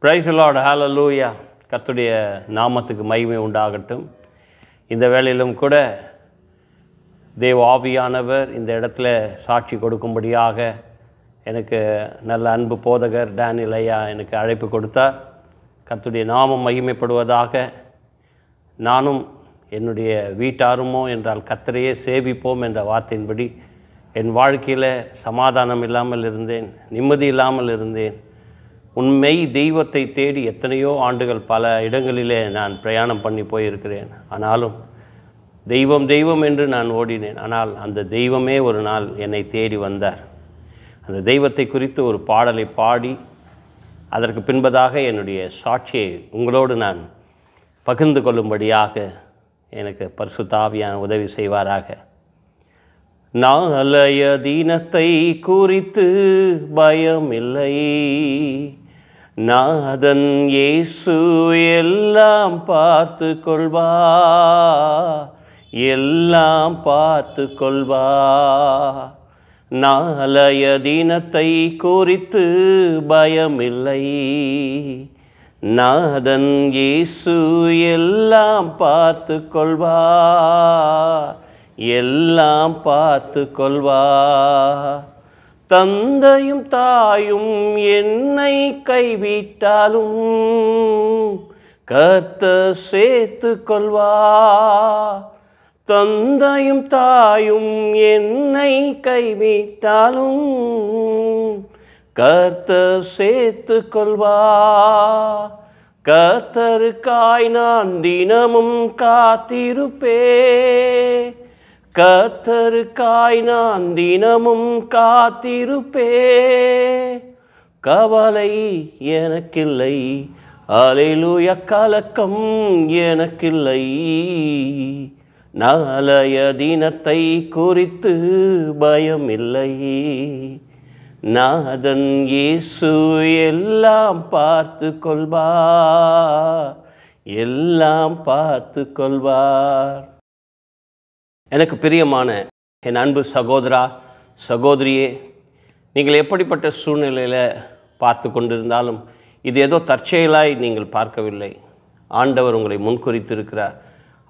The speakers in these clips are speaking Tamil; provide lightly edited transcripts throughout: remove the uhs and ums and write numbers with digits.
பிரைஸ் தி லார்ட், ஹல்லேலூயா. கர்த்தருடைய நாமத்துக்கு மகிமை உண்டாகட்டும். இந்த வேளையிலும் கூட தேவ ஆவியானவர் இந்த இடத்துல சாட்சி கொடுக்கும்படியாக எனக்கு நல்ல அன்பு போதகர் டேனியல் ஐயா எனக்கு அழைப்பு கொடுத்தார். கர்த்தருடைய நாமம் மகிமைப்படுவதாக. நானும் என்னுடைய வீட்டாருமோ என்றால் கர்த்தரையே சேவிப்போம் என்ற வார்த்தையின்படி என் வாழ்க்கையில் சமாதானம் இல்லாமல் இருந்தேன், நிம்மதி இல்லாமல் இருந்தேன். உண்மை தெய்வத்தை தேடி எத்தனையோ ஆண்டுகள் பல இடங்களிலே நான் பிரயாணம் பண்ணி போயிருக்கிறேன். ஆனாலும் தெய்வம் தெய்வம் என்று நான் ஓடினேன். ஆனால் அந்த தெய்வமே ஒரு நாள் என்னை தேடி வந்தார். அந்த தெய்வத்தை குறித்து ஒரு பாடலை பாடி அதற்கு பின்பதாக என்னுடைய சாட்சியை உங்களோடு நான் பகிர்ந்து கொள்ளும்படியாக எனக்கு பரிசுத்த ஆவியானவர் உதவி செய்வாராக. நாளைய தினத்தை குறித்து பயமில்லை, நாதன் இயேசு எல்லாம் பார்த்து கொள்வா, எல்லாம் பார்த்து கொள்வா. நாளைய தினத்தை குறித்து பயமில்லை, நாதன் இயேசு எல்லாம் பார்த்து கொள்வா, எல்லாம் பார்த்து கொள்வா. தந்தையும் தாயும் என்னை கைவிட்டாலும் கர்த்தர் சேர்த்து கொள்வா. தந்தையும் தாயும் என்னை கைவிட்டாலும் கர்த்தர் சேர்த்து கொள்வா. கர்த்தருக்காய் நான் தினமும் காத்திருப்பே, கர்த்தருக்காய் நான் தினமும் காத்திருப்பே. கவலை எனக்கில்லை, அல்லேலூயா, கலக்கம் எனக்கில்லை. நாளைய தினத்தை குறித்து பயமில்லை, நாதன் இயேசு எல்லாம் பார்த்து கொள்வார், எல்லாம் பார்த்து கொள்வார். எனக்கு பிரியமான என் அன்பு சகோதரா சகோதரியே, நீங்கள் எப்படிப்பட்ட சூழ்நிலையில் பார்த்து கொண்டிருந்தாலும் இது ஏதோ தற்செயலாய் நீங்கள் பார்க்கவில்லை. ஆண்டவர் உங்களை முன்குறித்திருக்கிறார்.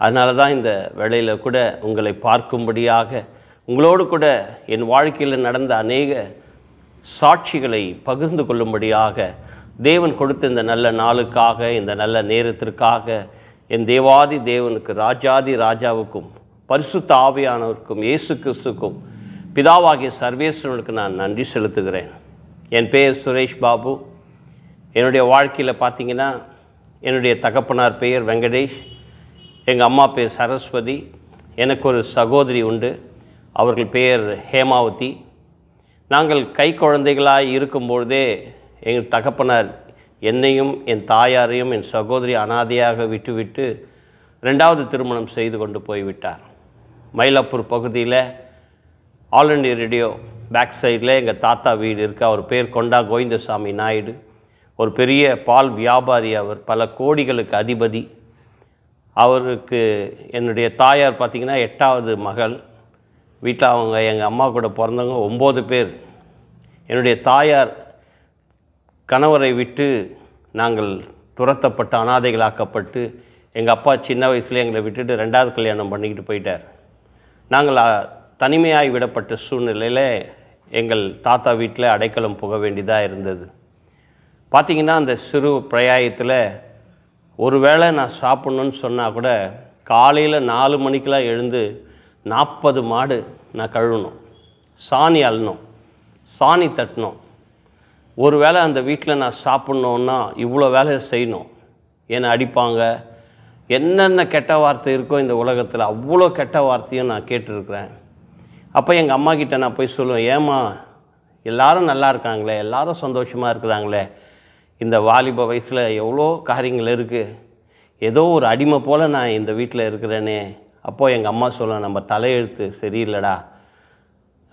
அதனால தான் இந்த வேளையில் கூட உங்களை பார்க்கும்படியாக உங்களோடு கூட என் வாழ்க்கையில் நடந்த அநேக சாட்சிகளை பகிர்ந்து கொள்ளும்படியாக தேவன் கொடுத்த இந்த நல்ல நாளுக்காக, இந்த நல்ல நேரத்திற்காக என் தேவாதி தேவனுக்கு, ராஜாதி ராஜாவுக்கும், பரிசுத்த ஆவியானவருக்கும், இயேசு கிறிஸ்துக்கும், பிதாவாகிய சர்வேஸ்வரனுக்கு நான் நன்றி செலுத்துகிறேன். என் பெயர் சுரேஷ் பாபு. என்னுடைய வாழ்க்கையில் பார்த்திங்கன்னா என்னுடைய தகப்பனார் பெயர் வெங்கடேஷ், எங்கள் அம்மா பேர் சரஸ்வதி. எனக்கு ஒரு சகோதரி உண்டு, அவர்கள் பெயர் ஹேமாவதி. நாங்கள் கை குழந்தைகளாக இருக்கும்பொழுதே எங்கள் தகப்பனார் என்னையும் என் தாயாரையும் என் சகோதரி அனாதையாக விட்டுவிட்டு 2வது திருமணம் செய்து கொண்டு போய்விட்டார். மயிலாப்பூர் பகுதியில் ஆல் இண்டியா ரேடியோ பேக் சைடில் எங்கள் தாத்தா வீடு இருக்குது. அவர் பேர் கொண்டா கோவிந்தசாமி நாயுடு. ஒரு பெரிய பால் வியாபாரி. அவர் பல கோடிகளுக்கு அதிபதி. அவருக்கு என்னுடைய தாயார் பார்த்திங்கன்னா 8வது மகள். வீட்டில் அவங்க எங்கள் அம்மா கூட பிறந்தவங்க 9 பேர். என்னுடைய தாயார் கணவரை விட்டு நாங்கள் துரத்தப்பட்டு அனாதைகளாக்கப்பட்டு எங்கள் அப்பா சின்ன வயசுல எங்களை விட்டுட்டு 2வது கல்யாணம் பண்ணிக்கிட்டு போயிட்டார். நாங்கள் தனிமையாகி விடப்பட்ட சூழ்நிலையில் எங்கள் தாத்தா வீட்டில் அடைக்கலம் போக வேண்டியதாக இருந்தது. பார்த்திங்கன்னா அந்த சிறு பிரயாயத்தில் ஒருவேளை நான் சாப்பிட்ணுன்னு சொன்னால் கூட காலையில் 4 மணிக்கெலாம் எழுந்து 40 மாடு நான் கழுவணும், சாணி அள்ளணும், சாணி தட்டணும். ஒரு வேளை அந்த வீட்டில் நான் சாப்பிட்ணுன்னா இவ்வளோ வேலை செய்யணும். என்னை அடிப்பாங்க. என்னென்ன கெட்ட வார்த்தை இருக்கோ இந்த உலகத்தில் அவ்வளோ கெட்ட வார்த்தையும் நான் கேட்டிருக்கிறேன். அப்போ எங்கள் அம்மா கிட்ட நான் போய் சொல்லுவேன், ஏம்மா எல்லோரும் நல்லா இருக்காங்களே, எல்லோரும் சந்தோஷமாக இருக்கிறாங்களே, இந்த வாலிப வயசில் எவ்வளோ காரியங்கள் இருக்குது, ஏதோ ஒரு அடிமை போல் நான் இந்த வீட்டில் இருக்கிறேனே. அப்போது எங்கள் அம்மா சொல்ல, நம்ம தலையெழுத்து சரியில்லைடா,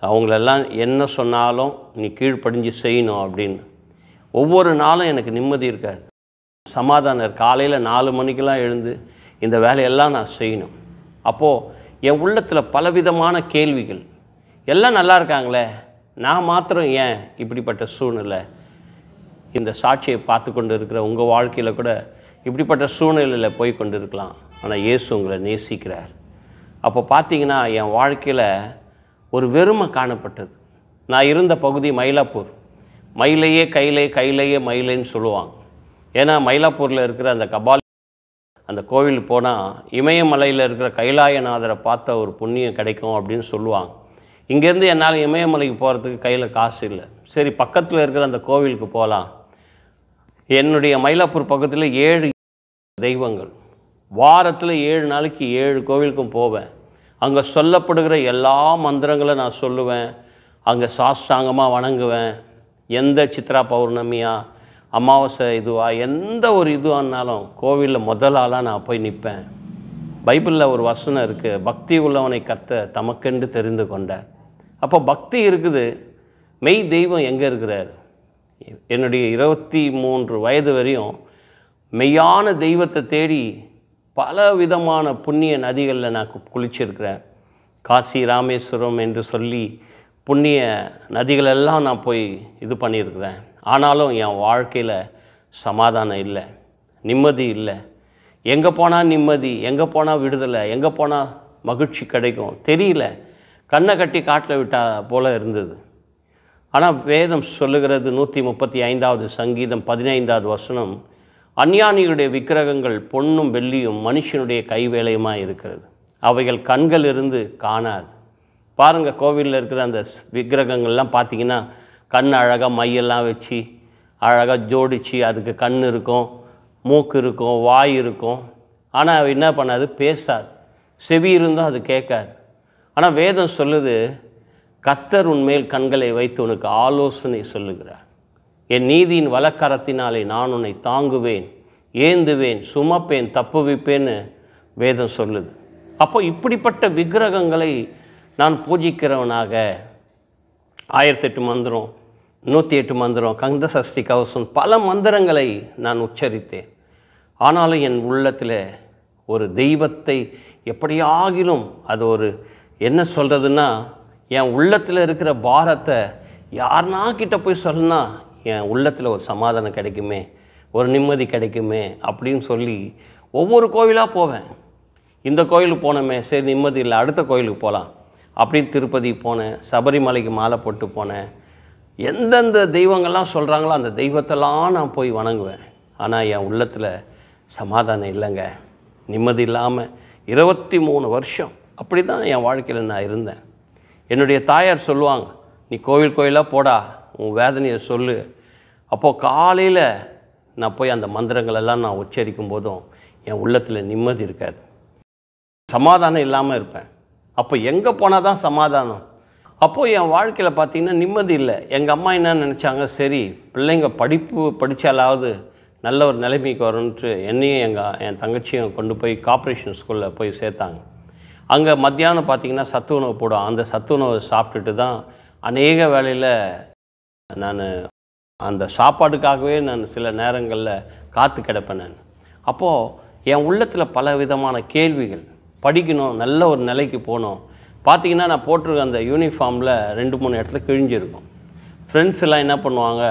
அவங்களெல்லாம் என்ன சொன்னாலும் நீ கீழ்ப்படிஞ்சு செய்யணும் அப்படின்னு. ஒவ்வொரு நாளும் எனக்கு நிம்மதி இருக்காது, சமாதானம். காலையில் 4 மணிக்கெலாம் எழுந்து இந்த வேலையெல்லாம் நான் செய்யணும். அப்போது என் உள்ளத்தில் பலவிதமான கேள்விகள். எல்லாம் நல்லா இருக்காங்களே, நான் மாத்திரம் ஏன் இப்படிப்பட்ட சூழ்நிலை? இந்த சாட்சியை பார்த்து கொண்டு இருக்கிற உங்கள் வாழ்க்கையில் கூட இப்படிப்பட்ட சூழ்நிலையில் போய் கொண்டு இருக்கலாம். ஆனால் இயேசு உங்களை நேசிக்கிறார். அப்போ பார்த்தீங்கன்னா என் வாழ்க்கையில் ஒரு வெறுமை காணப்பட்டது. நான் இருந்த பகுதி மயிலாப்பூர். மயிலையே கையிலே கையிலேயே மயிலைன்னு சொல்லுவாங்க. ஏன்னா மயிலாப்பூரில் இருக்கிற அந்த கபாலி அந்த கோவில் போனால் இமயமலையில் இருக்கிற கைலாயநாதரை பார்த்த ஒரு புண்ணியம் கிடைக்கும் அப்படின்னு சொல்லுவாங்க. இங்கேருந்து என்னால் இமயமலைக்கு போகிறதுக்கு கையில் காசு இல்லை. சரி, பக்கத்தில் இருக்கிற அந்த கோவிலுக்கு போகலாம். என்னுடைய மயிலாப்பூர் பக்கத்தில் 7 தெய்வங்கள். வாரத்தில் 7 நாளைக்கு 7 கோவிலுக்கும் போவேன். அங்கே சொல்லப்படுகிற எல்லா மந்திரங்களும் நான் சொல்லுவேன். அங்கே சாஷ்டாங்கமாக வணங்குவேன். எந்த சித்ரா பௌர்ணமியா அமாவாசை இதுவா எந்த ஒரு இதுவானாலும் கோவிலில் முதல் ஆளாக நான் போய் நிற்பேன். பைபிளில் ஒரு வசனம் இருக்குது, பக்தி உள்ளவனை கர்த்தர் தமக்கென்று தெரிந்து கொண்டார். அப்போ பக்தி இருக்குது. மெய் தெய்வம் எங்கே இருக்கிறார்? என்னுடைய 23 வயது வரையும் மெய்யான தெய்வத்தை தேடி பல விதமான புண்ணிய நதிகளில் நான் குளிச்சிருக்கிறேன். காசி, ராமேஸ்வரம் என்று சொல்லி புண்ணிய நதிகளெல்லாம் நான் போய் இது பண்ணியிருக்கிறேன். ஆனாலும் என் வாழ்க்கையில் சமாதானம் இல்லை, நிம்மதி இல்லை. எங்கே போனால் நிம்மதி, எங்கே போனால் விடுதலை, எங்கே போனால் மகிழ்ச்சி கிடைக்கும் தெரியல. கண்ணை கட்டி காட்டில் விட்டா போல் இருந்தது. ஆனால் வேதம் சொல்லுகிறது 135வது சங்கீதம் 15வது வசனம், அஞ்ஞானிகளுடைய விக்கிரகங்கள் பொன்னும் வெள்ளியும் மனுஷனுடைய கைவேலையுமாக இருக்கிறது, அவைகள் கண்கள் இருந்து காணாது. பாருங்கள், கோவிலில் இருக்கிற அந்த விக்கிரகங்கள்லாம் பார்த்திங்கன்னா கண் அழகாக மையெல்லாம் வச்சு அழகாக ஜோடித்து அதுக்கு கண் இருக்கும், மூக்கு இருக்கும், வாய் இருக்கும். ஆனால் அது என்ன பண்ணாது? பேசாது. செவி இருந்தும் அது கேட்காது. ஆனால் வேதம் சொல்லுது, கர்த்தர் உன்மேல் கண்களை வைத்து உனக்கு ஆலோசனை சொல்லுகிறார். என் நீதியின் வலக்கரத்தினாலே நான் உன்னை தாங்குவேன், ஏந்துவேன், சுமப்பேன், தப்புவிப்பேன்னு வேதம் சொல்லுது. அப்போ இப்படிப்பட்ட விக்கிரகங்களை நான் பூஜிக்கிறவனாக 1008 மந்திரம், 108 மந்திரம், கந்த சஷ்டி கவசம், பல மந்திரங்களை நான் உச்சரித்தேன். ஆனாலும் என் உள்ளத்தில் ஒரு தெய்வத்தை எப்படியாகிலும் அது ஒரு என்ன சொல்கிறதுன்னா, என் உள்ளத்தில் இருக்கிற பாரத்தை யாருனா கிட்ட போய் சொன்னா என் உள்ளத்தில் ஒரு சமாதானம் கிடைக்குமே, ஒரு நிம்மதி கிடைக்குமே அப்படின்னு சொல்லி ஒவ்வொரு கோவிலாக போவேன். இந்த கோயிலுக்கு போனோமே, சரி நிம்மதி இல்லை, அடுத்த கோயிலுக்கு போகலாம் அப்படின்னு திருப்பதி போனேன், சபரிமலைக்கு மாலை போட்டு போனேன். எந்தெந்த தெய்வங்கள்லாம் சொல்கிறாங்களோ அந்த தெய்வத்தெல்லாம் நான் போய் வணங்குவேன். ஆனால் என் உள்ளத்தில் சமாதானம் இல்லைங்க, நிம்மதி இல்லாமல் 23 வருஷம் அப்படி தான் என் வாழ்க்கையில் நான் இருந்தேன். என்னுடைய தாயார் சொல்லுவாங்க, நீ கோவில் கோயிலாக போடா, உன் வேதனையை சொல்லு. அப்போது காலையில் நான் போய் அந்த மந்திரங்களெல்லாம் நான் உச்சரிக்கும் போதும் என் உள்ளத்தில் நிம்மதி இருக்காது, சமாதானம் இல்லாமல் இருப்பேன். அப்போ எங்கே போனால் தான் சமாதானம்? அப்போது என் வாழ்க்கையில் பார்த்திங்கன்னா நிம்மதி இல்லை. எங்கள் அம்மா என்ன நினச்சாங்க, சரி பிள்ளைங்க படிப்பு படித்தாலாவது நல்ல ஒரு நிலைமைக்கு வரும்ன்ட்டு என்னையும் என் தங்கச்சியும் கொண்டு போய் கார்ப்பரேஷன் ஸ்கூலில் போய் சேர்த்தாங்க. அங்கே மத்தியானம் பார்த்திங்கன்னா சத்து உணவு போடும். அந்த சத்து உணவை சாப்பிட்டுட்டு தான் அநேக வேளையில் நான் அந்த சாப்பாடுக்காகவே நான் சில நேரங்களில் காத்து கிடப்பேன். நான் அப்போது என் உள்ளத்தில் பல விதமான கேள்விகள். படிக்கணும், நல்ல ஒரு நிலைக்கு போகணும். பார்த்திங்கன்னா நான் போட்டிருக்க அந்த யூனிஃபார்மில் 2-3 இடத்துல கிழிஞ்சிருக்கும். ஃப்ரெண்ட்ஸ் எல்லாம் என்ன பண்ணுவாங்க,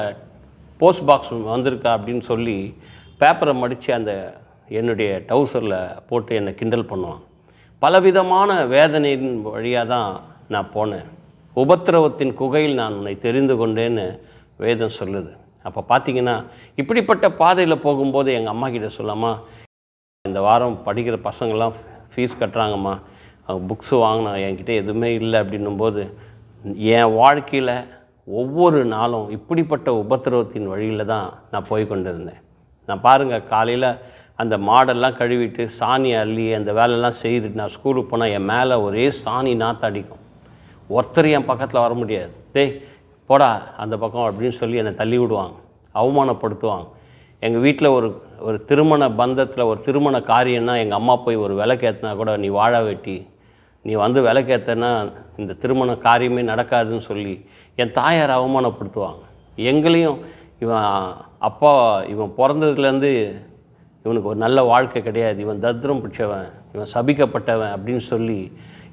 போஸ்ட் பாக்ஸ் வந்திருக்கா அப்படின்னு சொல்லி பேப்பரை மடித்து அந்த என்னுடைய டவுசரில் போட்டு என்னை கிண்டல் பண்ணுவாங்க. பலவிதமான வேதனையின் வழியாக தான் நான் போனேன். உபத்திரவத்தின் குகையில் நான் உன்னை தெரிந்து கொண்டேன்னு வேதம் சொல்லுது. அப்போ பார்த்திங்கன்னா இப்படிப்பட்ட பாதையில் போகும்போது எங்கள் அம்மா கிட்ட சொல்லாமா, இந்த வாரம் படிக்கிற பசங்கள்லாம் ஃபீஸ் கட்டுறாங்கம்மா, புக்ஸு வாங்கினா என்கிட்ட எதுவுமே இல்லை அப்படின்னும்போது என் வாழ்க்கையில் ஒவ்வொரு நாளும் இப்படிப்பட்ட உபத்திரவத்தின் வழியில் தான் நான் போய் கொண்டு இருந்தேன். நான் பாருங்கள், காலையில் அந்த மாடெல்லாம் கழுவிட்டு சாணி அள்ளி அந்த வேலையெல்லாம் செய்துட்டு நான் ஸ்கூலுக்கு போனால் என் மேலே ஒரே சாணி நாற்று அடிக்கும். ஒருத்தர் என் பக்கத்தில் வர முடியாது. டேய் போடா அந்த பக்கம் அப்படின்னு சொல்லி என்னை தள்ளி விடுவாங்க, அவமானப்படுத்துவாங்க. எங்கள் வீட்டில் ஒரு திருமண பந்தத்தில் ஒரு திருமண காரியம்னா எங்கள் அம்மா போய் ஒரு விளக்கேற்றினா கூட, நீ வாழ வெட்டி நீ வந்து விளக்கேற்றினா இந்த திருமண காரியமே நடக்காதுன்னு சொல்லி என் தாயார் அவமானப்படுத்துவாங்க. எங்களையும் இவன் பிறந்ததுலேருந்து இவனுக்கு ஒரு நல்ல வாழ்க்கை கிடையாது, இவன் தத்ரம் பிடிச்சவன், இவன் சபிக்கப்பட்டவன் அப்படின்னு சொல்லி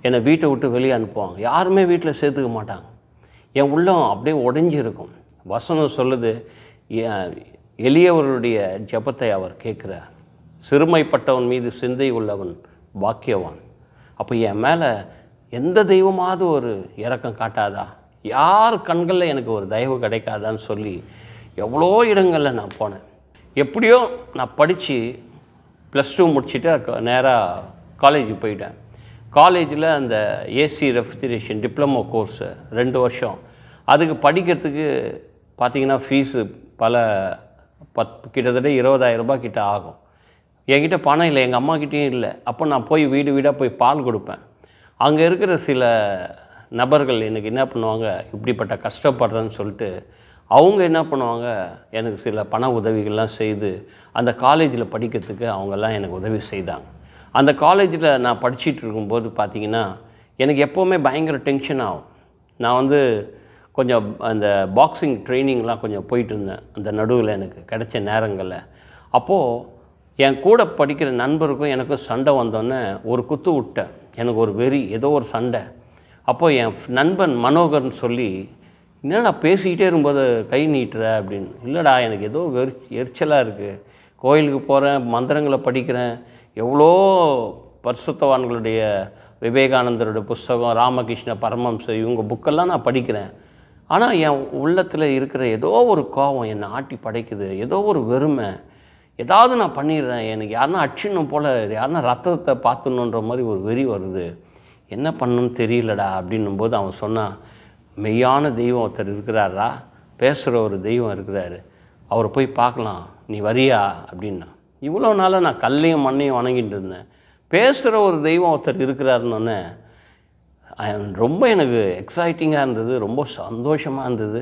என்னை வீட்டை விட்டு வெளியே அனுப்புவாங்க. யாருமே வீட்டில் சேர்த்துக்க மாட்டாங்க. என் உள்ளம் அப்படியே உடைஞ்சி இருக்கும். வசனம் சொல்லுது, எளியவருடைய ஜெபத்தை அவர் கேட்குறார். சிறுமைப்பட்டவன் மீது சிந்தை உள்ளவன் பாக்கியவான். அப்போ என் மேலே எந்த தெய்வமாவது ஒரு இரக்கம் காட்டாதா, யார் கண்களில் எனக்கு ஒரு தயவு கிடைக்காதான்னு சொல்லி எவ்வளோ இடங்களில் நான் போனேன். எப்படியோ நான் படித்து +2 முடிச்சுட்டு நேராக காலேஜுக்கு போயிட்டேன். காலேஜில் அந்த ஏசி ரெஃப்ரிஜரேஷன் டிப்ளமோ கோர்ஸு 2 வருஷம். அதுக்கு படிக்கிறதுக்கு பார்த்திங்கன்னா ஃபீஸு கிட்டத்தட்ட 20,000 ரூபாய் கிட்ட ஆகும். என்கிட்ட பணம் இல்லை, எங்கள் அம்மாக்கிட்டேயும் இல்லை. அப்போ நான் போய் வீடு வீடாக போய் பால் கொடுப்பேன். அங்கே இருக்கிற சில நபர்கள் எனக்கு என்ன பண்ணுவாங்க, இப்படிப்பட்ட கஷ்டப்படுறேன்னு சொல்லிட்டு அவங்க என்ன பண்ணுவாங்க, எனக்கு சில பண உதவிகள்லாம் செய்து அந்த காலேஜில் படிக்கிறதுக்கு அவங்கெல்லாம் எனக்கு உதவி செய்தாங்க. அந்த காலேஜில் நான் படிச்சுட்டு இருக்கும்போது பார்த்திங்கன்னா எனக்கு எப்போவுமே பயங்கர டென்ஷன் ஆகும். நான் கொஞ்சம் அந்த பாக்ஸிங் ட்ரைனிங்லாம் கொஞ்சம் போயிட்டு இருந்தேன் அந்த நடுவில் எனக்கு கிடைச்ச நேரங்களில். அப்போது என் கூட படிக்கிற நண்பருக்கும் எனக்கும் சண்டை வந்தோடனே ஒரு குத்து விட்டேன். எனக்கு ஒரு வெறி, ஏதோ ஒரு சண்டை. அப்போது என் நண்பன் மனோகர்னு சொல்லி, என்னடா பேசிக்கிட்டே இருக்கும்போது கை நீட்டுற அப்படின்னு. இல்லைடா, எனக்கு ஏதோ எரிச்சலாக இருக்குது. கோயிலுக்கு போகிறேன், மந்திரங்களை படிக்கிறேன், எவ்வளோ பரிசுத்தவான்களுடைய விவேகானந்தருடைய புஸ்தகம், ராமகிருஷ்ண பரமஹம்சர், இவங்க புக்கெல்லாம் நான் படிக்கிறேன். ஆனால் என் உள்ளத்தில் இருக்கிற ஏதோ ஒரு கோபம் என்னை ஆட்டி படைக்குது. ஏதோ ஒரு வெறுமை, ஏதாவது நான் பண்ணிடுறேன், எனக்கு யாருன்னா அடிச்சிடணும் போல், யாருன்னா ரத்தத்தை பார்த்துணுன்ற மாதிரி ஒரு வெறி வருது, என்ன பண்ணணும்னு தெரியலடா அப்படின்னும்போது அவன் சொன்னான், மெய்யான தெய்வம் ஒருத்தர் இருக்கிறாரா, பேசுகிற ஒரு தெய்வம் இருக்கிறாரு, அவரை போய் பார்க்கலாம், நீ வரியா அப்படின்னா. இவ்வளோ நாளாக நான் கல்லையும் மண்ணையும் வணங்கிட்டு இருந்தேன். பேசுகிற ஒரு தெய்வம் ஒருத்தர் இருக்கிறாருன்னொன்னே ரொம்ப எனக்கு எக்ஸைட்டிங்காக இருந்தது, ரொம்ப சந்தோஷமாக இருந்தது.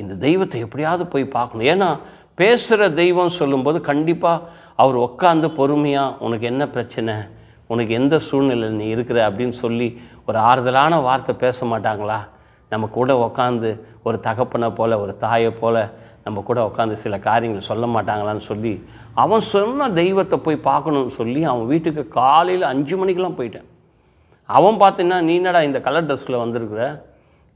இந்த தெய்வத்தை எப்படியாவது போய் பார்க்கணும். ஏன்னா பேசுகிற தெய்வம் சொல்லும்போது கண்டிப்பாக அவர் உட்காந்து பொறுமையாக, உனக்கு என்ன பிரச்சனை, உனக்கு எந்த சூழ்நிலையில் நீ இருக்கிற அப்படின்னு சொல்லி ஒரு ஆறுதலான வார்த்தை பேச மாட்டாங்களா? நம்ம கூட உட்காந்து ஒரு தகப்பனை போல், ஒரு தாயை போல் நம்ம கூட உட்காந்து சில காரியங்கள் சொல்ல மாட்டாங்களான்னு சொல்லி அவன் சொன்ன தெய்வத்தை போய் பார்க்கணுன்னு சொல்லி அவன் வீட்டுக்கு காலையில் 5 மணிக்கெலாம் போயிட்டேன். அவன் பார்த்தீங்கன்னா, நீ என்னடா இந்த கலர் ட்ரெஸ்ஸில் வந்திருக்கிற,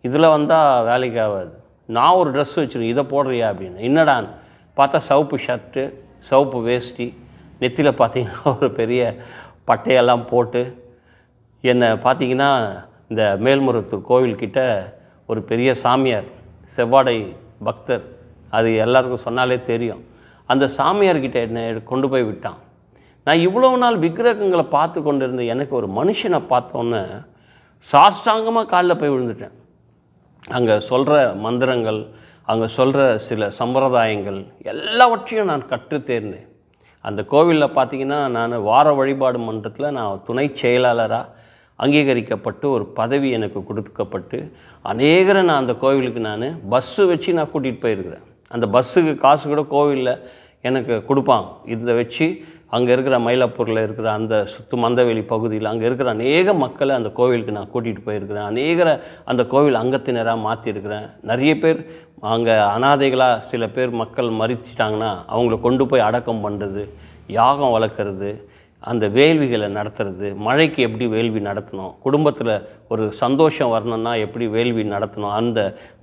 இதில் வந்தால் வேலைக்கு ஆகாது, நான் ஒரு ட்ரெஸ் வச்சுருக்கேன், இதை போடுறியா அப்படின்னு. என்னடான்னு பார்த்தா சிவப்பு ஷர்ட்டு, சிவப்பு வேஷ்டி, நெத்தியில் பார்த்திங்கன்னா ஒரு பெரிய பட்டையெல்லாம் போட்டு, என்னை பார்த்திங்கன்னா இந்த மேல்மருவத்தூர் கோவில்கிட்ட ஒரு பெரிய சாமியார், செவ்வாடை பக்தர், அது எல்லாருக்கும் சொன்னாலே தெரியும், அந்த சாமியார்கிட்ட என்னை கொண்டு போய் விட்டான். நான் இவ்வளோ நாள் விக்கிரகங்களை பார்த்து கொண்டு இருந்த எனக்கு ஒரு மனுஷனை பார்த்தோன்னே சாஷ்டாங்கமாக காலில் போய் விழுந்துட்டேன். அங்கே சொல்கிற மந்திரங்கள், அங்கே சொல்கிற சில சம்பிரதாயங்கள் எல்லாவற்றையும் நான் கற்று தேர்ந்தேன். அந்த கோவிலில் பார்த்திங்கன்னா நான் வார வழிபாடு மன்றத்தில் நான் துணை செயலாளராக அங்கீகரிக்கப்பட்டு ஒரு பதவி எனக்கு கொடுக்கப்பட்டு அநேகரை நான் அந்த கோவிலுக்கு நான் பஸ்ஸு வச்சு நான் கூட்டிகிட்டு போயிருக்கிறேன். அந்த பஸ்ஸுக்கு காசு கூட கோவிலில் எனக்கு கொடுப்பாங்க. இதை வச்சு அங்கே இருக்கிற மயிலாப்பூரில் இருக்கிற அந்த சுத்து மந்தவெளி பகுதியில் அங்கே இருக்கிற அநேக மக்களை அந்த கோவிலுக்கு நான் கூட்டிகிட்டு போயிருக்கிறேன். அநேகரை அந்த கோவில் அங்கத்தினராக மாற்றிருக்கிறேன். நிறைய பேர் அங்கே அனாதைகளாக சில பேர் மக்கள் மறிச்சிட்டாங்கன்னா அவங்கள கொண்டு போய் அடக்கம் பண்ணுறது, யாகம் வளர்க்குறது, அந்த வேள்விகளை நடத்துறது, மழைக்கு எப்படி வேள்வி நடத்தணும், குடும்பத்தில் ஒரு சந்தோஷம் வரணும்னா எப்படி வேள்வி நடத்தணும், அந்த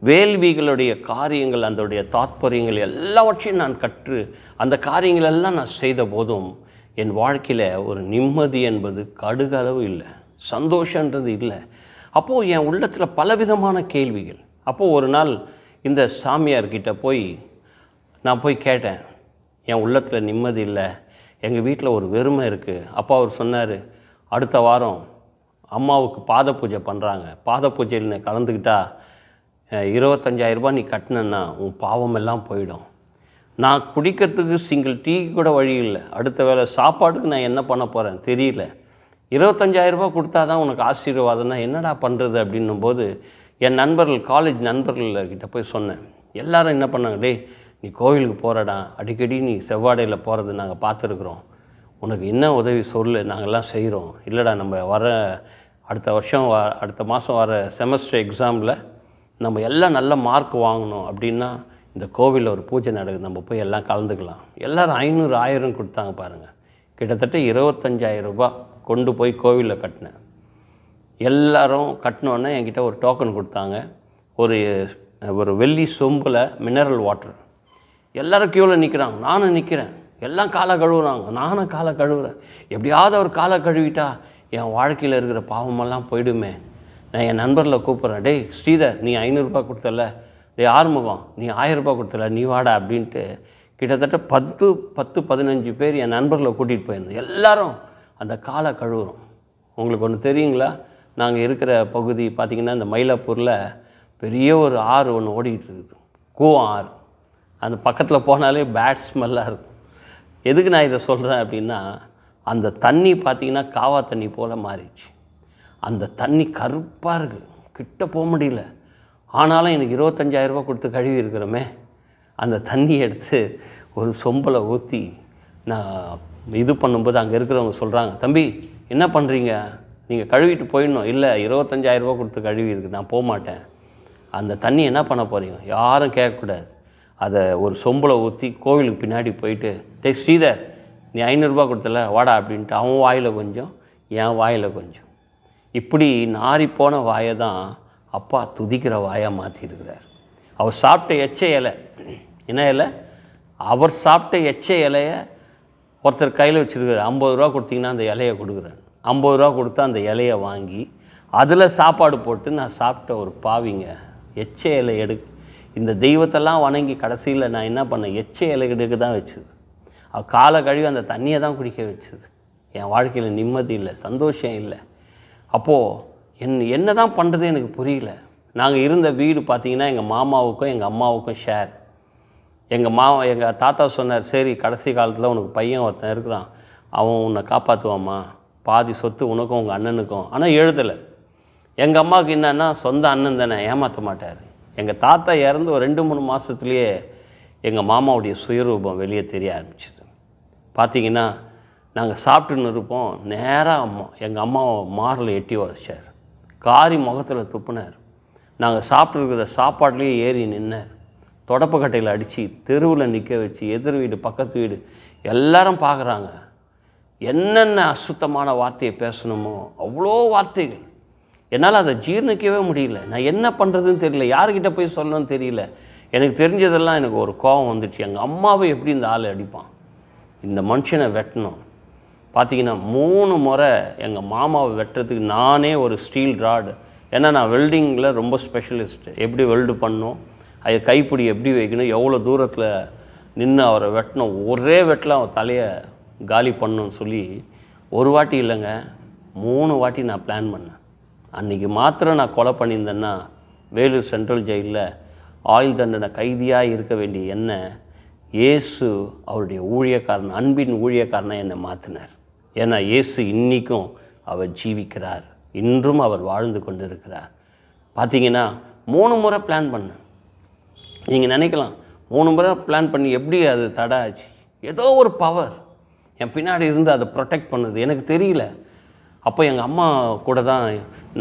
வேள்விகளுடைய காரியங்கள், அதோடைய தாத்பரியங்கள் எல்லாவற்றையும் நான் கற்று அந்த காரியங்களெல்லாம் நான் செய்த போதும் என் வாழ்க்கையில் ஒரு நிம்மதி என்பது கடுகளவு இல்லை, சந்தோஷன்றது இல்லை. அப்போது என் உள்ளத்தில் பலவிதமான கேள்விகள். அப்போது ஒரு நாள் இந்த சாமியார்கிட்ட நான் போய் கேட்டேன், என் உள்ளத்தில் நிம்மதி இல்லை, எங்கள் வீட்டில் ஒரு வெறுமை இருக்குது. அப்போ அவர் சொன்னார், அடுத்த வாரம் அம்மாவுக்கு பாத பூஜை பண்ணுறாங்க, பாத பூஜையில் கலந்துக்கிட்டால் 25,000 ரூபாய் நீ கட்டினன்னா உன் பாவமெல்லாம் போயிடும். நான் குடிக்கிறதுக்கு சிங்கிள் டீ கூட வழி இல்லை, அடுத்த வேளை சாப்பாட்டுக்கு நான் என்ன பண்ண போகிறேன் தெரியல, 25,000 ரூபாய் கொடுத்தா தான் உனக்கு ஆசீர்வாதம்னா என்னடா பண்ணுறது அப்படின்னும்போது என் நண்பர்கள், காலேஜ் நண்பர்கள்கிட்ட போய் சொன்னேன். எல்லோரும் என்ன பண்ணாங்க, டேய் நீ கோவிலுக்கு போகிறடா, அடிக்கடி நீ செவ்வாடையில் போகிறது நாங்கள் பார்த்துருக்குறோம், உனக்கு என்ன உதவி சொல்லு, நாங்கள்லாம் செய்கிறோம். இல்லைடா, நம்ம அடுத்த மாதம் வர செமஸ்டர் எக்ஸாமில் நம்ம எல்லாம் நல்ல மார்க் வாங்கணும் அப்படின்னா இந்த கோவிலில் ஒரு பூஜை நடக்குது, நம்ம போய் எல்லாம் கலந்துக்கலாம். எல்லோரும் 500 1000 கொடுத்தாங்க பாருங்கள். கிட்டத்தட்ட 25,000 ரூபாய் கொண்டு போய் கோவிலில் கட்டினேன். எல்லோரும் கட்டினோன்னே என்கிட்ட ஒரு டோக்கன் கொடுத்தாங்க, ஒரு வெள்ளி சொம்பில் மினரல் வாட்டர். எல்லோரும் க்யூவில் நிற்கிறாங்க, நானும் நிற்கிறேன். எல்லாம் காலை கழுவுறாங்க, நானும் காலை கழுவுறேன். எப்படியாவது அவர் காலை கழுவிட்டா என் வாழ்க்கையில் இருக்கிற பாவமெல்லாம் போயிடுமே. நான் என் நண்பரில் கூப்பிட்றேன், டேய் ஸ்ரீதர், நீ 500 கொடுத்தல, டேய் ஆறுமுகம் நீ 1000 கொடுத்தல, நீ வாடா அப்படின்ட்டு கிட்டத்தட்ட 10-15 பேர் என் நண்பர்களை கூட்டிகிட்டு போயிருந்தோம். எல்லோரும் அந்த காலை கழுவுறோம். உங்களுக்கு ஒன்று தெரியுங்களா, நாங்கள் இருக்கிற பகுதி பார்த்திங்கன்னா இந்த மயிலாப்பூரில் பெரிய ஒரு ஆறு ஒன்று ஓடிக்கிட்டு இருக்குது, கூவம் ஆறு. அந்த பக்கத்தில் போனாலே பேட் ஸ்மெல்லாக இருக்கும். எதுக்கு நான் இதை சொல்கிறேன் அப்படின்னா, அந்த தண்ணி பார்த்திங்கன்னா காவா தண்ணி போல் மாறிடுச்சு. அந்த தண்ணி கருப்பாக இருக்குது, கிட்ட போக முடியல. ஆனாலும் எனக்கு 25,000 கொடுத்து கழுவி இருக்கிறோமே. அந்த தண்ணி எடுத்து ஒரு சொம்பில் ஊற்றி நான் இது பண்ணும்போது அங்கே இருக்கிறவங்க சொல்கிறாங்க, தம்பி என்ன பண்ணுறீங்க, நீங்கள் கழுவிட்டு போயிடணும். இல்லை 25,000 கொடுத்து கழுவி இருக்குது, நான் போக மாட்டேன். அந்த தண்ணி என்ன பண்ண போகிறீங்க, யாரும் கேட்கக்கூடாது. அதை ஒரு சொம்பில் ஊற்றி கோவிலுக்கு பின்னாடி போயிட்டு, டேய் ஸ்ரீதர் நீ 500 கொடுத்தல வாடா அப்படின்ட்டு அவன் வாயில் கொஞ்சம், என் வாயில் கொஞ்சம். இப்படி நாரிப்போன வாயை தான் அப்பா துதிக்கிற வாயாக மாற்றிருக்கிறார். அவர் சாப்பிட்ட எச்ச இலை, என்ன இலை, அவர் சாப்பிட்ட எச்ச இலையை ஒருத்தர் கையில் வச்சுருக்காரு. 50 ரூபா கொடுத்தீங்கன்னா அந்த இலையை கொடுக்குறாரு. 50 ரூபா கொடுத்தா அந்த இலையை வாங்கி அதில் சாப்பாடு போட்டு நான் சாப்பிட்ட ஒரு பாவிங்க. எச்ச இலை இந்த தெய்வத்தெல்லாம் வணங்கி கடைசியில் நான் என்ன பண்ணேன், எச்ச இலை எடுக்க தான் வச்சுது. காலை கழுவி அந்த தண்ணியை தான் குடிக்க வச்சுது. என் வாழ்க்கையில் நிம்மதி இல்லை, சந்தோஷம் இல்லை. அப்போது என்ன தான் பண்ணுறது எனக்கு புரியல. நாங்கள் இருந்த வீடு பார்த்திங்கன்னா எங்கள் மாமாவுக்கும் எங்கள் அம்மாவுக்கும் ஷேர். எங்கள் தாத்தா சொன்னார், சரி கடைசி காலத்தில் உனக்கு பையன் ஒருத்தன் இருக்கிறான், அவன் உன்னை காப்பாற்றுவாம்மா, பாதி சொத்து உனக்கும் உங்கள் அண்ணனுக்கும். ஆனால் எழுதலை. எங்கள் அம்மாவுக்கு என்னன்னா, சொந்த அண்ணன் தானே, ஏமாற்ற மாட்டார். எங்கள் தாத்தா இறந்து ஒரு 2-3 மாதத்துலேயே எங்கள் மாமாவுடைய சுயரூபம் வெளியே தெரிய ஆரம்பிச்சிது. பார்த்திங்கன்னா நாங்கள் சாப்பிட்டுன்னு இருப்போம், நேராக எங்கள் அம்மாவை மாரில் எட்டி வச்சார், காரி முகத்தில் துப்புனார். நாங்கள் சாப்பிட்ருக்கிற சாப்பாட்லேயே ஏறி நின்னார், தொடப்பக்கட்டையில் அடித்து தெருவில் நிற்க வச்சு, எதிர் வீடு பக்கத்து வீடு எல்லாரும் பார்க்குறாங்க. என்னென்ன அசுத்தமான வார்த்தையை பேசணுமோ அவ்வளோ வார்த்தைகள். என்னால் அதை ஜீர்ணிக்கவே முடியல. நான் என்ன பண்ணுறதுன்னு தெரியல, யார்கிட்ட போய் சொல்லணும்னு தெரியல. எனக்கு தெரிஞ்சதெல்லாம் எனக்கு ஒரு கோபம் வந்துடுச்சு. எங்கள் அம்மாவை எப்படி இந்த ஆள் அடிப்பான், இந்த மனுஷனை வெட்டணும். பார்த்திங்கன்னா 3 முறை எங்கள் மாமாவை வெட்டுறதுக்கு நானே ஒரு ஸ்டீல் ராடு, ஏன்னா நான் வெல்டிங்கில் ரொம்ப ஸ்பெஷலிஸ்ட்டு, எப்படி வெல்டு பண்ணணும், அது கைப்பிடி எப்படி வைக்கணும், எவ்வளோ தூரத்தில் நின்று அவரை வெட்டணும், ஒரே வெட்டில் அவன் தலையை காலி பண்ணணும்னு சொல்லி ஒரு வாட்டி இல்லைங்க 3 வாட்டி நான் பிளான் பண்ணேன். அன்றைக்கி மாத்திரம் நான் கொலை பண்ணியிருந்தேன்னா வேலூர் சென்ட்ரல் ஜெயிலில் ஆயுள் தண்டனை கைதியாக இருக்க வேண்டிய என்னை இயேசு அவருடைய ஊழியக்காரன், அன்பின் ஊழியக்காரனை என்னை மாற்றினார். ஏன்னா இயேசு இன்றைக்கும் அவர் ஜீவிக்கிறார், இன்றும் அவர் வாழ்ந்து கொண்டு இருக்கிறார். பார்த்திங்கன்னா 3 முறை பிளான் பண்ணேன். நீங்கள் நினைக்கலாம் 3 முறை பிளான் பண்ணி எப்படி அது தடை ஆச்சு. ஏதோ ஒரு பவர் என் பின்னாடி இருந்து அதை ப்ரொடெக்ட் பண்ணுது, எனக்கு தெரியல. அப்போ எங்கள் அம்மா கூட தான்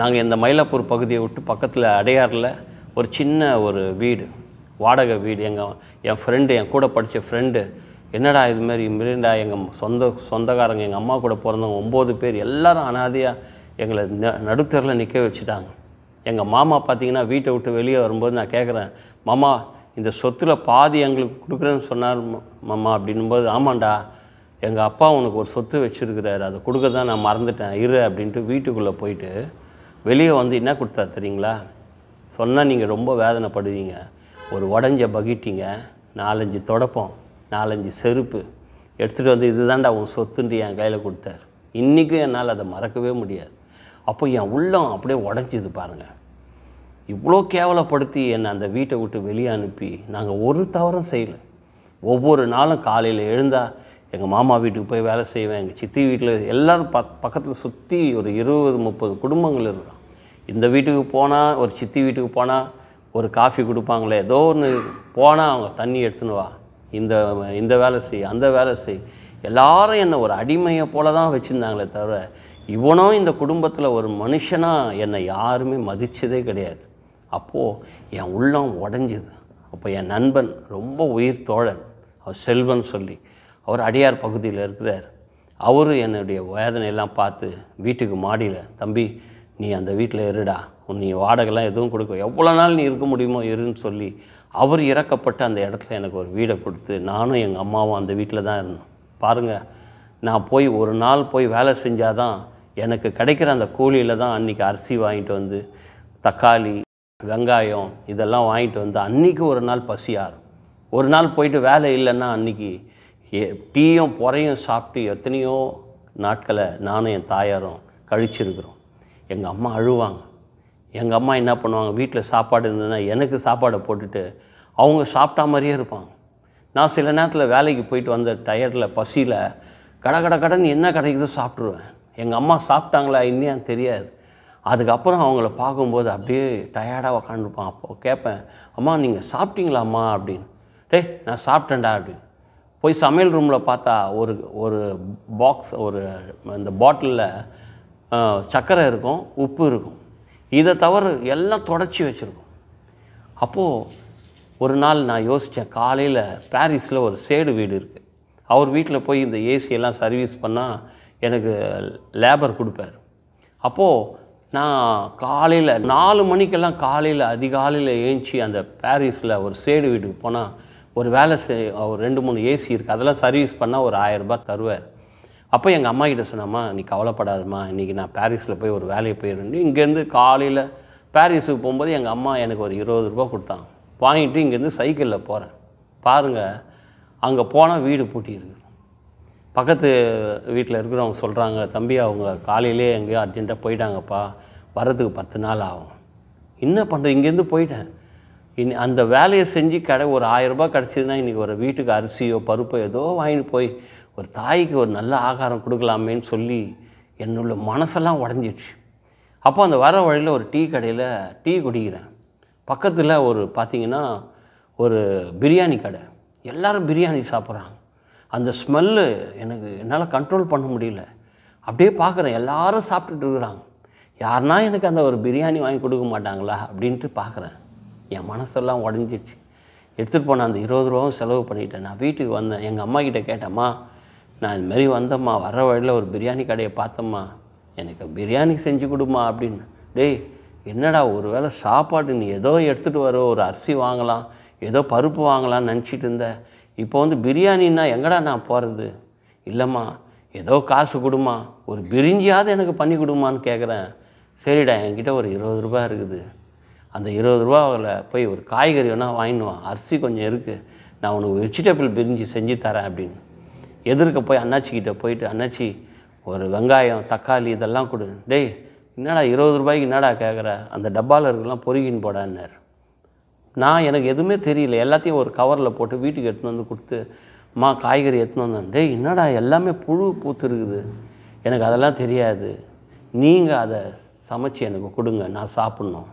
நாங்கள் இந்த மயிலாப்பூர் பகுதியை விட்டு பக்கத்தில் அடையாறில் ஒரு சின்ன ஒரு வீடு, வாடகை வீடு. என் ஃப்ரெண்டு, என் கூட படித்த ஃப்ரெண்டு, என்னடா இதுமாரி மிரிண்டா, எங்கள் சொந்தக்காரங்க எங்கள் அம்மா கூட பிறந்தவங்க 9 பேர் எல்லாரும் அனாதையாக எங்களை நடுத்தரில் நிற்க வச்சுட்டாங்க. எங்கள் மாமா பார்த்திங்கன்னா வீட்டை விட்டு வெளியே வரும்போது நான் கேட்குறேன், மாமா இந்த சொத்தில் பாதி எங்களுக்கு கொடுக்குறேன்னு சொன்னார் மாமா அப்படின்னும்போது, ஆமாண்டா எங்கள் அப்பா உனக்கு ஒரு சொத்து வச்சுருக்கிறாரு, அதை கொடுக்க தான் நான் மறந்துட்டேன் இரு அப்படின்ட்டு வீட்டுக்குள்ளே போயிட்டு வெளியே வந்து என்ன கொடுத்தா தெரியுங்களா, சொன்னால் நீங்கள் ரொம்ப வேதனைப்படுவீங்க. ஒரு உடஞ்ச பக்கெட்டிங்க, 4-5 தொடப்பம், 4-5 செருப்பு எடுத்துகிட்டு வந்து இதுதான்டா உன் சொத்துன்ட்டு என் கையில் கொடுத்தார். இன்றைக்கும் என்னால் அதை மறக்கவே முடியாது. அப்போ என் உள்ளம் அப்படியே உடஞ்சிது பாருங்கள். இவ்வளோ கேவலப்படுத்தி என்னை அந்த வீட்டை விட்டு வெளியே அனுப்பி நாங்கள் ஒரு தவறும் செய்யலை. ஒவ்வொரு நாளும் காலையில் எழுந்தால் எங்கள் மாமா வீட்டுக்கு போய் வேலை செய்வேன், எங்கள் சித்தி வீட்டில் எல்லோரும் பக்கத்தில் சுற்றி ஒரு 20-30 குடும்பங்கள் இருக்கிறோம். இந்த வீட்டுக்கு போனால், ஒரு சித்தி வீட்டுக்கு போனால் ஒரு காஃபி கொடுப்பாங்களே, ஏதோ ஒன்று போனால் அவங்க தண்ணி எடுத்துன்னு வா, இந்த வேலை செய், அந்த வேலை செய். எல்லாரும் என்னை ஒரு அடிமையை போல தான் வச்சுருந்தாங்களே தவிர, இவனும் இந்த குடும்பத்தில் ஒரு மனுஷனாக என்னை யாருமே மதித்ததே கிடையாது. அப்போது என் உள்ளம் உடஞ்சிது. அப்போ என் நண்பன், ரொம்ப உயிர் தோழன், அவர் செல்வன் சொல்லி, அவர் அடையார் பகுதியில் இருக்கிறார். அவர் என்னுடைய வேதனையெல்லாம் பார்த்து வீட்டுக்கு மாடியில், தம்பி நீ அந்த வீட்டில் இருடா, நீ வாடகைலாம் எதுவும் கொடுக்க, எவ்வளோ நாள் நீ இருக்க முடியுமோ இருன்னு சொல்லி அவர் இறக்கப்பட்டு அந்த இடத்துல எனக்கு ஒரு வீடை கொடுத்து நானும் எங்கள் அம்மாவும் அந்த வீட்டில் தான் இருந்தோம். பாருங்கள், நான் போய் ஒரு நாள் போய் வேலை செஞ்சால் தான் எனக்கு கிடைக்கிற அந்த கூலியில் தான் அன்றைக்கி அரிசி வாங்கிட்டு வந்து தக்காளி வெங்காயம் இதெல்லாம் வாங்கிட்டு வந்து அன்றைக்கி ஒரு நாள் பசியாரும். ஒரு நாள் போயிட்டு வேலை இல்லைன்னா அன்றைக்கி டீயும் பொறையும் சாப்பிட்டு எத்தனையோ நாட்களை நானும் என் தாயாரும் கழிச்சிருக்கிறோம். எங்கள் அம்மா அழுவாங்க. எங்கள் அம்மா என்ன பண்ணுவாங்க, வீட்டில் சாப்பாடு இருந்ததுன்னா எனக்கு சாப்பாடை போட்டுட்டு அவங்க சாப்பிட்டா மாதிரியே இருப்பாங்க. நான் சில நேரத்தில் வேலைக்கு போயிட்டு வந்த டயர்டில் பசியில் கடன் என்ன கிடைக்குதோ சாப்பிட்ருவேன். எங்கள் அம்மா சாப்பிட்டாங்களா இன்னும் தெரியாது. அதுக்கப்புறம் அவங்கள பார்க்கும்போது அப்படியே டயர்டாக உக்காந்துருப்பான். அப்போது கேட்பேன், அம்மா நீங்கள் சாப்பிட்டீங்களாம்மா அப்படின்னு. டேய் நான் சாப்பிட்டேன்டா அப்படின்னு. போய் சமையல் ரூமில் பார்த்தா ஒரு பாக்ஸ் இந்த பாட்டிலில் சர்க்கரை இருக்கும், உப்பு இருக்கும். இதை தவிர எல்லாம் தொடச்சி வச்சுருக்கோம். அப்போது ஒரு நாள் நான் யோசித்தேன், காலையில் பாரிஸில் ஒரு சேடு வீடு இருக்குது. அவர் வீட்டில் போய் இந்த ஏசியெல்லாம் சர்வீஸ் பண்ணால் எனக்கு லேபர் கொடுப்பார். அப்போது நான் காலையில் 4 மணிக்கெல்லாம் அதிகாலையில் ஏஞ்சி அந்த பாரிஸில் ஒரு சேடு வீட்டுக்கு போனால் ஒரு வேலை ஒரு 2-3 ஏசி இருக்குது, அதெல்லாம் சர்வீஸ் பண்ணால் ஒரு 1000 ரூபாய் தருவார். அப்போ எங்கள் அம்மா கிட்ட சொன்னம்மா, நீ கவலைப்படாதம்மா, இன்றைக்கி நான் பாரிஸில் போய் ஒரு வேலையை போயிருந்து இங்கேருந்து காலையில் பாரிஸுக்கு போகும்போது எங்கள் அம்மா எனக்கு ஒரு 20 ரூபா கொடுத்தாங்க. வாங்கிட்டு இங்கேருந்து சைக்கிளில் போகிறேன். பாருங்கள், அங்கே போனால் வீடு பூட்டி இருக்குது. பக்கத்து வீட்டில் இருக்கிறவங்க சொல்கிறாங்க, தம்பி அவங்க காலையிலே எங்கேயோ அர்ஜென்ட்டாக போயிட்டாங்கப்பா, வர்றதுக்கு 10 நாள் ஆகும். என்ன பண்ணுறது, இங்கேருந்து போயிட்டேன். அந்த வேலையை செஞ்சு ஒரு 1000 ரூபாய் கிடச்சிதுன்னா இன்றைக்கி ஒரு வீட்டுக்கு அரிசியோ பருப்போ ஏதோ வாங்கிட்டு போய் ஒரு தாய்க்கு ஒரு நல்ல ஆகாரம் கொடுக்கலாமேன்னு சொல்லி என்னுள்ள மனசெல்லாம் உடஞ்சிடுச்சு. அப்போ அந்த வர வழியில் ஒரு டீ கடையில் டீ குடிக்கிறேன். பக்கத்தில் பார்த்திங்கன்னா ஒரு பிரியாணி கடை. எல்லோரும் பிரியாணி சாப்பிட்றாங்க. அந்த ஸ்மெல்லு என்னால் கண்ட்ரோல் பண்ண முடியல. அப்படியே பார்க்குறேன், எல்லோரும் சாப்பிட்டுட்டு இருக்கிறாங்க. யாருன்னா எனக்கு அந்த ஒரு பிரியாணி வாங்கி கொடுக்க மாட்டாங்களா அப்படின்ட்டு பார்க்குறேன். என் மனசெல்லாம் உடஞ்சிடுச்சு. எடுத்துகிட்டு போன அந்த 20 ரூபாவும் செலவு பண்ணிவிட்டேன். நான் வீட்டுக்கு வந்தேன். எங்கள் அம்மா கிட்டே கேட்டேம்மா, நான் இதுமாரி வந்தம்மா, வர வழியில் ஒரு பிரியாணி கடையை பார்த்தம்மா, எனக்கு பிரியாணி செஞ்சு கொடுமா அப்படின்னு. டேய் என்னடா, ஒரு வேளை சாப்பாடு நீ ஏதோ எடுத்துகிட்டு வர, ஒரு அரிசி வாங்கலாம், ஏதோ பருப்பு வாங்கலாம்னு நினச்சிட்டு இருந்தேன். இப்போ பிரியாணின்னா எங்கடா நான் போகிறது? இல்லைம்மா, ஏதோ காசு கொடுமா, ஒரு பிரிஞ்சியாவது எனக்கு பண்ணி கொடுமான்னு கேட்குறேன். சரிடா, என்கிட்ட ஒரு 20 ரூபாய் இருக்குது, அந்த 20 ரூபாவில் போய் ஒரு காய்கறி வேணால் வாங்கிடுவான், அரிசி கொஞ்சம் இருக்குது, நான் உனக்கு வெஜிடபிள் பிரிஞ்சி செஞ்சு தரேன் அப்படின்னு. எதிர்க்க போய் அண்ணாச்சிக்கிட்ட போயிட்டு, அண்ணாச்சி ஒரு வெங்காயம் தக்காளி இதெல்லாம் கொடு. டேய் என்னடா 20 ரூபாய்க்கு என்னடா கேட்குற, அந்த டப்பாவில் இருக்கலாம் பொறுகின்னு போடான்னார். எனக்கு எதுவுமே தெரியல. எல்லாத்தையும் ஒரு கவரில் போட்டு வீட்டுக்கு எடுத்துன்னு வந்து கொடுத்து, அம்மா காய்கறி எடுத்துன்னு வந்தேன். டேய் என்னடா எல்லாமே புழு பூத்துருக்குது, எனக்கு அதெல்லாம் தெரியாது, நீங்கள் அதை சமைச்சு எனக்கு கொடுங்க, நான் சாப்பிட்ணும்,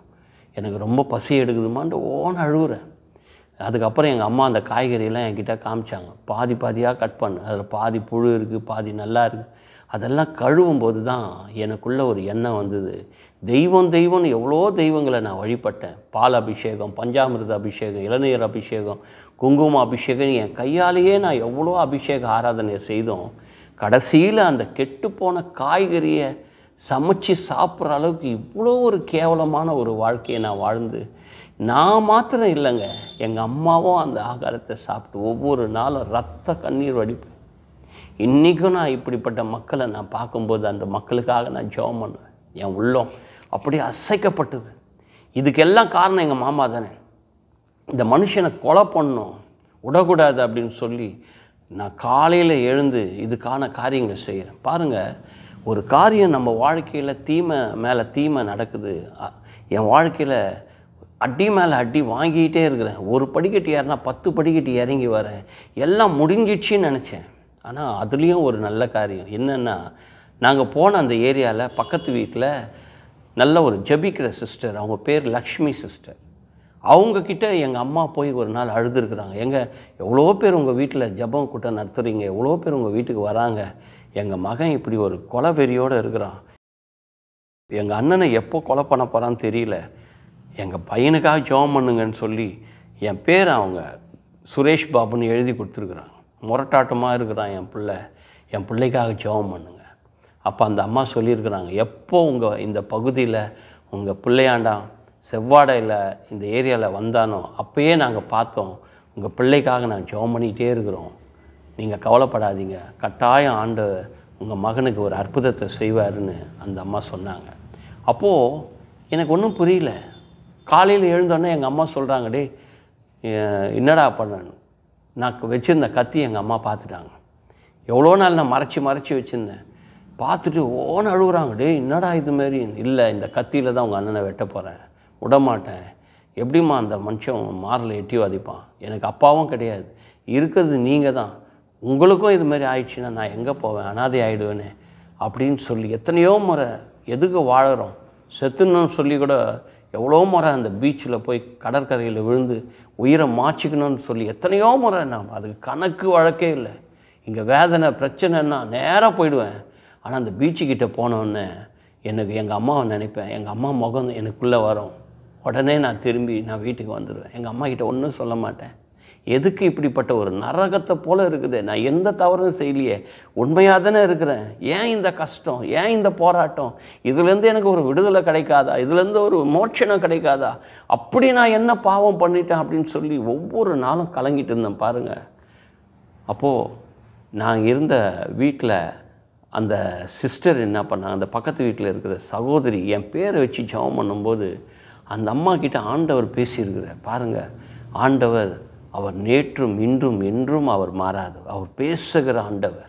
எனக்கு ரொம்ப பசி எடுக்குதுமான்ட்டு ஓன்னு அழுகுறேன். அதுக்கப்புறம் எங்கள் அம்மா அந்த காய்கறியெல்லாம் என்கிட்ட காமிச்சாங்க. பாதியாக கட் பண்ணு, அதில் பாதி புழு இருக்குது, பாதி நல்லா இருக்குது. அதெல்லாம் கழுவும்போது தான் எனக்குள்ள ஒரு எண்ணம் வந்தது. தெய்வம்னு எவ்வளோ தெய்வங்களை நான் வழிபட்டேன். பால் அபிஷேகம், பஞ்சாமிர்த அபிஷேகம், இளநீர் அபிஷேகம், குங்கும அபிஷேகம், என் கையாலேயே நான் எவ்வளோ அபிஷேக ஆராதனை செய்தோம். கடைசியில் அந்த கெட்டுப்போன காய்கறியை சமைச்சு சாப்பிட்ற அளவுக்கு இவ்வளோ ஒரு கேவலமான ஒரு வாழ்க்கையை நான் வாழ்ந்து, நான் மாத்திரம் இல்லைங்க, எங்கள் அம்மாவும் அந்த ஆகாரத்தை சாப்பிட்டு ஒவ்வொரு நாளும் ரத்த கண்ணீர் வடிப்பேன். இன்றைக்கும் நான் இப்படிப்பட்ட மக்களை நான் பார்க்கும்போது அந்த மக்களுக்காக நான் ஜெபம் பண்ணுவேன். என் உள்ளம் அப்படியே அசைக்கப்பட்டது. இதுக்கெல்லாம் காரணம் எங்கள் மாமா தானே. இந்த மனுஷனை கொலை பண்ணணும், விடக்கூடாது அப்படின்னு சொல்லி நான் காலையில் எழுந்து இதுக்கான காரியங்களை செய்கிறேன். பாருங்கள், ஒரு காரியம் நம்ம வாழ்க்கையில் தீமை நடக்குது. என் வாழ்க்கையில் அடி மேலே அடி வாங்கிக்கிட்டே இருக்கிறேன். ஒரு படிக்கட்டு ஏறினா 10 படிக்கட்டு இறங்கி வரேன். எல்லாம் முடிஞ்சிடுச்சின்னு நினச்சேன். ஆனால் அதுலேயும் ஒரு நல்ல காரியம் என்னென்னா, நாங்கள் போன அந்த ஏரியாவில் பக்கத்து வீட்டில் நல்ல ஒரு ஜபிக்கிற சிஸ்டர், அவங்க பேர் லக்ஷ்மி சிஸ்டர். அவங்கக்கிட்ட எங்கள் அம்மா போய் ஒரு நாள் அழுதுருக்குறாங்க. எவ்வளோ பேர் உங்கள் வீட்டில் ஜபம் கூட்டம் நடத்துகிறீங்க, எவ்வளோ பேர் உங்கள் வீட்டுக்கு வராங்க, எங்கள் மகன் இப்படி ஒரு கொலை வெறியோடு இருக்கிறான், எங்கள் அண்ணனை எப்போ கொலை பண்ண போகிறான்னு தெரியல, எங்கள் பையனுக்காக ஜெபம் பண்ணுங்கன்னு சொல்லி என் பேர் அவங்க சுரேஷ் பாபுன்னு எழுதி கொடுத்துருக்குறாங்க. முரட்டாட்டமாக இருக்கிறான் என் பிள்ளைக்காக ஜெபம் பண்ணுங்க. அப்போ அந்த அம்மா சொல்லியிருக்கிறாங்க, எப்போ இந்த பகுதியில் உங்கள் பிள்ளையாண்டா செவ்வாடையில் இந்த ஏரியாவில் வந்தானோ அப்போயே நாங்கள் பார்த்தோம். உங்கள் பிள்ளைக்காக நாங்கள் ஜெபம் பண்ணிக்கிட்டே இருக்கிறோம். நீங்கள் கவலைப்படாதீங்க, கட்டாயம் ஆண்டவர் உங்கள் மகனுக்கு ஒரு அற்புதத்தை செய்வாருன்னு அந்த அம்மா சொன்னாங்க. அப்போது எனக்கு ஒன்றும் புரியல. காலையில் எழுந்தோடனே எங்கள் அம்மா சொல்கிறாங்க, டே என்னடா பண்ணணும். நான் வச்சுருந்த கத்தி எங்கள் அம்மா பார்த்துட்டாங்க. எவ்வளோ நாள் நான் மறைச்சி வச்சுருந்தேன். பார்த்துட்டு ஓன்னு அழுகுறாங்க, டே என்னடா இதுமாரி. இல்லை, இந்த கத்தியில் தான் உங்கள் அண்ணனை வெட்ட போகிறேன், விடமாட்டேன். எப்படிம்மா அந்த மனுஷன் மாரில் எட்டி வாதிப்பான், எனக்கு அப்பாவும் கிடையாது, இருக்கிறது நீங்கள் தான், உங்களுக்கும் இதுமாரி ஆயிடுச்சுன்னா நான் எங்கே போவேன், அனாதை ஆகிடுவேனே அப்படின்னு சொல்லி எத்தனையோ முறை எதுக்கு வாழறோம், செத்துணுன்னு சொல்லி கூட எவ்வளோ முறை அந்த பீச்சில் போய் கடற்கரையில் விழுந்து உயிரை மாச்சிக்கணும்னு சொல்லி எத்தனையோ முறை. நான் அதுக்கு கணக்கு வழக்கே இல்லை. இங்கே வேதனை பிரச்சனைன்னா நேராக போயிடுவேன். ஆனால் அந்த பீச்சுக்கிட்ட போனோடனே எனக்கு எங்கள் அம்மாவை நினைப்பேன். எங்கள் அம்மா முகம் எனக்குள்ளே வரும். உடனே நான் திரும்பி நான் வீட்டுக்கு வந்துடுவேன். எங்கள் அம்மா கிட்ட ஒன்றும் சொல்ல மாட்டேன். எதுக்கு இப்படிப்பட்ட ஒரு நரகத்தை போல் இருக்குது, நான் எந்த தவறும் செய்யலையே, உண்மையாக தானே இருக்கிறேன், ஏன் இந்த கஷ்டம், ஏன் இந்த போராட்டம், இதுலேருந்து எனக்கு ஒரு விடுதலை கிடைக்காதா, இதுலேருந்து ஒரு மோட்சணம் கிடைக்காதா, அப்படி நான் என்ன பாவம் பண்ணிட்டேன் அப்படின்னு சொல்லி ஒவ்வொரு நாளும் கலங்கிட்டு இருந்தேன் பாருங்கள். அப்போது நான் இருந்த வீட்டில் அந்த சிஸ்டர் என்ன பண்ணாங்க, அந்த பக்கத்து வீட்டில் இருக்கிற சகோதரி என் பேரை வச்சு ஜெபம் பண்ணும்போது அந்த அம்மா கிட்ட ஆண்டவர் பேசியிருக்கிறார் பாருங்கள். ஆண்டவர் அவர் நேற்றும் இன்றும் என்றும் அவர் மாறாது, அவர் பேசுகிற ஆண்டவர்.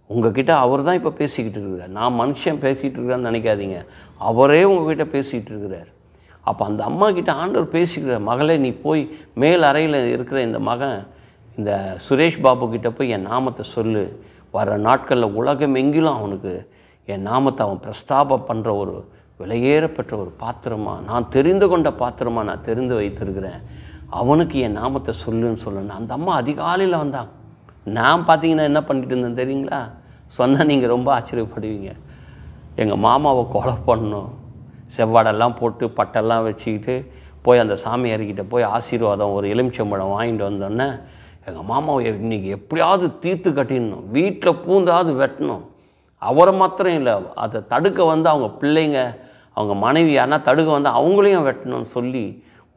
உங்ககிட்ட அவர் தான் இப்போ பேசிக்கிட்டு இருக்கிறார். நான் மனுஷன் பேசிகிட்டு இருக்கிறான்னு நினைக்காதீங்க, அவரே உங்ககிட்ட பேசிகிட்டு இருக்கிறார். அப்போ அந்த அம்மா கிட்ட ஆண்டவர் பேசிக்கிறார், மகளே நீ போய் மேல் அறையில் இருக்கிற இந்த மகன் இந்த சுரேஷ் பாபு கிட்ட போய் என் நாமத்தை சொல்லு, வர நாட்களில் உலகம் எங்கிலும் அவனுக்கு என் நாமத்தை அவன் பிரஸ்தாபம் பண்ணுற ஒரு விலையேறப்பெற்ற ஒரு பாத்திரமாக, நான் தெரிந்து கொண்ட பாத்திரமாக நான் தெரிந்து வைத்திருக்கிறேன், அவனுக்கு என் நாமத்தை சொல்லுன்னு சொல்லணும். அந்த அம்மா அதிகாலையில் வந்தாங்க. நான் பார்த்தீங்கன்னா என்ன பண்ணிட்டு இருந்தேன் தெரியுங்களா, சொன்னால் நீங்கள் ரொம்ப ஆச்சரியப்படுவீங்க. எங்கள் மாமாவை கொலை பண்ணணும், செவ்வாடெல்லாம் போட்டு பட்டெல்லாம் வச்சுக்கிட்டு போய் அந்த சாமியார்கிட்ட போய் ஆசீர்வாதம் ஒரு எலுமிச்சம்பழம் வாங்கிட்டு வந்தோடனே எங்கள் மாமாவை இன்றைக்கி எப்படியாவது தீர்த்து கட்டிடணும், வீட்டில் பூந்தாவது வெட்டணும். அவரை மாத்திரம் இல்லை, அதை தடுக்க வந்து அவங்க பிள்ளைங்க அவங்க மனைவி யாருன்னா தடுக்க வந்து அவங்களையும் வெட்டணும்னு சொல்லி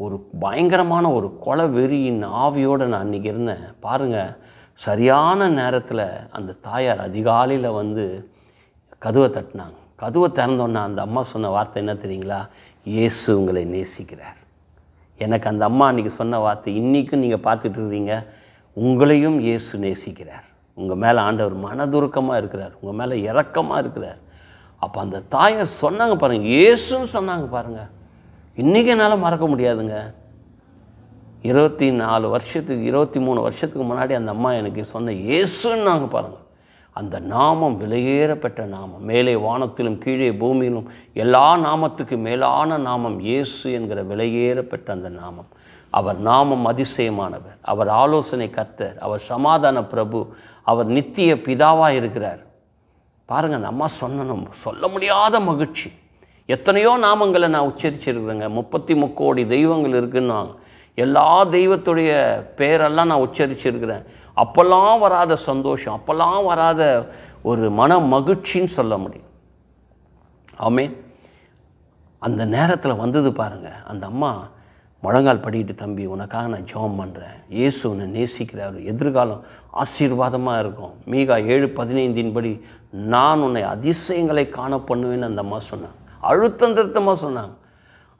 ஒரு பயங்கரமான ஒரு கொலை வெறியின் ஆவியோடு நான் அன்றைக்கி இருந்தேன் பாருங்கள். சரியான நேரத்தில் அந்த தாயார் அதிகாலையில் வந்து கதவை தட்டினாங்க. கதவை திறந்தோன்னே அந்த அம்மா சொன்ன வார்த்தை என்ன தெரியுங்களா, இயேசு உங்களை நேசிக்கிறார். எனக்கு அந்த அம்மா அன்றைக்கி சொன்ன வார்த்தை இன்றைக்கும் நீங்கள் பார்த்துட்டு இருக்கிறீங்க, உங்களையும் இயேசு நேசிக்கிறார், உங்கள் மேலே ஆண்டவர் மனதுருக்கமாக இருக்கிறார், உங்கள் மேலே இரக்கமாக இருக்கிறார். அப்போ அந்த தாயார் சொன்னாங்க பாருங்கள், இயேசுன்னு சொன்னாங்க பாருங்கள். இன்றைக்கி என்னால் மறக்க முடியாதுங்க. 23 வருஷத்துக்கு முன்னாடி அந்த அம்மா எனக்கு சொன்ன இயேசுன்னாங்க பாருங்கள். அந்த நாமம் விலையேறப்பெற்ற நாமம், மேலே வானத்திலும் கீழே பூமியிலும் எல்லா நாமத்துக்கு மேலான நாமம் இயேசு என்கிற விலையேறப்பெற்ற அந்த நாமம். அவர் நாமம் அதிசயமானவர், அவர் ஆலோசனை கர்த்தர், அவர் சமாதான பிரபு, அவர் நித்திய பிதாவாக இருக்கிறார். பாருங்கள், அந்த அம்மா சொன்னணும் சொல்ல முடியாத மகிழ்ச்சி. எத்தனையோ நாமங்களை நான் உச்சரிச்சிருக்கிறேங்க. 33 கோடி தெய்வங்கள் இருக்குன்னாங்க. எல்லா தெய்வத்துடைய பேரெல்லாம் நான் உச்சரிச்சிருக்கிறேன். அப்போல்லாம் வராத சந்தோஷம், அப்போல்லாம் வராத ஒரு மன மகிழ்ச்சின்னு சொல்ல முடியும். ஆமென். அந்த நேரத்தில் வந்தது பாருங்கள், அந்த அம்மா முழங்கால் படிக்கிட்டு, தம்பி உனக்காக நான் ஜெபம் பண்ணுறேன், இயேசு உன்னை நேசிக்கிறார், எதிர்காலம் ஆசீர்வாதமாக இருக்கும், மீகா 7:15 நான் உன்னை அதிசயங்களை காண பண்ணுவேன்னு அந்த அம்மா சொன்னாங்க. அழுத்தம் திருத்தமாக சொன்னாங்க.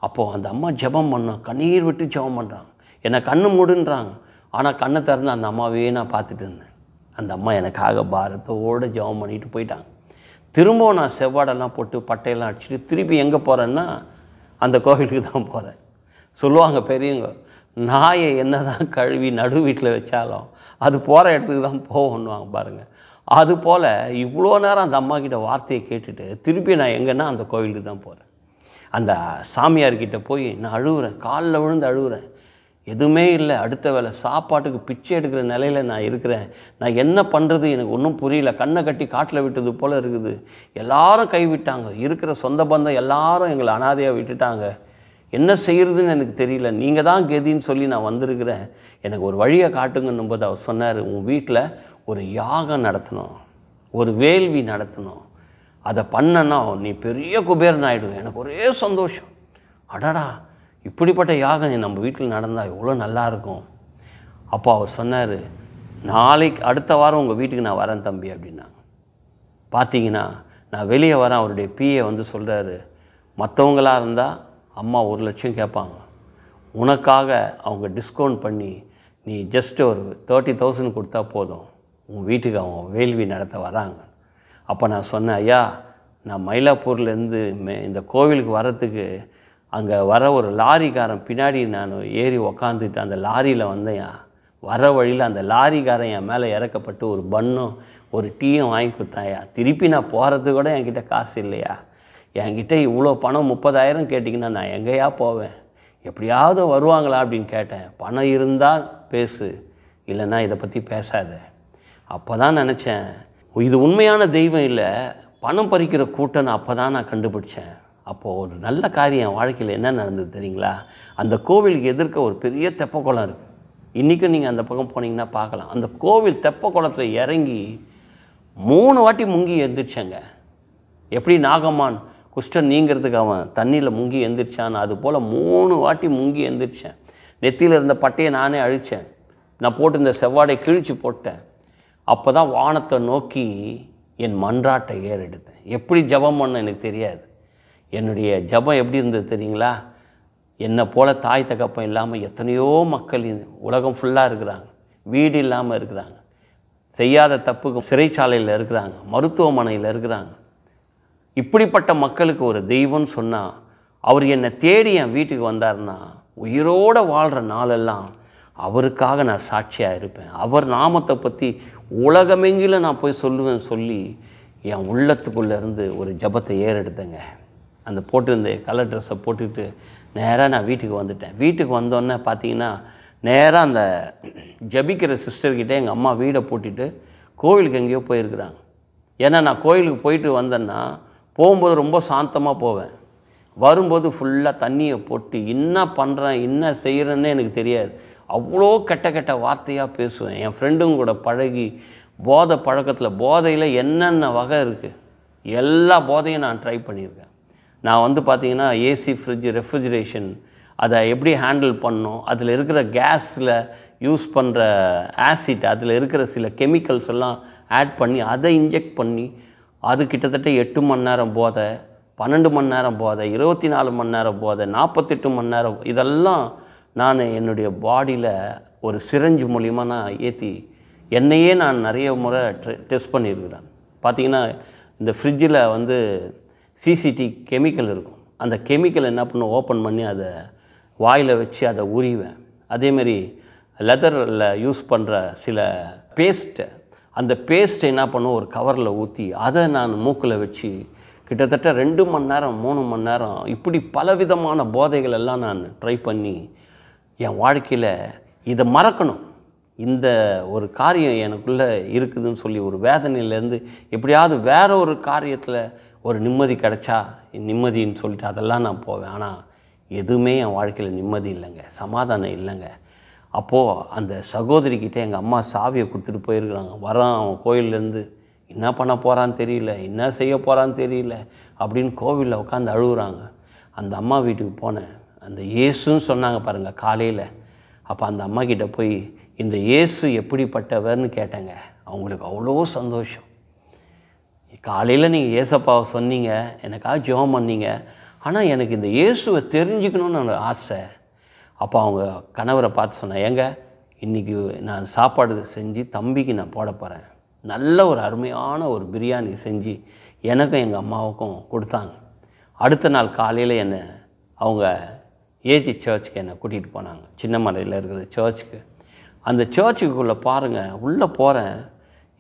அப்போது அந்த அம்மா ஜெபம் பண்ணோம், கண்ணீர் விட்டு ஜெபம் பண்ணுறாங்க. என்னை கண்ணு மூடுன்றாங்க, ஆனால் கண்ணை திறந்து அந்த அம்மாவே நான் பார்த்துட்டு இருந்தேன். அந்த அம்மா எனக்காக பாரத்தோடு ஜெபம் பண்ணிட்டு போயிட்டாங்க. திரும்பவும் நான் செவ்வாடெல்லாம் போட்டு பட்டையெல்லாம் அடிச்சுட்டு திருப்பி எங்கே போகிறேன்னா அந்த கோவிலுக்கு தான் போகிறேன். சொல்லுவாங்க பெரியவங்க, நாயை என்ன தான் கழுவி நடு வீட்டில் வச்சாலும் அது போகிற இடத்துக்கு தான் போகணுவாங்க பாருங்கள். அதுபோல் இவ்வளோ நேரம் அந்த அம்மா கிட்ட வார்த்தையை கேட்டுட்டு திருப்பி நான் எங்கன்னா அந்த கோவிலுக்கு தான் போகிறேன். அந்த சாமியார்கிட்ட போய் நான் அழுகுறேன், காலில் விழுந்து அழுகுறேன். எதுவுமே இல்லை, அடுத்த வேளை சாப்பாட்டுக்கு பிச்சை எடுக்கிற நிலையில் நான் இருக்கிறேன். நான் என்ன பண்ணுறது எனக்கு ஒன்றும் புரியல. கண்ணை கட்டி காட்டில் விட்டது போல் இருக்குது. எல்லாரும் கைவிட்டாங்க, இருக்கிற சொந்த பந்தம் எல்லாரும் எங்களை அனாதையாக விட்டுட்டாங்க. என்ன செய்கிறதுன்னு எனக்கு தெரியல, நீங்கள் தான் கெதின்னு சொல்லி நான் வந்திருக்கிறேன், எனக்கு ஒரு வழியை காட்டுங்கன்னும் போது அவர் சொன்னார், உன் வீட்டில் ஒரு யாகம் நடத்தணும், ஒரு வேள்வி நடத்தணும், அதை பண்ணனா நீ பெரிய குபேரன் ஆகிடுவேன். எனக்கு ஒரே சந்தோஷம். அடடா, இப்படிப்பட்ட யாகம் நம்ம வீட்டில் நடந்தால் எவ்வளோ நல்லாயிருக்கும். அப்போ அவர் சொன்னார், நாளைக்கு அடுத்த வாரம் உங்கள் வீட்டுக்கு நான் வரேன் தம்பி அப்படின்னாங்க. பார்த்தீங்கன்னா நான் வெளியே வரேன், அவருடைய பிஏ வந்து சொல்கிறாரு, மற்றவங்களாக இருந்தால் அம்மா 1 லட்சம் கேட்பாங்க, உனக்காக அவங்க டிஸ்கவுண்ட் பண்ணி நீ ஜஸ்ட் ஒரு 30,000 கொடுத்தா போதும், உன் வீட்டுக்கு அவங்க வேள்வி நடத்த வராங்க. அப்போ நான் சொன்னேன், ஐயா நான் மயிலாப்பூர்லேருந்து இந்த கோவிலுக்கு வரத்துக்கு அங்கே வர ஒரு லாரிக்காரன் பின்னாடி நான் ஏறி உக்காந்துட்டு அந்த லாரியில் வந்தேன். வர வழியில் அந்த லாரிக்காரன் என் மேலே இறக்கப்பட்டு ஒரு பன்னும் ஒரு டீயும் வாங்கி கொடுத்தாயா. திருப்பி நான் போகிறதுக்கு கூட என்கிட்ட காசு இல்லையா. என்கிட்ட இவ்வளோ பணம் 30,000 கேட்டிங்கன்னா நான் எங்கேயா போவேன், எப்படியாவது வருவாங்களா அப்படின்னு கேட்டேன். பணம் இருந்தால் பேசு, இல்லைன்னா இதை பற்றி பேசாத. அப்போ தான் நினச்சேன், இது உண்மையான தெய்வம் இல்லை, பணம் பறிக்கிற கூட்டம். அப்போ தான் நான் கண்டுபிடிச்சேன். அப்போது ஒரு நல்ல காரியம் என் வாழ்க்கையில் என்ன நடந்தது தெரியுங்களா? அந்த கோவிலுக்கு எதிர்க்க ஒரு பெரிய தெப்ப குளம் இருக்குது. இன்றைக்கும் நீங்கள் அந்த பக்கம் போனீங்கன்னா பார்க்கலாம். அந்த கோவில் தெப்ப குளத்தில் இறங்கி 3 வாட்டி முங்கி எழுந்திரிச்சேங்க. எப்படி நாகம்மான் குஷ்டன் நீங்கிறதுக்கு அவன் தண்ணியில் முங்கி எழுந்திரிச்சான், அதுபோல் 3 வாட்டி முங்கி எழுந்திரிச்சேன். நெத்தியில் இருந்த பட்டையை நானே அழித்தேன். நான் போட்டு இந்த செவ்வாடை கிழிச்சு போட்டேன். அப்போ தான் வானத்தை நோக்கி என் மன்றாட்டை ஏறெடுத்தேன். எப்படி ஜபம் பண்ண எனக்கு தெரியாது. என்னுடைய ஜபம் எப்படி இருந்தது தெரியுங்களா? என்னை போல் தாய் தகப்பன் இல்லாமல் எத்தனையோ மக்கள் உலகம் ஃபுல்லாக இருக்கிறாங்க, வீடு இல்லாமல் இருக்கிறாங்க, செய்யாத தப்புக்கு சிறைச்சாலையில் இருக்கிறாங்க, மருத்துவமனையில் இருக்கிறாங்க. இப்படிப்பட்ட மக்களுக்கு ஒரு தெய்வம்னு சொன்னால், அவர் என்னை தேடி என் வீட்டுக்கு வந்தார்னா உயிரோடு வாழ்கிற நாளெல்லாம் அவருக்காக நான் சாட்சியாக இருப்பேன். அவர் நாமத்தை பற்றி உலகமெங்கிலும் நான் போய் சொல்லுவேன் சொல்லி என் உள்ளத்துக்குள்ளேருந்து ஒரு ஜபத்தை ஏறெடுத்தேங்க. அந்த போட்டிருந்த கலர் ட்ரெஸ்ஸை போட்டுக்கிட்டு நேராக நான் வீட்டுக்கு வந்துட்டேன். வீட்டுக்கு வந்தோடனே பார்த்தீங்கன்னா நேராக அந்த ஜபிக்கிற சிஸ்டர்கிட்ட எங்கள் அம்மா வீடை பூட்டிட்டு கோவிலுக்கு எங்கேயோ போயிருக்கிறாங்க. ஏன்னா நான் கோவிலுக்கு போயிட்டு வந்தேன்னா போகும்போது ரொம்ப சாந்தமாக போவேன், வரும்போது ஃபுல்லாக தண்ணியை போட்டு என்ன பண்ணுறேன் என்ன செய்கிறேன்னே எனக்கு தெரியாது. அவ்வளோ கெட்ட கெட்ட வார்த்தையாக பேசுவேன். என் ஃப்ரெண்டுங்க கூட பழகி போதை பழக்கத்தில், போதையில் என்னென்ன வகை இருக்குது எல்லா போதையும் நான் ட்ரை பண்ணியிருக்கேன். நான் வந்து பார்த்திங்கன்னா ஏசி, ஃப்ரிட்ஜ், ரெஃப்ரிஜரேஷன் அதை எப்படி ஹேண்டில் பண்ணணும், அதில் இருக்கிற கேஸில் யூஸ் பண்ணுற ஆசிட், அதில் இருக்கிற சில கெமிக்கல்ஸ் எல்லாம் ஆட் பண்ணி அதை இன்ஜெக்ட் பண்ணி அது கிட்டத்தட்ட 8 மணி நேரம் போதை, 12 மணி நேரம் போதை, 24 மணி நேரம் போதை, 48 மணி நேரம், இதெல்லாம் நான் என்னுடைய பாடியில் ஒரு சிரஞ்சு மூலிமா நான் ஏற்றி என்னையே நான் நிறைய முறை டெஸ்ட் பண்ணியிருக்கிறேன். பார்த்திங்கன்னா இந்த ஃப்ரிட்ஜில் வந்து சிசிடி கெமிக்கல் இருக்கும். அந்த கெமிக்கல் என்ன பண்ண ஓப்பன் பண்ணி அதை வாயில் வச்சு அதை உரிவேன். அதேமாரி லெதரில் யூஸ் பண்ணுற சில பேஸ்ட்டை, அந்த பேஸ்ட்டை என்ன பண்ணுவோம் ஒரு கவரில் ஊற்றி அதை நான் மூக்கில் வச்சு கிட்டத்தட்ட 2 மணி நேரம் 3 மணி நேரம் இப்படி பலவிதமான போதைகள் எல்லாம் நான் ட்ரை பண்ணி என் வாழ்க்கையில் இதை மறக்கணும், இந்த ஒரு காரியம் எனக்குள்ளே இருக்குதுன்னு சொல்லி ஒரு வேதனையிலேருந்து எப்படியாவது வேற ஒரு காரியத்தில் ஒரு நிம்மதி கிடைச்சா நிம்மதின்னு சொல்லிட்டு அதெல்லாம் நான் போவேன். ஆனால் எதுவுமே என் வாழ்க்கையில் நிம்மதி இல்லைங்க, சமாதானம் இல்லைங்க. அப்போது அந்த சகோதரிக்கிட்டே எங்கள் அம்மா சாவியை கொடுத்துட்டு போயிருக்கிறாங்க. வரான் அவன் கோயிலேருந்து, என்ன பண்ண போகிறான்னு தெரியல, என்ன செய்ய போகிறான்னு தெரியல அப்படின்னு கோவிலில் உட்காந்து அழுகுறாங்க. அந்த அம்மா வீட்டுக்கு போனேன். அந்த இயேசுன்னு சொன்னாங்க பாருங்கள் காலையில். அப்போ அந்த அம்மா கிட்டே போய் இந்த இயேசு எப்படிப்பட்டவர்னு கேட்டேங்க. அவங்களுக்கு அவ்வளோ சந்தோஷம். காலையில் நீங்கள் இயேசப்பாவை சொன்னீங்க, எனக்காக ஜெபம் பண்ணீங்க, ஆனால் எனக்கு இந்த இயேசுவை தெரிஞ்சுக்கணுன்னு ஒரு ஆசை. அப்போ அவங்க கணவரை பார்த்து சொன்னேன், ஏங்க இன்றைக்கி நான் சாப்பாடு செஞ்சு தம்பிக்கு நான் போட போகிறேன், நல்ல ஒரு அருமையான ஒரு பிரியாணி செஞ்சு எனக்கும் எங்கள் அம்மாவுக்கும் கொடுத்தாங்க. அடுத்த நாள் காலையில் என்னை அவங்க ஏஜி சர்ச்சுக்கு என்னை கூட்டிகிட்டு போனாங்க, சின்னமலையில் இருக்கிற சர்ச்சுக்கு. அந்த சர்ச்சுக்குள்ளே பாருங்கள், உள்ளே போகிறேன்,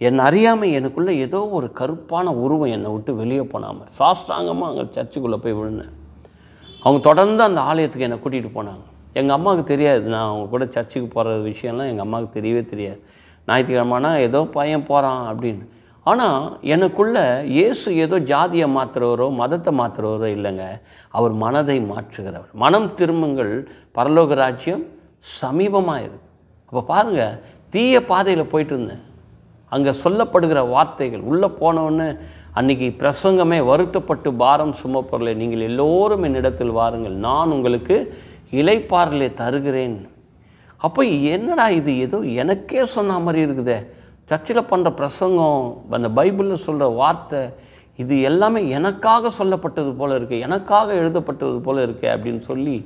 என்னை அறியாமல் எனக்குள்ளே ஏதோ ஒரு கருப்பான உருவம் என்னை விட்டு வெளியே போனாமல் சாஸ்தாங்கமாக அங்கே சர்ச்சுக்குள்ளே போய் விழுந்தேன். அவங்க தொடர்ந்து அந்த ஆலயத்துக்கு என்னை கூட்டிகிட்டு போனாங்க. எங்கள் அம்மாவுக்கு தெரியாது நான் அவங்க கூட சர்ச்சுக்கு போகிற விஷயம்லாம் எங்கள் அம்மாவுக்கு தெரியவே தெரியாது. ஞாயிற்றுக்கிழமைனா ஏதோ பையன் போகிறான் அப்படின்னு. ஆனால் எனக்குள்ளே இயேசு ஏதோ ஜாதியை மாற்றுறவரோ மதத்தை மாற்றுறவரோ இல்லைங்க, அவர் மனதை மாற்றுகிறவர். மனம் திரும்புங்கள், பரலோக ராஜ்யம் சமீபமாக இருக்குது. அப்போ பாருங்கள், தீய பாதையில் போயிட்டு இருந்தேன். அங்கே சொல்லப்படுகிற வார்த்தைகள் உள்ளே போனோன்னு அன்றைக்கி பிரசங்கமே, வருத்தப்பட்டு பாரம் சுமப்பொருளை நீங்கள் எல்லோரும் என்னிடத்தில் வாருங்கள், நான் உங்களுக்கு இளைப்பாறலை தருகிறேன். அப்போ என்னடா இது, ஏதோ எனக்கே சொன்ன மாதிரி இருக்குதே, சர்ச்சில் பண்ணுற பிரசங்கம், அந்த பைபிளில் சொல்கிற வார்த்தை, இது எல்லாமே எனக்காக சொல்லப்பட்டது போல் இருக்குது, எனக்காக எழுதப்பட்டது போல் இருக்குது அப்படின்னு சொல்லி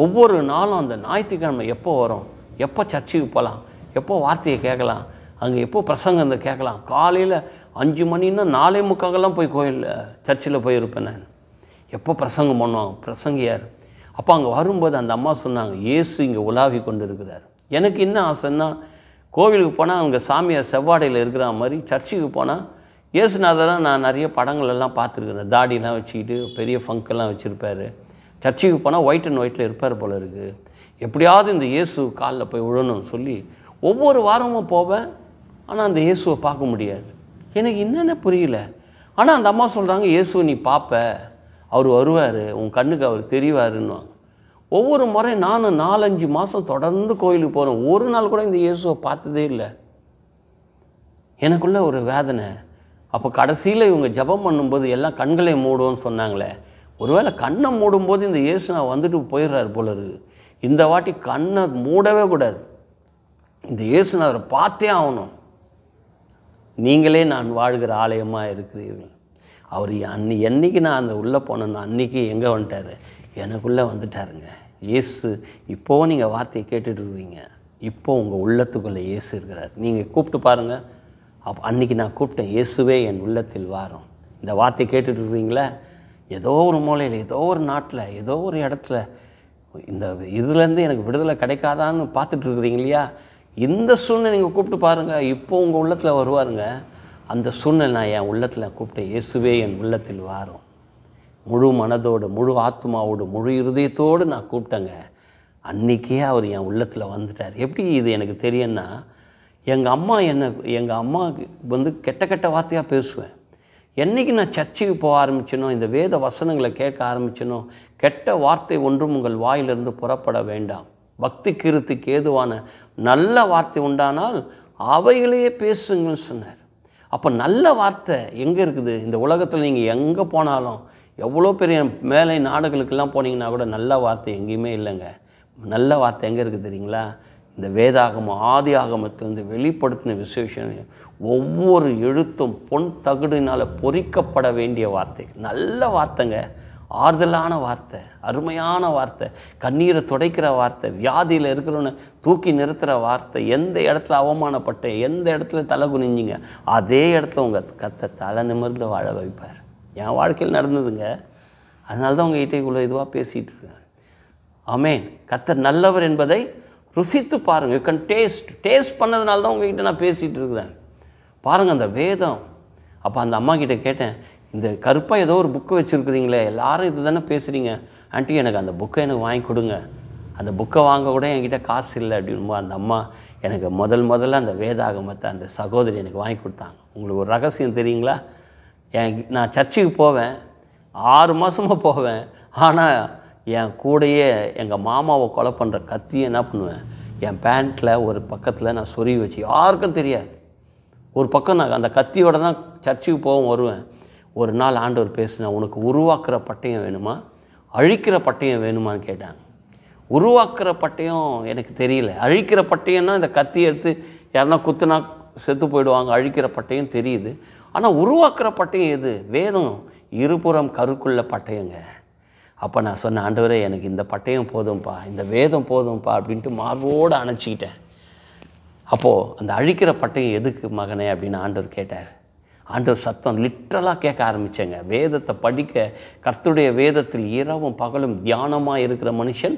ஒவ்வொரு நாளும் அந்த ஞாயிற்றுக்கிழமை எப்போ வரும், எப்போ சர்ச்சுக்கு போகலாம், எப்போ வார்த்தையை கேட்கலாம், அங்கே எப்போ பிரசங்கம் கேட்கலாம், காலையில் 5 மணின்னா 4:45 போய் கோயிலில் சர்ச்சில் போயிருப்பேன் நான். எப்போ பிரசங்கம் பண்ணுவாங்க, பிரசங்கியார். அப்போ அங்கே வரும்போது அந்த அம்மா சொன்னாங்க, இயேசு இங்கே உலாவி கொண்டு இருக்கிறார். எனக்கு என்ன ஆசைன்னா, கோவிலுக்கு போனால் அங்கே சாமியார் செவ்வாடையில் இருக்கிற மாதிரி, சர்ச்சுக்கு போனால் இயேசுநாதர் நான் நிறைய படங்கள் எல்லாம் பார்த்துருக்குறேன். தாடிலாம் வச்சுக்கிட்டு பெரிய ஃபங்கெல்லாம் வச்சுருப்பார். சர்ச்சுக்கு போனால் ஒயிட் அண்ட் ஒயிட்டில் இருப்பார் போல இருக்குது. எப்படியாவது இந்த இயேசு காலில் போய் விழணும்னு சொல்லி ஒவ்வொரு வாரமும் போவேன். ஆனால் அந்த இயேசுவை பார்க்க முடியாது. எனக்கு என்னென்ன புரியல. ஆனால் அந்த அம்மா சொல்கிறாங்க, இயேசுவை நீ பார்ப்ப, அவர் வருவார், உன் கண்ணுக்கு அவர் தெரிவாருன்னுவாங்க. ஒவ்வொரு முறை நானும் 4-5 மாதம் தொடர்ந்து கோயிலுக்கு போகிறேன். ஒரு நாள் கூட இந்த இயேசுவை பார்த்ததே இல்லை. எனக்குள்ள ஒரு வேதனை. அப்போ கடைசியில் இவங்க ஜெபம் பண்ணும்போது எல்லாம் கண்களை மூடுவோன்னு சொன்னாங்களே, ஒருவேளை கண்ணை மூடும்போது இந்த இயேசு நான் வந்துட்டு போயிடுறாரு போல இருக்குது. இந்த வாட்டி கண்ணை மூடவே கூடாது, இந்த இயேசுநாதரை பார்த்தே ஆகணும். நீங்களே நான் வாழ்கிற ஆலயமாக இருக்கிறீர்கள். அவர் என்னைக்கு நான் அந்த உள்ளே போனேன்னா அன்றைக்கி எங்கே வந்துட்டார், எனக்குள்ளே வந்துட்டாருங்க இயேசு. இப்போவும் நீங்கள் வார்த்தையை கேட்டுட்டு இருக்கிறீங்க, இப்போது உங்கள் உள்ளத்துக்குள்ளே இயேசு இருக்கிறார். நீங்கள் கூப்பிட்டு பாருங்கள். அப்போ அன்றைக்கி நான் கூப்பிட்டேன், இயேசுவே என் உள்ளத்தில் வாரும். இந்த வார்த்தையை கேட்டுட்டு இருக்கிறீங்களா, ஏதோ ஒரு மூலையில், ஏதோ ஒரு நாட்டில், ஏதோ ஒரு இடத்துல இந்த இதுலேருந்து எனக்கு விடுதலை கிடைக்காதான்னு பார்த்துட்ருக்குறீங்க இல்லையா, இந்த சூழ்நிலை நீங்கள் கூப்பிட்டு பாருங்கள், இப்போது உங்கள் உள்ளத்தில் வருவாருங்க. அந்த சூழ்நிலை நான் என் உள்ளத்தில் கூப்பிட்டேன், இயேசுவே என் உள்ளத்தில் வாரும். முழு மனதோடு, முழு ஆத்மாவோடு, முழு இருதயத்தோடு நான் கூப்பிட்டேங்க. அன்றைக்கே அவர் என் உள்ளத்தில் வந்துட்டார். எப்படி இது எனக்கு தெரியும்னா, எங்கள் அம்மா வந்து கெட்ட கெட்ட வார்த்தையாக பேசுவேன். என்றைக்கு நான் சர்ச்சுக்கு போக ஆரம்பிச்சேனோ, இந்த வேத வசனங்களை கேட்க ஆரம்பிச்சேனோ, கெட்ட வார்த்தை ஒன்றும் உங்கள் வாயிலிருந்து புறப்பட வேண்டாம், பக்தி கிருத்துக்கு ஏதுவான நல்ல வார்த்தை உண்டானால் அவைகளையே பேசுங்கன்னு சொன்னார். அப்போ நல்ல வார்த்தை எங்கே இருக்குது? இந்த உலகத்தில் நீங்கள் எங்கே போனாலும், எவ்வளோ பெரிய மேலை நாடுகளுக்கெல்லாம் போனீங்கன்னா கூட நல்ல வார்த்தை எங்கேயுமே இல்லைங்க. நல்ல வார்த்தை எங்கே இருக்குது தெரியுங்களா? இந்த வேதாகமம், ஆதி ஆகமத்திலிருந்து வெளிப்படுத்தின விசேஷம், ஒவ்வொரு எழுத்தும் பொன் தகடினால் பொறிக்கப்பட வேண்டிய வார்த்தை, நல்ல வார்த்தைங்க. ஆறுதலான வார்த்தை, அருமையான வார்த்தை, கண்ணீரை துடைக்கிற வார்த்தை, வியாதியில் இருக்கிறவனை தூக்கி நிறுத்துகிற வார்த்தை. எந்த இடத்துல அவமானப்பட்ட, எந்த இடத்துல தலை குனிஞ்சிங்க, அதே இடத்துல உங்கள் கத்தை தலை நிமிர்ந்து வாழ வைப்பார். என் வாழ்க்கையில் நடந்ததுங்க. அதனால தான் உங்கள் கிட்டே இதுவாக பேசிகிட்டு இருக்கேன். ஆமேன். கர்த்தர் நல்லவர் என்பதை ருசித்து பாருங்கள். யூ கேன் டேஸ்ட் பண்ணதுனால தான் உங்கள்கிட்ட நான் பேசிகிட்டு இருக்கிறேன். பாருங்கள் அந்த வேதம். அப்போ அந்த அம்மா கிட்டே கேட்டேன், இந்த கருப்பாக ஏதோ ஒரு புக்கு வச்சுருக்குறீங்களே, எல்லாரும் இது தானே பேசுகிறீங்க ஆண்டி, எனக்கு அந்த புக்கை எனக்கு வாங்கி கொடுங்க. அந்த புக்கை வாங்க கூட என்கிட்ட காசு இல்லை அப்படின்போ அந்த அம்மா எனக்கு முதல்ல அந்த வேதாகமத்தை அந்த சகோதரி எனக்கு வாங்கி கொடுத்தாங்க. உங்களுக்கு ஒரு ரகசியம் தெரியுங்களா? நான் சர்ச்சுக்கு போவேன், 6 மாதமாக போவேன். ஆனால் என் கூடையே எங்கள் மாமாவை கொலை பண்ணுற கத்தியை என்ன பண்ணுவேன், என் பேண்ட்டில் ஒரு பக்கத்தில் நான் சொருவி வச்சு, யாருக்கும் தெரியாது. ஒரு பக்கம் நான் அந்த கத்தியோடு தான் சர்ச்சுக்கு போவேன் வருவேன். ஒரு நாள் ஆண்டவர் பேசினேன், உனக்கு உருவாக்குற பட்டயம் வேணுமா, அழிக்கிற பட்டயம் வேணுமான்னு கேட்டாங்க. உருவாக்குற பட்டயம் எனக்கு தெரியல, அழிக்கிற பட்டயம்னா இந்த கத்தி எடுத்து யாருன்னா குத்துனா செத்து போயிடுவாங்க, அழிக்கிற பட்டயம் தெரியுது. ஆனால் உருவாக்குற பட்டயம் எது? வேதம் இருபுறம் கருக்குள்ள பட்டயங்க. அப்போ நான் சொன்னேன், ஆண்டவரே எனக்கு இந்த பட்டயம் போதும்ப்பா, இந்த வேதம் போதும்ப்பா அப்படின்ட்டு மார்போடு அணைச்சிக்கிட்டேன். அப்போது அந்த அழிக்கிற பட்டயம் எதுக்கு மகனே அப்படின்னு ஆண்டவர் கேட்டார். ஆண்டவர் சத்தம் லிட்ரலாக கேட்க ஆரம்பித்தேங்க. வேதத்தை படிக்க, கர்த்தருடைய வேதத்தில் இரவும் பகலும் தியானமாக இருக்கிற மனுஷன்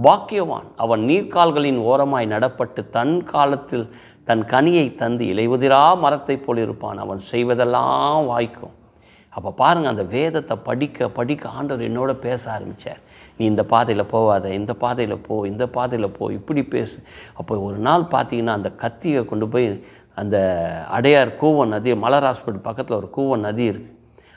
பாக்கியவான். அவன் நீர்க்கால்களின் ஓரமாய் நடப்பட்டு தன் காலத்தில் தன் கனியை தந்து இலையுதிரா மரத்தை போல் இருப்பான். அவன் செய்வதெல்லாம் வாய்க்கும். அப்போ பாருங்கள், அந்த வேதத்தை படிக்க படிக்க ஆண்டவர் என்னோட பேச ஆரம்பித்தார். நீ இந்த பாதையில் போவாத, இந்த பாதையில் போ, இந்த பாதையில் போ, இப்படி பேசு. அப்போ ஒரு நாள் பார்த்தீங்கன்னா அந்த கத்தியை கொண்டு போய் அந்த அடையார் கூவம் நதி, மலர் ஹாஸ்பிட்டல் பக்கத்தில் ஒரு கூவம் நதி இருக்குது,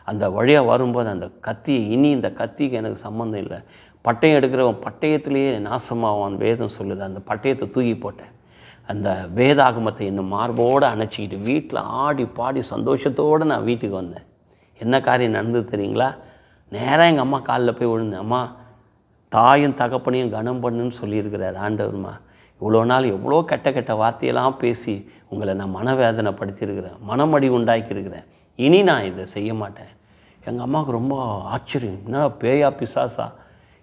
அந்த வழியாக வரும்போது அந்த கத்தியை, இனி இந்த கத்திக்கு எனக்கு சம்மந்தம் இல்லை, பட்டயம் எடுக்கிறவன் பட்டயத்திலேயே நாசமாவான் வேதம் சொல்லுது. அந்த பட்டயத்தை தூக்கி போட்டேன். அந்த வேதாகமத்தை இன்னும் மார்போடு அணைச்சிக்கிட்டு வீட்டில் ஆடி பாடி சந்தோஷத்தோடு நான் வீட்டுக்கு வந்தேன். என்ன காரியம் நடந்தது தெரியுங்களா? நேராக எங்கள் அம்மா காலில் போய் விழுந்தேன். அம்மா தாயும் தகப்பனையும் கனம் பண்ணுன்னு சொல்லியிருக்கிறார் ஆண்டவர்மா. இவ்வளோ நாள் எவ்வளோ கெட்ட கெட்ட வார்த்தையெல்லாம் பேசி உங்களை நான் மனவேதனைப்படுத்தியிருக்கிறேன், மனமடி உண்டாக்கியிருக்கிறேன். இனி நான் இதை செய்ய மாட்டேன். எங்கள் அம்மாவுக்கு ரொம்ப ஆச்சரியம். என்னடா பேயா பிசாசா,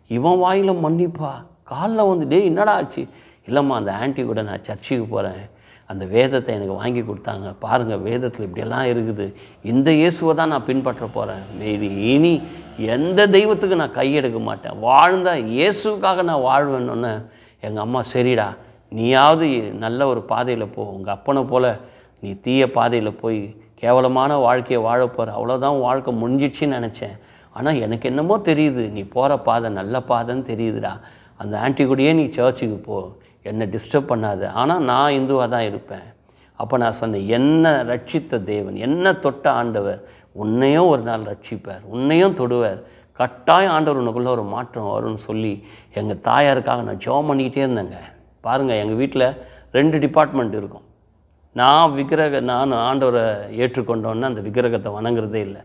இவன் வாயில் மன்னிப்பா, காலில் வந்து டே என்னடா ஆச்சு? இல்லைம்மா, அந்த ஆன்ட்டி கூட நான் சர்ச்சுக்கு போகிறேன், அந்த வேதத்தை எனக்கு வாங்கி கொடுத்தாங்க, பாருங்கள் வேதத்தில் இப்படியெல்லாம் இருக்குது, இந்த இயேசுவை தான் நான் பின்பற்ற போகிறேன், இனி எந்த தெய்வத்துக்கு நான் கையெடுக்க மாட்டேன், வாழ்ந்தால் இயேசுக்காக நான் வாழ்வேன்னு. எங்கள் அம்மா சரிடா, நீயாவது நல்ல ஒரு பாதையில் போ, உங்கள் அப்பனை போல் நீ தீய பாதையில் போய் கேவலமான வாழ்க்கையை வாழ போகிற, அவ்வளோதான் வாழ்க்கை முடிஞ்சிடுச்சின்னு நினச்சேன். ஆனால் எனக்கு என்னமோ தெரியுது, நீ போகிற பாதை நல்ல பாதைன்னு தெரியுதுடா, அந்த ஆன்ட்டி கூடயே நீ சர்ச்சுக்கு போ, என்னை டிஸ்டர்ப் பண்ணாது, ஆனால் நான் இந்துவாக தான் இருப்பேன். அப்போ நான் சொன்னேன், என்னை ரட்சித்த தேவன், என்னை தொட்ட ஆண்டவர் உன்னையும் ஒரு நாள் ரட்சிப்பார், உன்னையும் தொடுவார், கட்டாயம் ஆண்டவர் உனக்குள்ளே ஒரு மாற்றம் வரும்னு சொல்லி எங்கள் தாயாருக்காக நான் ஜெபம் பண்ணிக்கிட்டே இருந்தேங்க. பாருங்கள், எங்கள் வீட்டில் 2 டிபார்ட்மெண்ட் இருக்கும். நான் ஆண்டவரை ஏற்றுக்கொண்டோன்னே அந்த விக்கிரகத்தை வணங்குறதே இல்லை.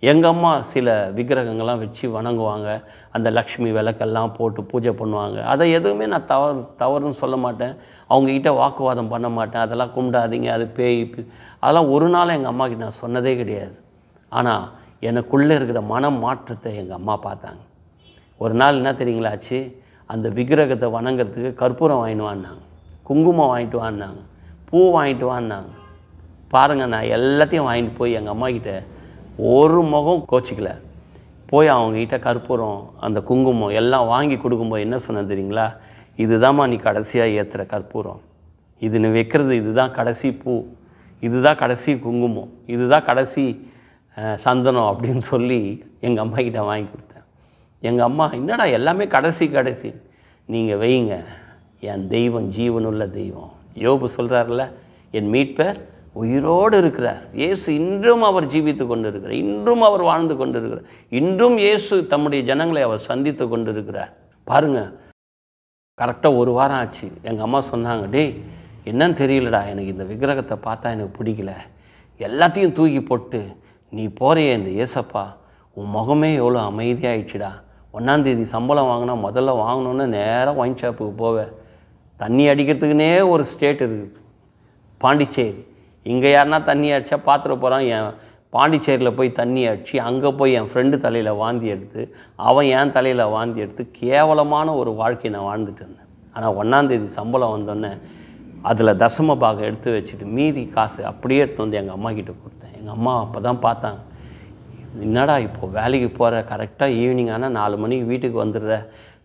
எங்கள் அம்மா சில விக்கிரகங்கள்லாம் வச்சு வணங்குவாங்க, அந்த லக்ஷ்மி விளக்கெல்லாம் போட்டு பூஜை பண்ணுவாங்க. அதை எதுவுமே நான் தவறுன்னு சொல்ல மாட்டேன், அவங்கக்கிட்ட வாக்குவாதம் பண்ண மாட்டேன், அதெல்லாம் கும்பிடாதீங்க, அது பேய், அதெல்லாம் ஒரு நாள் எங்கள் அம்மாக்கிட்ட நான் சொன்னதே கிடையாது. ஆனால் எனக்குள்ளே இருக்கிற மன மாற்றத்தை எங்கள் அம்மா பார்த்தாங்க. ஒரு நாள் என்ன தெரியுங்களாச்சு, அந்த விக்கிரகத்தை வணங்குறதுக்கு கற்பூரம் வாங்கிட்டு வான்னாங்க, குங்குமம் வாங்கிட்டு வான்னாங்க, பூ வாங்கிட்டு வான்னாங்க. பாருங்கள், நான் எல்லாத்தையும் வாங்கிட்டு போய் எங்கள் அம்மாக்கிட்ட ஒரு முகம் கோச்சிக்கல போய் அவங்கக்கிட்ட கற்பூரம் அந்த குங்குமம் எல்லாம் வாங்கி கொடுக்கும்போது என்ன சொன்னது தெரியுங்களா, இதுதாம்மா நீ கடைசியாக ஏற்றுற கற்பூரம், இது நீ வைக்கிறது, இதுதான் கடைசி பூ, இதுதான் கடைசி குங்குமம், இதுதான் கடைசி சந்தனம் அப்படின்னு சொல்லி எங்கள் அம்மாக்கிட்ட வாங்கி கொடுத்தேன். எங்கள் அம்மா என்னடா எல்லாமே கடைசி கடைசி, நீங்கள் வைங்க, என் தெய்வம் ஜீவனுள்ள தெய்வம். யோபு சொல்கிறார்ல, என் மீட்பர் உயிரோடு இருக்கிறார், இயேசு இன்றும் அவர் ஜீவித்து கொண்டு இருக்கிறார், இன்றும் அவர் வாழ்ந்து கொண்டு இருக்கிறார், இன்றும் இயேசு தம்முடைய ஜனங்களை அவர் சந்தித்து கொண்டு இருக்கிறார். பாருங்கள், கரெக்டாக 1 வாரம் ஆச்சு. எங்கள் அம்மா சொன்னாங்க, டேய் என்னன்னு தெரியலடா, எனக்கு இந்த விக்கிரகத்தை பார்த்தா எனக்கு பிடிக்கல, எல்லாத்தையும் தூக்கி போட்டு நீ போறிய இந்த ஏசப்பா, உன் முகமே எவ்வளோ அமைதியாகிடுச்சுடா, 1ஆம் தேதி சம்பளம் வாங்கினா முதல்ல வாங்கணுன்னு நேராக ஒயின் ஷாப்புக்கு போவேன், தண்ணி அடிக்கிறதுக்குன்னே ஒரு ஸ்டேட் இருக்குது பாண்டிச்சேரி, இங்கே யாருன்னா தண்ணி அடித்தா பார்த்துட்டு போகிறான், என் பாண்டிச்சேரியில் போய் தண்ணி அடித்து அங்கே போய் என் ஃப்ரெண்டு தலையில் வாந்தி எடுத்து அவன் என் தலையில் வாந்தி எடுத்து கேவலமான ஒரு வாழ்க்கையை நான் வாழ்ந்துட்டு இருந்தேன். ஆனால் 1ஆம் தேதி சம்பளம் வந்தோடனே அதில் தசம பாகம் எடுத்து வச்சுட்டு மீதி காசு அப்படியே எடுத்து வந்து எங்கள் அம்மாக்கிட்ட கொடுத்தேன். எங்கள் அம்மா அப்போ தான் பார்த்தாங்க, என்னடா இப்போது வேலைக்கு போகிற, கரெக்டாக ஈவினிங் ஆனால் 4 மணிக்கு வீட்டுக்கு வந்துடுற,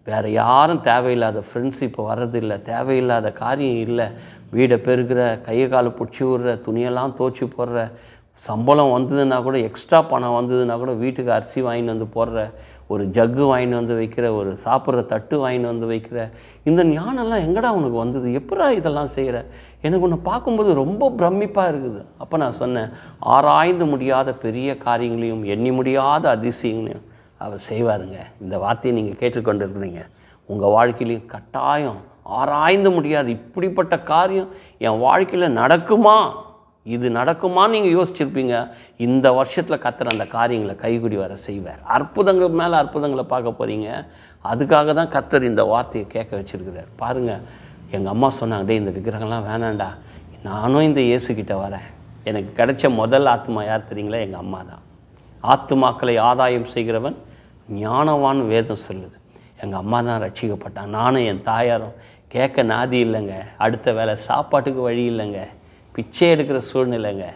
வேறு யாரும் தேவையில்லாத ஃப்ரெண்ட்ஸ் இப்போ வர்றதில்லை, தேவையில்லாத காரியம் இல்லை, வீடை பெருக்கிற, கையை காலை பிடிச்சி விடுற, துணியெல்லாம் துவச்சி போடுற, சம்பளம் வந்ததுன்னா கூட எக்ஸ்ட்ரா பணம் வந்ததுன்னா கூட வீட்டுக்கு அரிசி வாங்கிட்டு வந்து போடுற, ஒரு ஜக்கு வாங்கிட்டு வந்து வைக்கிற, ஒரு சாப்பிட்ற தட்டு வாங்கிட்டு வந்து வைக்கிற, இந்த ஞானம்லாம் எங்கடா உனக்கு வந்தது, எப்படா இதெல்லாம் செய்கிற, எனக்கு உன்னை பார்க்கும்போது ரொம்ப பிரமிப்பாக இருக்குது. அப்போ நான் சொன்னேன், ஆராய்ந்து முடியாத பெரிய காரியங்களையும் எண்ணி முடியாத அதிசயங்களையும் அவர் செய்வாருங்க. இந்த வார்த்தையை நீங்கள் கேட்டுக்கொண்டு இருக்கிறீங்க, உங்கள் வாழ்க்கையிலையும் கட்டாயம் ஆராய்ந்து முடியாது இப்படிப்பட்ட காரியம் என் வாழ்க்கையில் நடக்குமா, இது நடக்குமான்னு நீங்கள் யோசிச்சிருப்பீங்க. இந்த வருஷத்தில் கர்த்தர் அந்த காரியங்களை கைகூடி வர செய்வார். அற்புதங்கள் மேலே அற்புதங்களை பார்க்க போகிறீங்க. அதுக்காக தான் கர்த்தர் இந்த வார்த்தையை கேட்க வச்சுருக்கிறார். பாருங்கள், எங்கள் அம்மா சொன்னாங்க, டே இந்த விக்கிரகம்லாம் வேணாண்டா, நானும் இந்த இயேசுக்கிட்ட வரேன். எனக்கு கிடைச்ச முதல் ஆத்மா யார் தெரியுங்களா, எங்கள் அம்மா தான். ஆத்துமாக்களை ஆதாயம் செய்கிறவன் ஞானவான் வேதம் சொல்லுது. எங்கள் அம்மா தான் ரட்சிக்கப்பட்டான். நானும் என் தாயாரும் கேட்க நாதி இல்லைங்க, அடுத்த வேலை சாப்பாட்டுக்கு வழி இல்லைங்க, பிச்சை எடுக்கிற சூழ்நிலைங்க.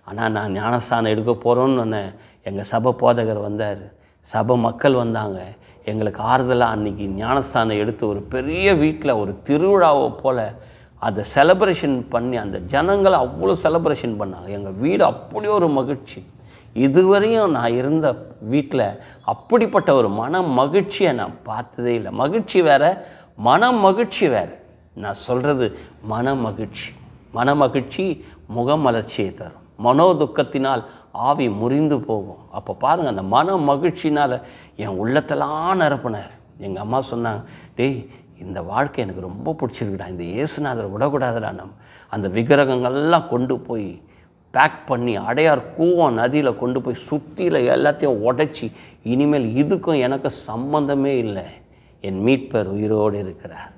ஆனால் நான் ஞானஸ்தானம் எடுக்க போகிறோன்னு சொன்னேன். எங்கள் சபை போதகர் வந்தார், சபை மக்கள் வந்தாங்க, எங்களுக்கு ஆறுதலாக அன்றைக்கி ஞானஸ்தானம் எடுத்து ஒரு பெரிய வீட்டில் ஒரு திருவிழாவை போல் அதை செலப்ரேஷன் பண்ணி அந்த ஜனங்களை அவ்வளோ செலப்ரேஷன் பண்ணாங்க. எங்கள் வீடு அப்படி ஒரு மகிழ்ச்சி. இதுவரையும் நான் இருந்த வீட்டில் அப்படிப்பட்ட ஒரு மன மகிழ்ச்சியை நான் பார்த்ததே இல்லை. மகிழ்ச்சி வேறு, மன மகிழ்ச்சி வேறு. நான் சொல்கிறது மன மகிழ்ச்சி. மன மகிழ்ச்சி முகமலர்ச்சியை தரும், மனோ துக்கத்தினால் ஆவி முறிந்து போகும். அப்போ பாருங்கள், அந்த மன மகிழ்ச்சினால் என் உள்ளத்தெல்லாம் நிரப்பினார். எங்கள் அம்மா சொன்னாங்க, டேய் இந்த வாழ்க்கை எனக்கு ரொம்ப பிடிச்சிருக்குடா, இந்த இயேசுநாதரை விடக்கூடாதுடா, அந்த விக்கிரகங்கள்லாம் கொண்டு போய் பேக் பண்ணி அடையார் கூவம் நதியில் கொண்டு போய் சுற்றியில் எல்லாத்தையும் உடைச்சி, இனிமேல் இதுக்கும் எனக்கு சம்பந்தமே இல்லை, என் மீட்பர் உயிரோடு இருக்கிறார்.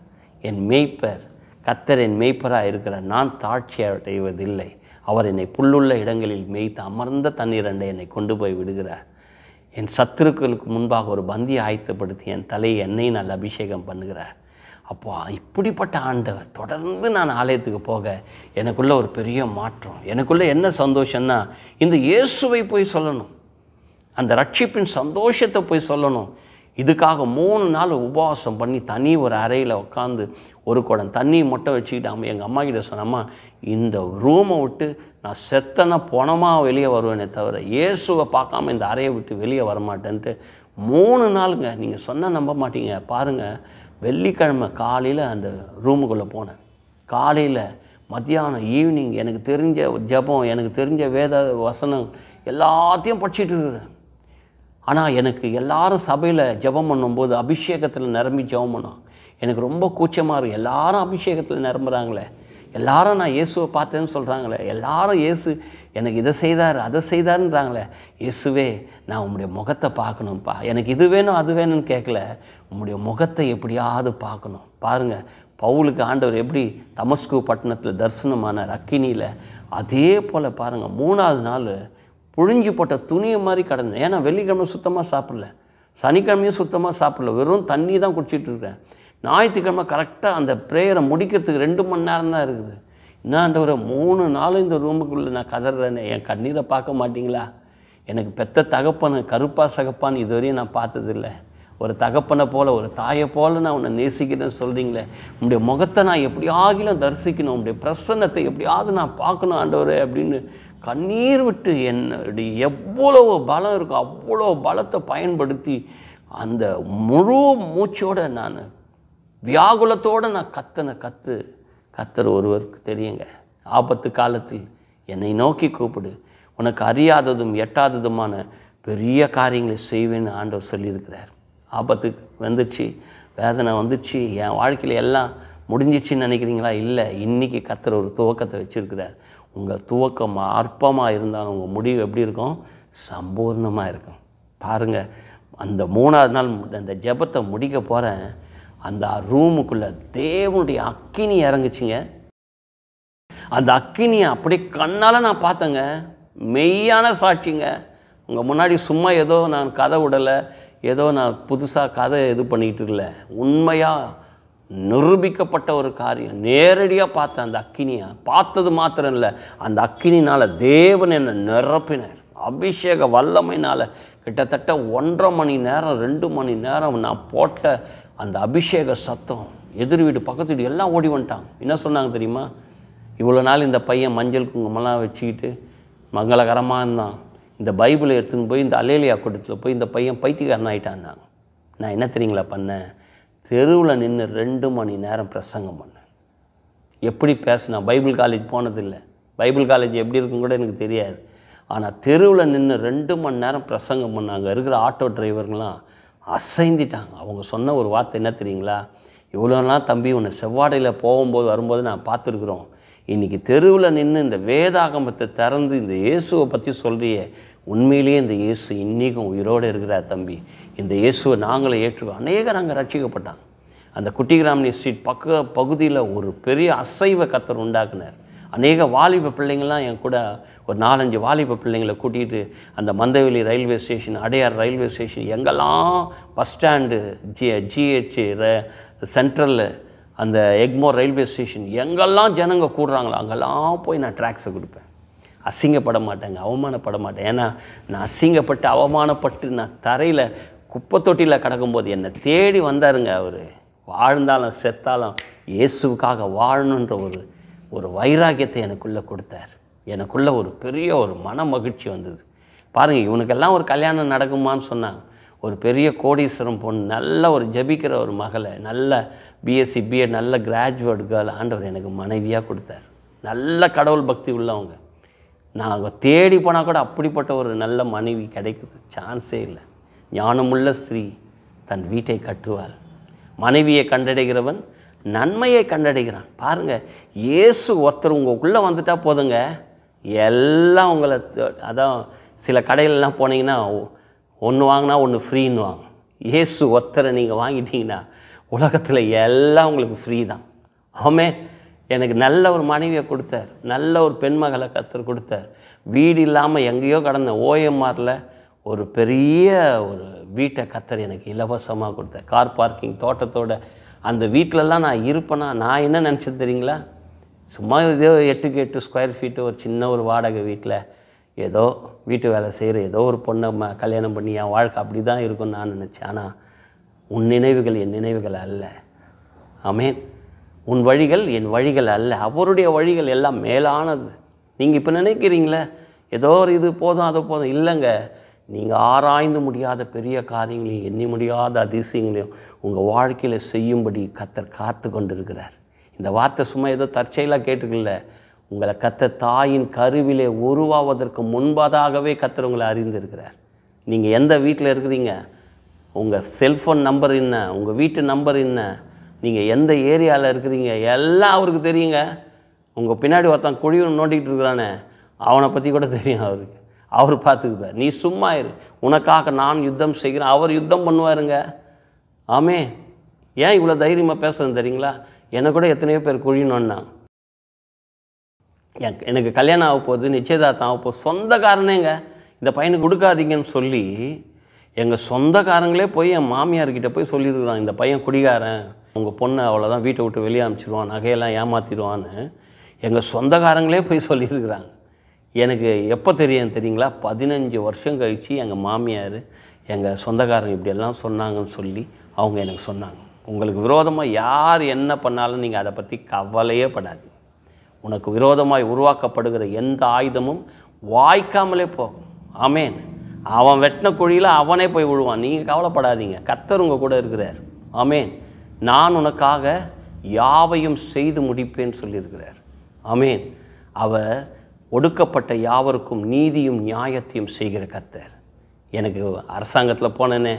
என் மேய்ப்பர் கர்த்தர் என் மேய்ப்பராக இருக்கிறார். நான் தாட்சி அடைவதில்லை. அவர் என்னை புல்லுள்ள இடங்களில் மேய்த்து அமர்ந்த தண்ணீர் அண்டை என்னை கொண்டு போய் விடுகிறார். என் சத்துருக்களுக்கு முன்பாக ஒரு பந்தியை ஆயத்தப்படுத்தி என் தலையை எண்ணெயினால் அபிஷேகம் பண்ணுகிறார். அப்போ இப்படிப்பட்ட ஆண்டவர் தொடர்ந்து நான் ஆலயத்துக்கு போக எனக்குள்ள ஒரு பெரிய மாற்றம். எனக்குள்ள என்ன சந்தோஷம்னா, இந்த இயேசுவை போய் சொல்லணும், அந்த ரட்சிப்பின் சந்தோஷத்தை போய் சொல்லணும். இதுக்காக 3 நாள் உபவாசம் பண்ணி தனி ஒரு அறையில் உட்காந்து ஒரு குடம் தண்ணி மட்டும் வச்சுக்கிட்டு எங்கள் அம்மா கிட்ட சொன்னம்மா, இந்த ரூமை விட்டு நான் செத்தனை பணமாக வெளியே வருவேனே தவிர இயேசுவை பார்க்காம இந்த அறையை விட்டு வெளியே வரமாட்டேன்ட்டு 3 நாளுங்க. நீங்கள் சொன்னால் நம்ப மாட்டீங்க. பாருங்கள், வெள்ளிக்கிழமை காலையில் அந்த ரூமுக்குள்ளே போனேன். காலையில் மத்தியானம் ஈவினிங் எனக்கு தெரிஞ்ச ஜெபம், எனக்கு தெரிஞ்ச வேத வசனம் எல்லாத்தையும் படிச்சுட்டு இருக்கிறேன். ஆனால் எனக்கு எல்லாரும் சபையில் ஜெபம் பண்ணும்போது அபிஷேகத்தில் நிரம்பி ஜெபம் பண்ணோம். எனக்கு ரொம்ப கூச்சமாக இருக்குது. எல்லாரும் அபிஷேகத்தில் நிரம்புகிறாங்களே, எல்லாரும் நான் இயேசுவை பார்த்தேன்னு சொல்கிறாங்களே, எல்லாரும் இயேசு எனக்கு இதை செய்தார் அதை செய்தாருன்றாங்களே. இயேசுவே, நான் உம்முடைய முகத்தை பார்க்கணும்ப்பா. எனக்கு இது வேணும் அது வேணும்னு கேட்கல, உம்முடைய முகத்தை எப்படியாவது பார்க்கணும். பாருங்கள், பவுலுக்கு ஆண்டவர் எப்படி தமஸ்கு பட்டணத்தில் தரிசனமானார் அக்கினியில், அதே போல் பாருங்கள் 3ஆவது நாள் புழிஞ்சு போட்ட துணியை மாதிரி கிடந்தேன். ஏன்னா வெள்ளிக்கிழமை சுத்தமாக சாப்பிடல, சனிக்கிழமையும் சுத்தமாக சாப்பிடல, வெறும் தண்ணி தான் குடிச்சிட்டு இருக்கேன். ஞாயிற்றுக்கிழமை கரெக்டாக அந்த ப்ரேயரை முடிக்கிறதுக்கு 2 மணி நேரம் தான் இருக்குது. என்னாண்டவரை 3 நாள் இந்த ரூமுக்குள்ளே நான் கதறேன்னு, என் கண்ணீரை பார்க்க மாட்டிங்களா? எனக்கு பெத்த தகப்பனை கருப்பா சகப்பான்னு இதுவரையும் நான் பார்த்ததில்லை. ஒரு தகப்பனை போல் ஒரு தாயை போல் நான் உன்னை நேசிக்கிறேன்னு சொல்கிறீங்களே, உங்களுடைய முகத்தை நான் எப்படியாகிலும் தரிசிக்கணும், உங்களுடைய பிரசன்னத்தை எப்படியாவது நான் பார்க்கணும் ஆண்டவரே அப்படின்னு கண்ணீர் விட்டு என்னுடைய எவ்வளோ பலம் இருக்கோ அவ்வளோ பலத்தை பயன்படுத்தி அந்த முழு மூச்சோடு நான் வியாகுலத்தோடு நான் கத்தர் ஒருவருக்கு தெரியுங்க. ஆபத்து காலத்தில் என்னை நோக்கி கூப்பிடு, உனக்கு அறியாததும் எட்டாததுமான பெரிய காரியங்களை செய்வேன்னு ஆண்டவர் சொல்லியிருக்கிறார். ஆபத்து வந்துச்சு, வேதனை வந்துச்சு, என் வாழ்க்கையில் எல்லாம் முடிஞ்சிச்சின்னு நினைக்கிறீங்களா? இல்லை, இன்றைக்கி கர்த்தர் ஒரு துவக்கத்தை வச்சுருக்கிறார். உங்கள் துவக்கம் அற்பமாக இருந்தாலும் உங்கள் முடிவு எப்படி இருக்கும்? சம்பூர்ணமாக இருக்கும். பாருங்கள், அந்த 3ஆவது நாள் அந்த ஜெபத்தை முடிக்க போகிறேன். அந்த ரூமுக்குள்ளே தேவனுடைய அக்கினி இறங்குச்சிங்க. அந்த அக்கினியை அப்படியே கண்ணால் நான் பார்த்தேங்க. மெய்யான சாட்சிங்க. உங்கள் முன்னாடி சும்மா ஏதோ நான் கதை விடலை, ஏதோ நான் புதுசாக கதை இது பண்ணிகிட்டு இருக்கல, உண்மையாக நிரூபிக்கப்பட்ட ஒரு காரியம். நேரடியாக பார்த்தேன் அந்த அக்கினியை. பார்த்தது மாத்திரம் இல்லை, அந்த அக்கினினால் தேவன் என்னை நிரப்பினார். அபிஷேக வல்லமையினால் கிட்டத்தட்ட 1.5 மணி நேரம் 2 மணி நேரம் நான் போட்ட அந்த அபிஷேக சத்தம் எதிர் வீடு பக்கத்து வீடு எல்லாம் ஓடி வந்துட்டாங்க. என்ன சொன்னாங்க தெரியுமா? இவ்வளோ நாள் இந்த பையன் மஞ்சள் குங்குமெல்லாம் வச்சுக்கிட்டு மங்களகரமாக இருந்தான், இந்த பைபிளை எடுத்துன்னு போய் இந்த அலேலியா கூட்டத்தில் போய் இந்த பையன் பைத்தியக்காரன் ஆகிட்டான்னாங்க. நான் என்ன தெரியுங்களா பண்ணேன்? தெருவில் நின்று 2 மணி நேரம் பிரசங்கம் பண்ணேன். எப்படி பேசினா? பைபிள் காலேஜ் போனதில்லை, பைபிள் காலேஜ் எப்படி இருக்குன்னு கூட எனக்கு தெரியாது. ஆனால் தெருவில் நின்று 2 மணி நேரம் பிரசங்கம் பண்ணாங்க. இருக்கிற ஆட்டோ டிரைவர்கள்லாம் அசைந்துட்டாங்க. அவங்க சொன்ன ஒரு வார்த்தை என்ன தெரியுங்களா? இவ்வளோலாம் தம்பி உன்னை செவ்வாடையில் போகும்போது வரும்போது நான் பார்த்துருக்குறோம், இன்றைக்கி தெருவில் நின்று இந்த வேதாகமத்தை திறந்து இந்த இயேசுவை பற்றி சொல்கிறியே, உண்மையிலேயே இந்த இயேசு இன்றைக்கும் உயிரோடு இருக்கிறார் தம்பி, இந்த இயேசுவை நாங்களே ஏற்றுக்கோ. அநேகர் அங்கே ரட்சிக்கப்பட்டாங்க. அந்த குட்டிகிராமணி ஸ்ட்ரீட் பகுதியில் ஒரு பெரிய அசைவ கர்த்தர் உண்டாக்குனார். அநேக வாலிப பிள்ளைங்கள்லாம் என் கூட ஒரு 4-5 வாலிப பிள்ளைங்களை கூட்டிகிட்டு அந்த Mandaveli railway station, Adyar railway station, எங்கெல்லாம் பஸ் ஸ்டாண்டு, ஜிஹெச் சென்ட்ரலில் அந்த எக்மோர் ரயில்வே ஸ்டேஷன், எங்கெல்லாம் ஜனங்க கூடுறாங்களோ அங்கெல்லாம் போய் நான் ட்ராக்ஸை கொடுப்பேன். அசிங்கப்பட மாட்டேங்க, அவமானப்பட மாட்டேன். ஏன்னா நான் அசிங்கப்பட்டு அவமானப்பட்டு நான் தரையில் குப்பை தொட்டியில் கிடக்கும்போது என்னை தேடி வந்தாருங்க அவர். வாழ்ந்தாலும் செத்தாலும் இயேசுவுக்காக வாழணுன்ற ஒரு வைராக்கியத்தை எனக்குள்ளே கொடுத்தார். எனக்குள்ளே ஒரு பெரிய ஒரு மன மகிழ்ச்சி வந்தது. பாருங்கள், இவனுக்கெல்லாம் ஒரு கல்யாணம் நடக்குமான்னு சொன்னாங்க. ஒரு பெரிய கோடீஸ்வரம் பொண்ணு, நல்ல ஒரு ஜபிக்கிற ஒரு மகளை, நல்ல பிஎஸ்சி பிஎட் நல்ல கிராஜுவேட் கேர்ள் ஆண்டவர் எனக்கு மனைவியாக கொடுத்தார். நல்ல கடவுள் பக்தி உள்ளவங்க. நாங்கள் தேடி போனால் கூட அப்படிப்பட்ட ஒரு நல்ல மனைவி கிடைக்குது சான்ஸே இல்லை. ஞானமுள்ள ஸ்திரீ தன் வீட்டை கட்டுவாள், மனைவியை கண்டடைகிறவன் நன்மையை கண்டடைகிறான். பாருங்கள், இயேசு ஒருத்தர் உங்களுக்குள்ளே வந்துட்டால் போதுங்க, எல்லாம் உங்களை. அதான் சில கடையிலலாம் போனீங்கன்னா 1 வாங்கினா 1 ஃப்ரீன்னு வாங்க. இயேசு ஒருத்தரை நீங்கள் வாங்கிட்டீங்கன்னா உலகத்தில் எல்லாம் உங்களுக்கு ஃப்ரீ தான். ஆமென். எனக்கு நல்ல ஒரு மனைவியை கொடுத்தார், நல்ல ஒரு பெண்மகளை கர்த்தர் கொடுத்தார். வீடு இல்லாமல் எங்கேயோ கடந்த ஓஎம்ஆரில் ஒரு பெரிய ஒரு வீட்டை கர்த்தர் எனக்கு இலவசமாக கொடுத்தார். கார் பார்க்கிங் தோட்டத்தோட அந்த வீட்டிலலாம் நான் இருப்பேனா, நான் என்ன நினச்சது தெரியுங்களா? சும்மா ஏதோ 8x8 ஸ்கொயர் ஃபீட்டு ஒரு சின்ன ஒரு வாடகை வீட்டில் ஏதோ வீட்டு வேலை செய்கிற ஏதோ ஒரு பொண்ணை கல்யாணம் பண்ணி என் வாழ்க்கை அப்படி தான் இருக்கும்னு நான் நினச்சேன். ஆனால் உன் நினைவுகள் என் நினைவுகள் அல்ல. ஆமென். உன் வழிகள் என் வழிகள் அல்ல. அவருடைய வழிகள் எல்லாம் மேலானது. நீங்கள் இப்போ நினைக்கிறீங்களே ஏதோ ஒரு இது போதும் அது போதும், இல்லைங்க. நீங்கள் ஆராய்ந்து முடியாத பெரிய காரியங்களையும் எண்ணி முடியாத அதிசயங்களையும் உங்கள் வாழ்க்கையில் செய்யும்படி கர்த்தர் காத்து கொண்டு இருக்கிறார். இந்த வார்த்தை சும்மா ஏதோ தற்செயலாக கேட்டுக்கல. உங்களை கர்த்தர் தாயின் கருவிலே உருவாவதற்கு முன்பதாகவே கர்த்தர் உங்களை அறிந்திருக்கிறார். நீங்கள் எந்த வீட்டில் இருக்கிறீங்க, உங்கள் செல்ஃபோன் நம்பர் என்ன, உங்கள் வீட்டு நம்பர் என்ன, நீங்கள் எந்த ஏரியாவில் இருக்கிறீங்க, எல்லாம் அவருக்கு தெரியுங்க. உங்கள் பின்னாடி ஒருத்தன் குழி நோண்டிக்கிட்டு இருக்கிறானே அவனை பற்றி கூட தெரியும் அவருக்கு. அவர் பார்த்துக்குப்பார். நீ சும்மா இரு, உனக்காக நான் யுத்தம் செய்கிறேன். அவர் யுத்தம் பண்ணுவாருங்க. ஆமே. ஏன் இவ்வளோ தைரியமாக பேசுறது தெரியுங்களா? எனக்கு கூட எத்தனையோ பேர் குழி நோண்டினாங்க. எனக்கு கல்யாணம் ஆக போகுது, நிச்சயதார்த்தம் ஆக போகுது, சொந்தக்காரனேங்க இந்த பையனுக்கு கொடுக்காதீங்கன்னு சொல்லி எங்கள் சொந்தக்காரங்களே போய் என் மாமியார்கிட்ட போய் சொல்லியிருக்கிறான், இந்த பையன் குடிகாரன், உங்கள் பொண்ணை அவ்வளோதான் வீட்டை விட்டு வெளியே அனுப்பிச்சிடுவான், நகையெல்லாம் ஏமாற்றிடுவான்னு எங்கள் சொந்தக்காரங்களே போய் சொல்லியிருக்கிறாங்க. எனக்கு எப்போ தெரியுங்களா? 15 வருஷம் கழித்து எங்கள் மாமியார் எங்கள் சொந்தக்காரங்க இப்படியெல்லாம் சொன்னாங்கன்னு சொல்லி அவங்க எனக்கு சொன்னாங்க. உங்களுக்கு விரோதமாக யார் என்ன பண்ணாலும் நீங்கள் அதை பற்றி கவலையே படாது. உனக்கு விரோதமாய் உருவாக்கப்படுகிற எந்த ஆயுதமும் வாய்க்காமலே போகும். ஆமேன். அவன் வெட்டின குழியில் அவனே போய் விழுவான். நீங்கள் கவலைப்படாதீங்க, கர்த்தர் உங்கள் கூட இருக்கிறார். ஆமேன். நான் உனக்காக யாவையும் செய்து முடிப்பேன்னு சொல்லியிருக்கிறார். ஆமேன். அவர் ஒடுக்கப்பட்ட யாவருக்கும் நீதியும் நியாயத்தையும் செய்கிற கர்த்தர். எனக்கு அரசாங்கத்தில் போனேனே,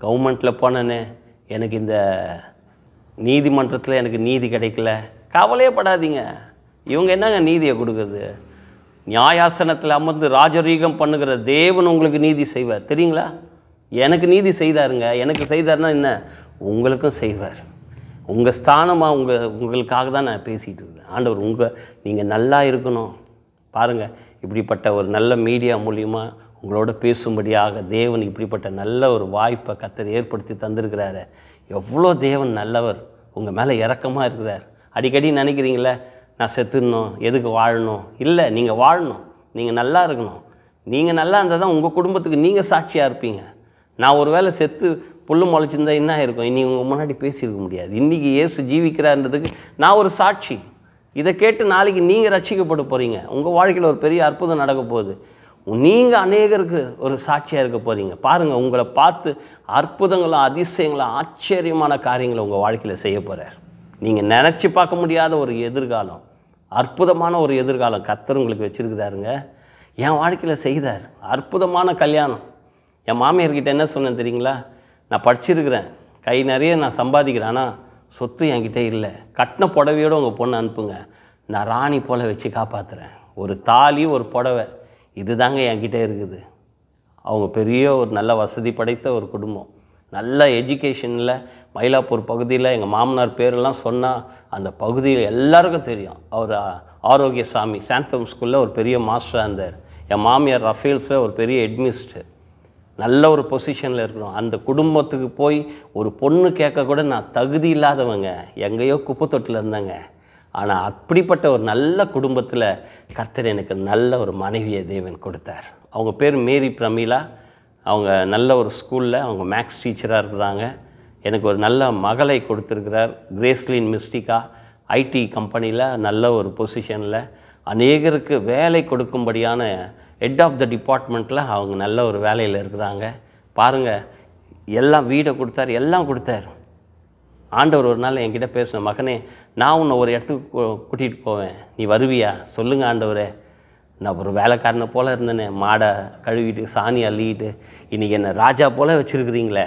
கவர்மெண்ட்டில் போனேனே, எனக்கு இந்த நீதிமன்றத்தில் எனக்கு நீதி கிடைக்கல, கவலையே படாதீங்க. இவங்க என்னங்க நீதியை கொடுக்குறது? நியாயாசனத்தில் அமர்ந்து ராஜரீகம் பண்ணுகிற தேவன் உங்களுக்கு நீதி செய்வார். தெரியுங்களா? எனக்கு நீதி செய்தாருங்க. எனக்கு செய்தார்னா என்ன, உங்களுக்கும் செய்வார். உங்கள் ஸ்தானமாக உங்களுக்காக தான் நான் பேசிகிட்டு இருக்கேன். ஆண்டவர் நீங்கள் நல்லா இருக்கணும். பாருங்கள், இப்படிப்பட்ட ஒரு நல்ல மீடியா மூலிமா உங்களோட பேசும்படியாக தேவன் இப்படிப்பட்ட நல்ல ஒரு வாய்ப்பை கர்த்தர் ஏற்படுத்தி தந்திருக்கிறாரு. எவ்வளோ தேவன் நல்லவர், உங்கள் மேலே இரக்கமாக இருக்கிறார். அடிக்கடி நினைக்கிறீங்களே நான் செத்துடணும், எதுக்கு வாழணும்? இல்லை, நீங்கள் வாழணும், நீங்கள் நல்லா இருக்கணும். நீங்கள் நல்லா இருந்தால் தான் உங்கள் குடும்பத்துக்கு நீங்கள் சாட்சியாக இருப்பீங்க. நான் ஒரு வேளை செத்து புல்லு முளைச்சிருந்தா என்ன இருக்கும்? இன்றைக்கி உங்கள் முன்னாடி பேசியிருக்க முடியாது. இன்றைக்கி இயேசு ஜீவிக்கிறான்றதுக்கு நான் ஒரு சாட்சி. இதை கேட்டு நாளைக்கு நீங்கள் ரட்சிக்கப்பட போகிறீங்க. உங்கள் வாழ்க்கையில் ஒரு பெரிய அற்புதம் நடக்க போகுது. நீங்கள் அநேகருக்கு ஒரு சாட்சியாக இருக்க போகிறீங்க. பாருங்கள், உங்களை பார்த்து அற்புதங்களும் அதிசயங்களும் ஆச்சரியமான காரியங்களை உங்கள் வாழ்க்கையில் செய்ய போகிறார். நீங்கள் நினச்சி பார்க்க முடியாத ஒரு எதிர்காலம், அற்புதமான ஒரு எதிர்காலம் கர்த்தர் உங்களுக்கு வச்சுருக்கிறாருங்க. என் வாழ்க்கையில் செய்தார். அற்புதமான கல்யாணம். என் மாமியார்கிட்ட என்ன சொன்னேன் தெரியுங்களா? நான் படிச்சிருக்கிறேன், கை நிறைய நான் சம்பாதிக்கிறேன், ஆனால் சொத்து என்கிட்ட இல்லை. கட்டின புடவையோடு உங்கள் பொண்ணு அனுப்புங்க, நான் ராணி போல் வச்சு காப்பாற்றுறேன். ஒரு தாலி, ஒரு புடவை, இது தாங்க என்கிட்ட இருக்குது. அவங்க பெரிய ஒரு நல்ல வசதி படைத்த ஒரு குடும்பம், நல்ல எஜுகேஷனில். மயிலாப்பூர் பகுதியில் எங்கள் மாமனார் பேரெல்லாம் சொன்னால் அந்த பகுதியில் எல்லாருக்கும் தெரியும். அவர் ஆரோக்கியசாமி சாந்தம் ஸ்கூலில் ஒரு பெரிய மாஸ்டராக இருந்தார். என் மாமியார் ரஃபேல்ஸில் ஒரு பெரிய ஹெட்மிஸ்டர், நல்ல ஒரு பொசிஷனில் இருக்கணும். அந்த குடும்பத்துக்கு போய் ஒரு பொண்ணு கேட்க கூட நான் தகுதி இல்லாதவங்க, எங்கேயோ குப்பை தொட்டில் இருந்தாங்க. ஆனால் அப்படிப்பட்ட ஒரு நல்ல குடும்பத்தில் கர்த்தர் எனக்கு நல்ல ஒரு மனைவியை தேவன் கொடுத்தார். அவங்க பேர் மேரி பிரமீளா. அவங்க நல்ல ஒரு ஸ்கூலில் அவங்க மேக்ஸ் டீச்சராக இருக்கிறாங்க. எனக்கு ஒரு நல்ல மகளை கொடுத்துருக்கிறார், கிரேஸ்லின் மிஸ்டிகா. ஐடி கம்பெனியில் நல்ல ஒரு பொசிஷனில் அநேகருக்கு வேலை கொடுக்கும்படியான ஹெட் ஆஃப் த டிபார்ட்மெண்ட்டில் அவங்க நல்ல ஒரு வேலையில் இருக்கிறாங்க. பாருங்கள், எல்லாம் வீடை கொடுத்தார், எல்லாம் கொடுத்தார். ஆண்டவர் ஒரு நாள் என்கிட்ட பேசின, மகனே நான் உன்னை ஒரு இடத்துக்கு கூட்டிகிட்டு போவேன், நீ வருவியா? சொல்லுங்கள் ஆண்டவரே. நான் ஒரு வேலைக்காரனை போல் இருந்தேனே, மாடை கழுவிட்டு சாணி அள்ளிக்கிட்டு, இன்றைக்கி என்னை ராஜா போல் வச்சுருக்குறீங்களே,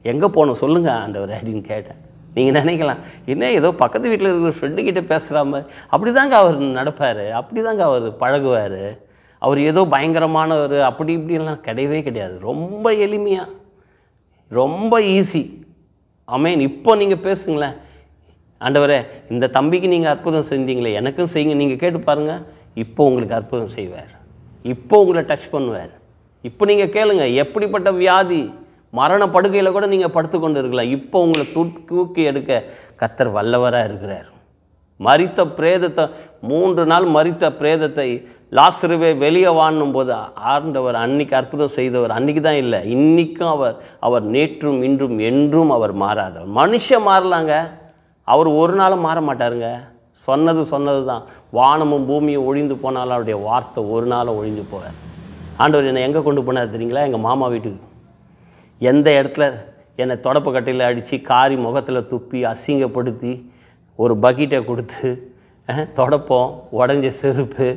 எங்கே போகணும் சொல்லுங்கள் ஆண்டவரே அப்படின்னு கேட்டேன். நீங்கள் நினைக்கலாம், என்ன ஏதோ பக்கத்து வீட்டில் இருக்கிற ஃப்ரெண்டுக்கிட்ட பேசுகிற மாதிரி. அப்படி தாங்க அவர் நடப்பார், அப்படி தாங்க அவர் பழகுவார். அவர் ஏதோ பயங்கரமானவர் அப்படி இப்படிலாம் கிடையவே கிடையாது. ரொம்ப எளிமையாக ரொம்ப ஈஸி. ஆமென். இப்போ நீங்கள் பேசுங்களேன், ஆண்டவரே இந்த தம்பிக்கு நீங்கள் அற்புதம் செஞ்சீங்களே, எனக்கும் செய்யுங்க. நீங்கள் கேட்டு பாருங்கள், இப்போ உங்களுக்கு அற்புதம் செய்வார். இப்போ உங்களை டச் பண்ணுவார். இப்போ நீங்கள் கேளுங்க, எப்படிப்பட்ட வியாதி மரண படுக்கையில் கூட நீங்கள் படுத்து கொண்டு இருக்கலாம், இப்போ உங்களை தூக்கி எடுக்க கர்த்தர் வல்லவராக இருக்கிறார். மரித்த பிரேதத்தை 3 நாள் மரித்த பிரேதத்தை லாசருவே வெளியே வாணும் போது ஆண்டவர் அன்னைக்கு அற்புதம் செய்தவர். அன்றைக்கி தான் இல்லை, இன்றைக்கும் அவர் நேற்றும் இன்றும் என்றும் அவர் மாறாதவர். மனுஷன் மாறலாங்க, அவர் ஒரு நாளும் மாற மாட்டாருங்க. சொன்னது தான். வானமும் பூமியும் ஒழிந்து போனாலும் அவருடைய வார்த்தை ஒரு நாளும் ஒழிஞ்சு போவார். ஆண்டவர் என்னை எங்கே கொண்டு போனார் தெரியுங்களா? எங்கள் மாமா வீட்டுக்கு. எந்த இடத்துல என்னை தொடப்பு கட்டையில் அடித்து காரி முகத்தில் துப்பி அசிங்கப்படுத்தி ஒரு பக்கெட்டை கொடுத்து தொடப்போம் உடஞ்ச செருப்பு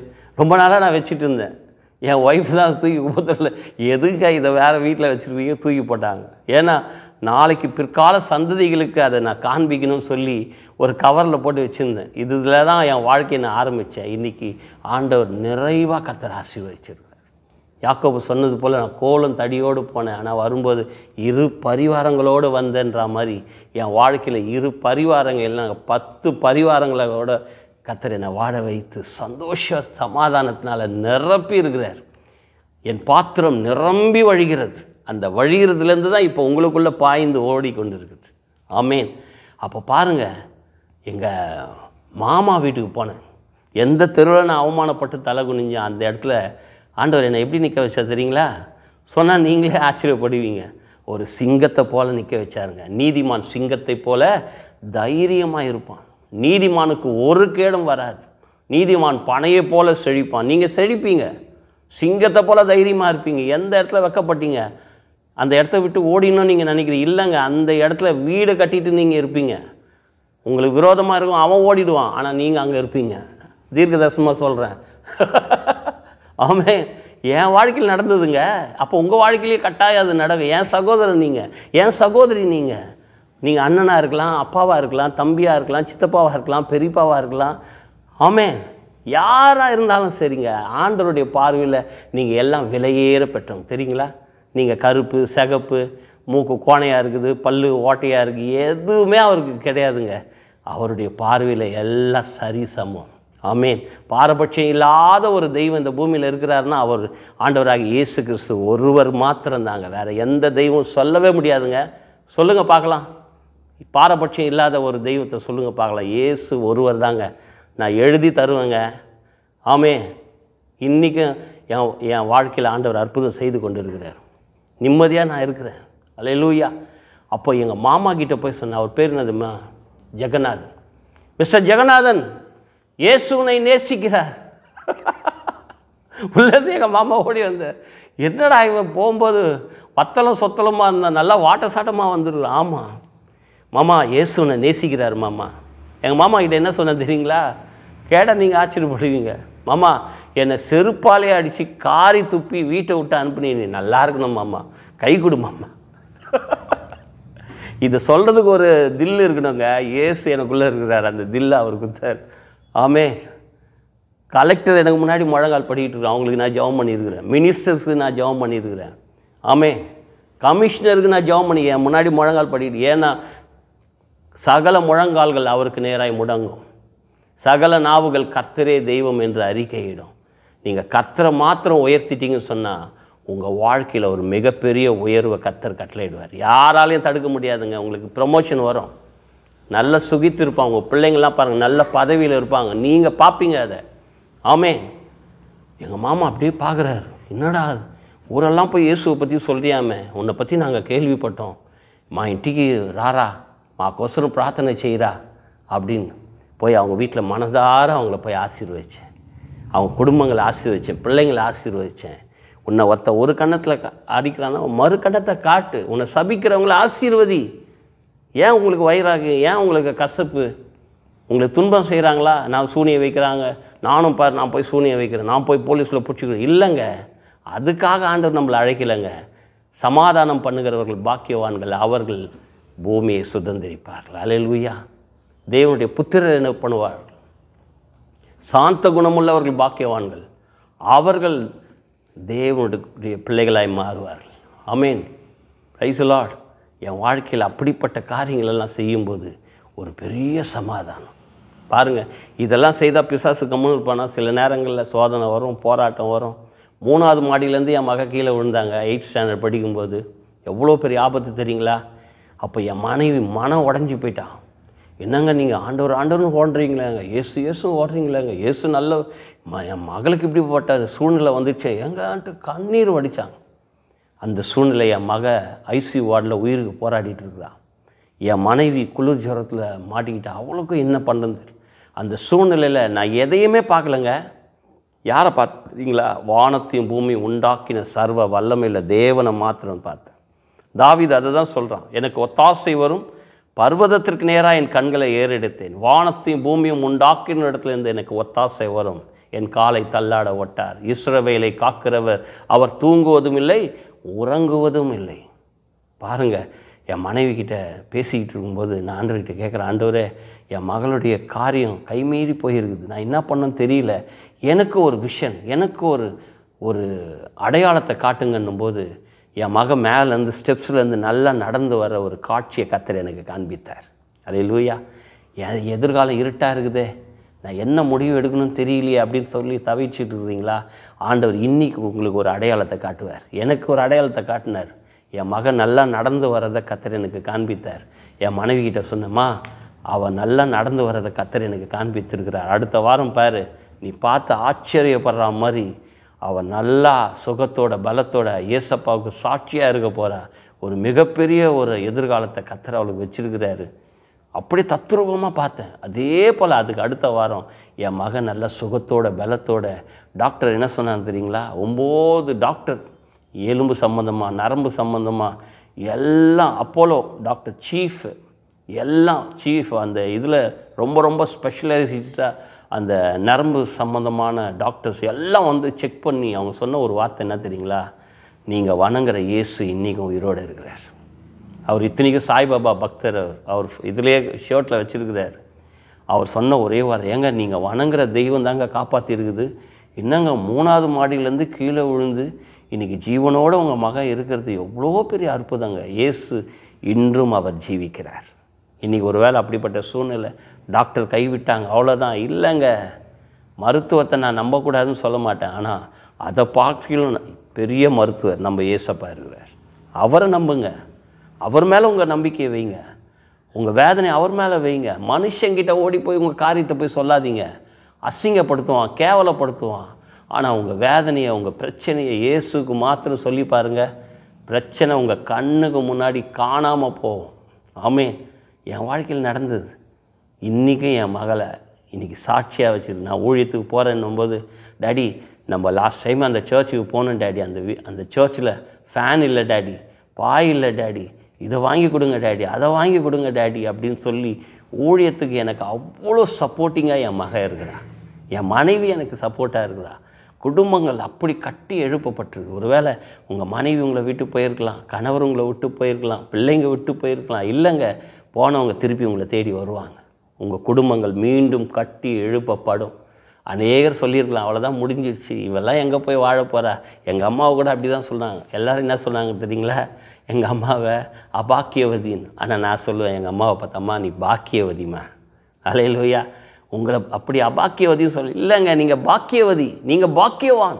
ரொம்ப நாளாக நான் வச்சுட்டு இருந்தேன். என் ஒய்ஃப் தான் தூக்கி குப்பத்தில் எதுக்கு இதை வேறு வீட்டில் வச்சுருப்பீங்க தூக்கி போட்டாங்க. ஏன்னா நாளைக்கு பிற்கால சந்ததிகளுக்கு அதை நான் காண்பிக்கணும்னு சொல்லி ஒரு கவரில் போட்டு வச்சுருந்தேன். இதில் தான் என் வாழ்க்கையை நான் ஆரம்பித்தேன். இன்றைக்கி ஆண்டவர் நிறைவாக கர்த்தர் ஆசீர்வதிச்சிருக்கார். யாக்கோபு சொன்னது போல் நான் கோலும் தடியோடு போனேன், ஆனால் வரும்போது 2 பரிவாரங்களோடு வந்தேன்ற மாதிரி என் வாழ்க்கையில் 2 பரிவாரங்கள் இல்லைங்க 10 பரிவாரங்களோட கர்த்தர் என்னை வாழ வைத்து சந்தோஷ சமாதானத்தினால் நிரப்பி இருக்கிறார். என் பாத்திரம் நிரம்பி வழிகிறது. அந்த வழிகிறதுலேருந்து தான் இப்போ உங்களுக்குள்ளே பாய்ந்து ஓடிக்கொண்டு இருக்குது. ஆமேன். அப்போ பாருங்கள், எங்கள் மாமா வீட்டுக்கு போனேன். எந்த தெருவில் நான் அவமானப்பட்டு தலை குனிஞ்சேன், அந்த இடத்துல ஆண்டவர் என்னை எப்படி நிற்க வச்சா தெரியுங்களா? சொன்னால் நீங்களே ஆச்சரியப்படுவீங்க. ஒரு சிங்கத்தை போல் நிற்க வச்சாருங்க. நீதிமான் சிங்கத்தை போல தைரியமாக இருப்பான். நீதிமானுக்கு ஒரு கேடும் வராது. நீதிமான் பனையை போல் செழிப்பான். நீங்கள் செழிப்பீங்க, சிங்கத்தை போல் தைரியமாக இருப்பீங்க. எந்த இடத்துல வைக்கப்பட்டீங்க அந்த இடத்த விட்டு ஓடினோன்னு நீங்கள் நினைக்கிறீங்க, இல்லைங்க, அந்த இடத்துல வீடு கட்டிட்டு நீங்கள் இருப்பீங்க. உங்களுக்கு விரோதமாக இருக்கும், அவன் ஓடிடுவான், ஆனால் நீங்கள் அங்கே இருப்பீங்க. தீர்க்கதரிசனமாக சொல்கிறேன். ஆமே, என் வாழ்க்கையில் நடந்ததுங்க. அப்போ உங்கள் வாழ்க்கையிலேயே கட்டாயம் அது நடக்கும். என் சகோதரன் நீங்கள், என் சகோதரி நீங்கள் அண்ணனாக இருக்கலாம், அப்பாவாக இருக்கலாம், தம்பியாக இருக்கலாம், சித்தப்பாவாக இருக்கலாம், பெரியப்பாவாக இருக்கலாம். ஆமே, யாராக இருந்தாலும் சரிங்க, ஆண்டவருடைய பார்வையில் நீங்கள் எல்லாம் விலையேற பெற்றவங்க. தெரியுங்களா? நீங்கள் கருப்பு சிகப்பு மூக்கு கோணையாக இருக்குது, பல்லு ஓட்டையாக இருக்குது, எதுவுமே அவருக்கு கிடையாதுங்க. அவருடைய பார்வையில் எல்லாம் சரி சமம். ஆமேன். பாரபட்சம் இல்லாத ஒரு தெய்வம் இந்த பூமியில் இருக்கிறாருன்னா அவர் ஆண்டவராக இயேசு கிறிஸ்து ஒருவர் மாத்திரம்தாங்க. வேறு எந்த தெய்வம் சொல்லவே முடியாதுங்க. சொல்லுங்கள் பார்க்கலாம், பாரபட்சம் இல்லாத ஒரு தெய்வத்தை சொல்லுங்கள் பார்க்கலாம். இயேசு ஒருவர் தாங்க. நான் எழுதி தருவேங்க. ஆமே, இன்றைக்கும் என் வாழ்க்கையில் ஆண்டவர் அற்புதம் செய்து கொண்டு இருக்கிறார். நிம்மதியாக நான் இருக்கிறேன். அல்லேலூயா. அப்போ எங்கள் மாமா கிட்டே போய் சொன்னேன். அவர் பேர் என்னதுமா? ஜெகநாதன். மிஸ்டர் ஜெகநாதன், இயேசுனை நேசிக்கிறார். உள்ளது எங்கள் மாமா ஓடி வந்தார். என்னடா இவன் போகும்போது பத்தலும் சொத்தலமாக இருந்தால் நல்லா வாட்ட சாட்டமாக வந்துடுவேன். ஆமாம் மாமா, இயேசுனை நேசிக்கிறார் மாமா. எங்கள் மாமா கிட்ட என்ன சொன்ன தெரியுங்களா? கேட்டால் நீங்கள் ஆச்சரியப்படுவீங்க. மாமா, என்னை செருப்பாலே அடித்து காரி துப்பி வீட்டை விட்டு அனுப்புனீ, நீ நல்லா இருக்கணும் மாமா, கை கொடு மாமா. இது சொல்கிறதுக்கு ஒரு தில் இருக்கணுங்க. இயேசு எனக்குள்ளே இருக்கிறார், அந்த தில்லை அவர் கொடுத்தார். ஆமே, கலெக்டர் எனக்கு முன்னாடி முழங்கால் படிக்கிட்டு இருக்கிறேன், அவங்களுக்கு நான் ஜெபம் பண்ணியிருக்கிறேன். மினிஸ்டர்ஸுக்கு நான் ஜெபம் பண்ணியிருக்கிறேன். ஆமே, கமிஷனருக்கு நான் ஜெபம் பண்ணி என் முன்னாடி முழங்கால் படிக்கிட்டு. ஏன்னா சகல முழங்கால்கள் அவருக்கு நேராய் முடங்கும், சகல நாவுகள் கர்த்தரே தெய்வம் என்று அறிக்கையிடும். நீங்கள் கர்த்தரை மாத்திரம் உயர்த்திட்டீங்கன்னு சொன்னால் உங்கள் வாழ்க்கையில் ஒரு மிகப்பெரிய உயர்வை கர்த்தர் கட்டளையிடுவார். யாராலையும் தடுக்க முடியாதுங்க. உங்களுக்கு ப்ரமோஷன் வரும், நல்ல சுகித்து இருப்பாங்க. உங்கள் பிள்ளைங்கள்லாம் பாருங்கள், நல்ல பதவியில் இருப்பாங்க, நீங்கள் பார்ப்பீங்க அதை. ஆமே, எங்கள் மாமா அப்படியே பார்க்குறாரு. என்னடா ஊரெல்லாம் போய் இயேசுவை பற்றி சொல்கிறியாமே, உன்னை பற்றி நாங்கள் கேள்விப்பட்டோம், மா இன்றைக்கி ராரா மாக்கோசரம் பிரார்த்தனை செய்கிறா அப்படின்னு போய் அவங்க வீட்டில் மனதார அவங்கள போய் ஆசீர்வதித்தேன். அவங்க குடும்பங்களை ஆசீர்வதித்தேன், பிள்ளைங்களை ஆசீர்வதித்தேன். உன்னை ஒரு கன்னத்தில் அடிக்கிறான்னா மறு கன்னத்தை காட்டு, உன்னை சபிக்கிறவங்கள ஆசீர்வதி. ஏன் உங்களுக்கு வைராகியம், ஏன் உங்களுக்கு கசப்பு? உங்களுக்கு துன்பம் செய்கிறாங்களா, நான் சூனியம் வைக்கிறாங்க, நானும் பாரு நான் போய் சூனியம் வைக்கிறேன், நான் போய் போலீஸில் பிடிச்சிக்கிறேன். இல்லைங்க, அதுக்காக ஆண்டவர் நம்மளை அழைக்கலைங்க. சமாதானம் பண்ணுகிறவர்கள் பாக்கியவான்கள், அவர்கள் பூமியை சுதந்திரிப்பார்கள். அல்லேலூயா. தேவனுடைய புத்திரர் என்ன பண்ணுவார்கள்? சாந்த குணமுள்ளவர்கள் பாக்கியவான்கள், அவர்கள் தேவனுடைய பிள்ளைகளாய் மாறுவார்கள். ஆமேன். Price the Lord. என் வாழ்க்கையில் அப்படிப்பட்ட காரியங்களெல்லாம் செய்யும்போது ஒரு பெரிய சமாதானம். பாருங்கள், இதெல்லாம் செய்தால் பிசாசு கம்முன்னு இருப்பானா? சில நேரங்களில் சோதனை வரும், போராட்டம் வரும். 3வது மாடியிலேருந்து என் மக கீழே விழுந்தாங்க 8th ஸ்டாண்டர்ட் படிக்கும்போது. எவ்வளோ பெரிய ஆபத்து தெரியுங்களா? அப்போ என் மனைவி மனம் உடஞ்சி போயிட்டான். என்னங்க நீங்கள் ஆண்டவர்னு ஓடுறீங்களாங்க, இயேசு ஓடுறீங்களாங்க, இயேசு நல்ல என் மகளுக்கு இப்படிப்பட்ட சூழ்நிலை வந்துடுச்சு எங்கன்ட்டு கண்ணீர் வடித்தாங்க. அந்த சூழ்நிலை என் மக ஐசியூ வார்டில் உயிருக்கு போராடிட்டு இருக்கிறான். என் மனைவி குளிர் ஜுரத்தில் மாட்டிக்கிட்டா. அவளுக்கும் என்ன பண்ணுறது? அந்த சூழ்நிலையில் நான் எதையுமே பார்க்கலங்க. யாரை பார்த்தீங்களா? வானத்தையும் பூமியும் உண்டாக்கின சர்வ வல்லமையில் தேவனை மாத்திரம் பார்த்தேன். தாவீது அதை தான் சொல்கிறான், எனக்கு ஒத்தாசை வரும், பர்வதத்திற்கு நேராக என் கண்களை ஏறெடுத்தேன், வானத்தையும் பூமியும் உண்டாக்கின இடத்துலேருந்து எனக்கு ஒத்தாசை வரும், என் காலை தள்ளாட ஒட்டார். இஸ்ரவேலை காக்கிறவர், அவர் தூங்குவதும் இல்லை உறங்குவதும் இல்லை. பாருங்கள், என் மனைவி கிட்ட பேசிக்கிட்டு இருக்கும்போது நான் ஆண்டவர்கிட்ட கேட்குறேன், ஆண்டவரே என் மகளுடைய காரியம் கைமீறி போயிருக்குது, நான் என்ன பண்ணேன்னு தெரியல, எனக்கு ஒரு விஷன், எனக்கு ஒரு அடையாளத்தை காட்டுங்கன்னும் போது என் மகன் மேலேருந்து ஸ்டெப்ஸ்லேருந்து நல்லா நடந்து வர ஒரு காட்சியை கர்த்தர் எனக்கு காண்பித்தார். அல்லேலூயா. எதிர்காலம் இருட்டாக இருக்குதே, நான் என்ன முடிவு எடுக்கணும்னு தெரியலையே அப்படின்னு சொல்லி தவிச்சிட்டு இருக்கிறீங்களா? ஆண்டவர் இன்றைக்கி உங்களுக்கு ஒரு அடையாளத்தை காட்டுவார். எனக்கு ஒரு அடையாளத்தை காட்டினார். என் மகன் நல்லா நடந்து வரதை கர்த்தர் எனக்கு காண்பித்தார். என் மனைவி கிட்ட சொன்னம்மா, அவள் நல்லா நடந்து வரதை கர்த்தர் எனக்கு காண்பித்திருக்கிறார். அடுத்த வாரம் பாரு, நீ பார்த்து ஆச்சரியப்படுற மாதிரி அவள் நல்லா சுகத்தோட பலத்தோட ஏசப்பாவுக்கு சாட்சியாக இருக்க போகிறா. ஒரு மிகப்பெரிய ஒரு எதிர்காலத்தை கர்த்தர் அவளுக்கு வச்சிருக்கிறாரு. அப்படி தத்ரூபமாக பார்த்தேன். அதே போல் அதுக்கு அடுத்த வாரம் என் மகன் நல்ல சுகத்தோட பலத்தோட, டாக்டர் என்ன சொன்னான்னு தெரியுங்களா? 9 டாக்டர், எலும்பு சம்மந்தமாக, நரம்பு சம்மந்தமாக எல்லாம், அப்போலோ டாக்டர் சீஃப், எல்லாம் சீஃப், அந்த இதில் ரொம்ப ஸ்பெஷலைஸ்டாக அந்த நரம்பு சம்மந்தமான டாக்டர்ஸ் எல்லாம் வந்து செக் பண்ணி அவங்க சொன்ன ஒரு வார்த்தை என்ன தெரியுங்களா? நீங்கள் வணங்குற இயேசு இன்றைக்கும் உயிரோடு இருக்கிறார். அவர் இத்தனைக்கும் சாய்பாபா பக்தர், அவர் இதிலே ஷர்ட்டில் வச்சுருக்கிறார். அவர் சொன்ன ஒரே வார்த்தை, ஏங்க நீங்கள் வணங்குற தெய்வம் தாங்க காப்பாற்றிருக்குது, என்னங்க 3வது மாடியிலேருந்து கீழே விழுந்து இன்றைக்கி ஜீவனோடு உங்கள் மகன் இருக்கிறது எவ்வளோ பெரிய அற்புதங்க. இயேசு இன்றும் அவர் ஜீவிக்கிறார். இன்றைக்கி ஒரு வேளை அப்படிப்பட்ட சூழ்நிலை, டாக்டர் கைவிட்டாங்க, அவ்வளோதான். இல்லைங்க, மருத்துவத்தை நான் நம்பக்கூடாதுன்னு சொல்ல மாட்டேன், ஆனால் அதை பார்க்கலும் பெரிய மருத்துவர் நம்ம ஏசப்பா இருக்கிறார். அவரை நம்புங்க, அவர் மேலே உங்கள் நம்பிக்கையை வைங்க, உங்கள் வேதனை அவர் மேலே வைங்க. மனுஷங்கிட்ட ஓடி போய் உங்கள் காரியத்தை போய் சொல்லாதீங்க, அசிங்கப்படுத்துவான், கேவலப்படுத்துவான். ஆனால் உங்கள் வேதனையை, உங்கள் பிரச்சனையை இயேசுக்கு மாத்திரம் சொல்லி பாருங்கள், பிரச்சனை உங்கள் கண்ணுக்கு முன்னாடி காணாமல் போகும். ஆமென். என் வாழ்க்கையில் நடந்தது. இன்றைக்கும் என் மகளை இன்றைக்கி சாட்சியாக வச்சுருக்கு. நான் ஊழியத்துக்கு போகிறேன்னும் போது, டாடி நம்ம லாஸ்ட் டைம் அந்த சர்ச்சுக்கு போகணும் டாடி, அந்த சர்ச்சில் ஃபேன் இல்லை டாடி, பாய் இல்லை டாடி, இதை வாங்கி கொடுங்க டாடி, அதை வாங்கி கொடுங்க டாடி அப்படின்னு சொல்லி ஊழியத்துக்கு எனக்கு அவ்வளோ சப்போர்ட்டிங்காக என் மகன் இருக்கிறா. என் மனைவி எனக்கு சப்போர்ட்டாக இருக்கிறா. குடும்பங்கள் அப்படி கட்டி எழுப்பப்பட்டிருக்கு. ஒருவேளை உங்கள் மனைவி உங்களை விட்டு போயிருக்கலாம், கணவர் உங்களை விட்டு போயிருக்கலாம், பிள்ளைங்க விட்டு போயிருக்கலாம். இல்லைங்க, போனவங்க திருப்பி உங்களை தேடி வருவாங்க. உங்கள் குடும்பங்கள் மீண்டும் கட்டி எழுப்பப்படும். அநேகர் சொல்லியிருக்கலாம், அவ்வளோதான் முடிஞ்சிடுச்சு, இவெல்லாம் எங்கே போய் வாழ போகிறா. எங்கள் அம்மாவை கூட அப்படி தான் சொன்னாங்க. எல்லோரும் என்ன சொன்னாங்க தெரியுங்களா? எங்கள் அம்மாவை அபாக்கியவதின்னு. ஆனால் நான் சொல்லுவேன், எங்கள் அம்மாவை பார்த்தம்மா நீ பாக்கியவதிம்மா. அல்லேலூயா. உங்களை அப்படி அபாக்கியவதின்னு சொல்லி இல்லைங்க, நீங்கள் பாக்கியவதி, நீங்கள் பாக்கியவான்.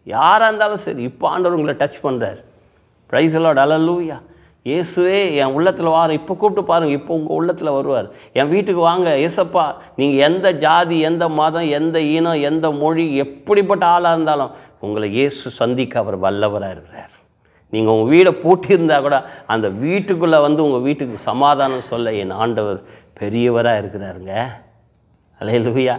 யாராக இருந்தாலும் சரி, இப்போ ஆண்டவர் உங்களை டச் பண்ணுறார். Praise the lord. அல்லேலூயா. இயேசுவே என் உள்ளத்தில் வாரம், இப்போ கூப்பிட்டு பாருங்கள், இப்போ உங்கள் உள்ளத்தில் வருவார். என் வீட்டுக்கு வாங்க, ஏசப்பா நீங்கள் எந்த ஜாதி, எந்த மதம், எந்த இனம், எந்த மொழி, எப்படிப்பட்ட ஆளாக இருந்தாலும் உங்களை இயேசு சந்திக்க அவர் வல்லவராக இருக்கிறார். நீங்கள் உங்கள் வீடை பூட்டியிருந்தால் கூட அந்த வீட்டுக்குள்ளே வந்து உங்கள் வீட்டுக்கு சமாதானம் சொல்ல என் ஆண்டவர் பெரியவராக இருக்கிறாருங்க. அல்லேலூயா.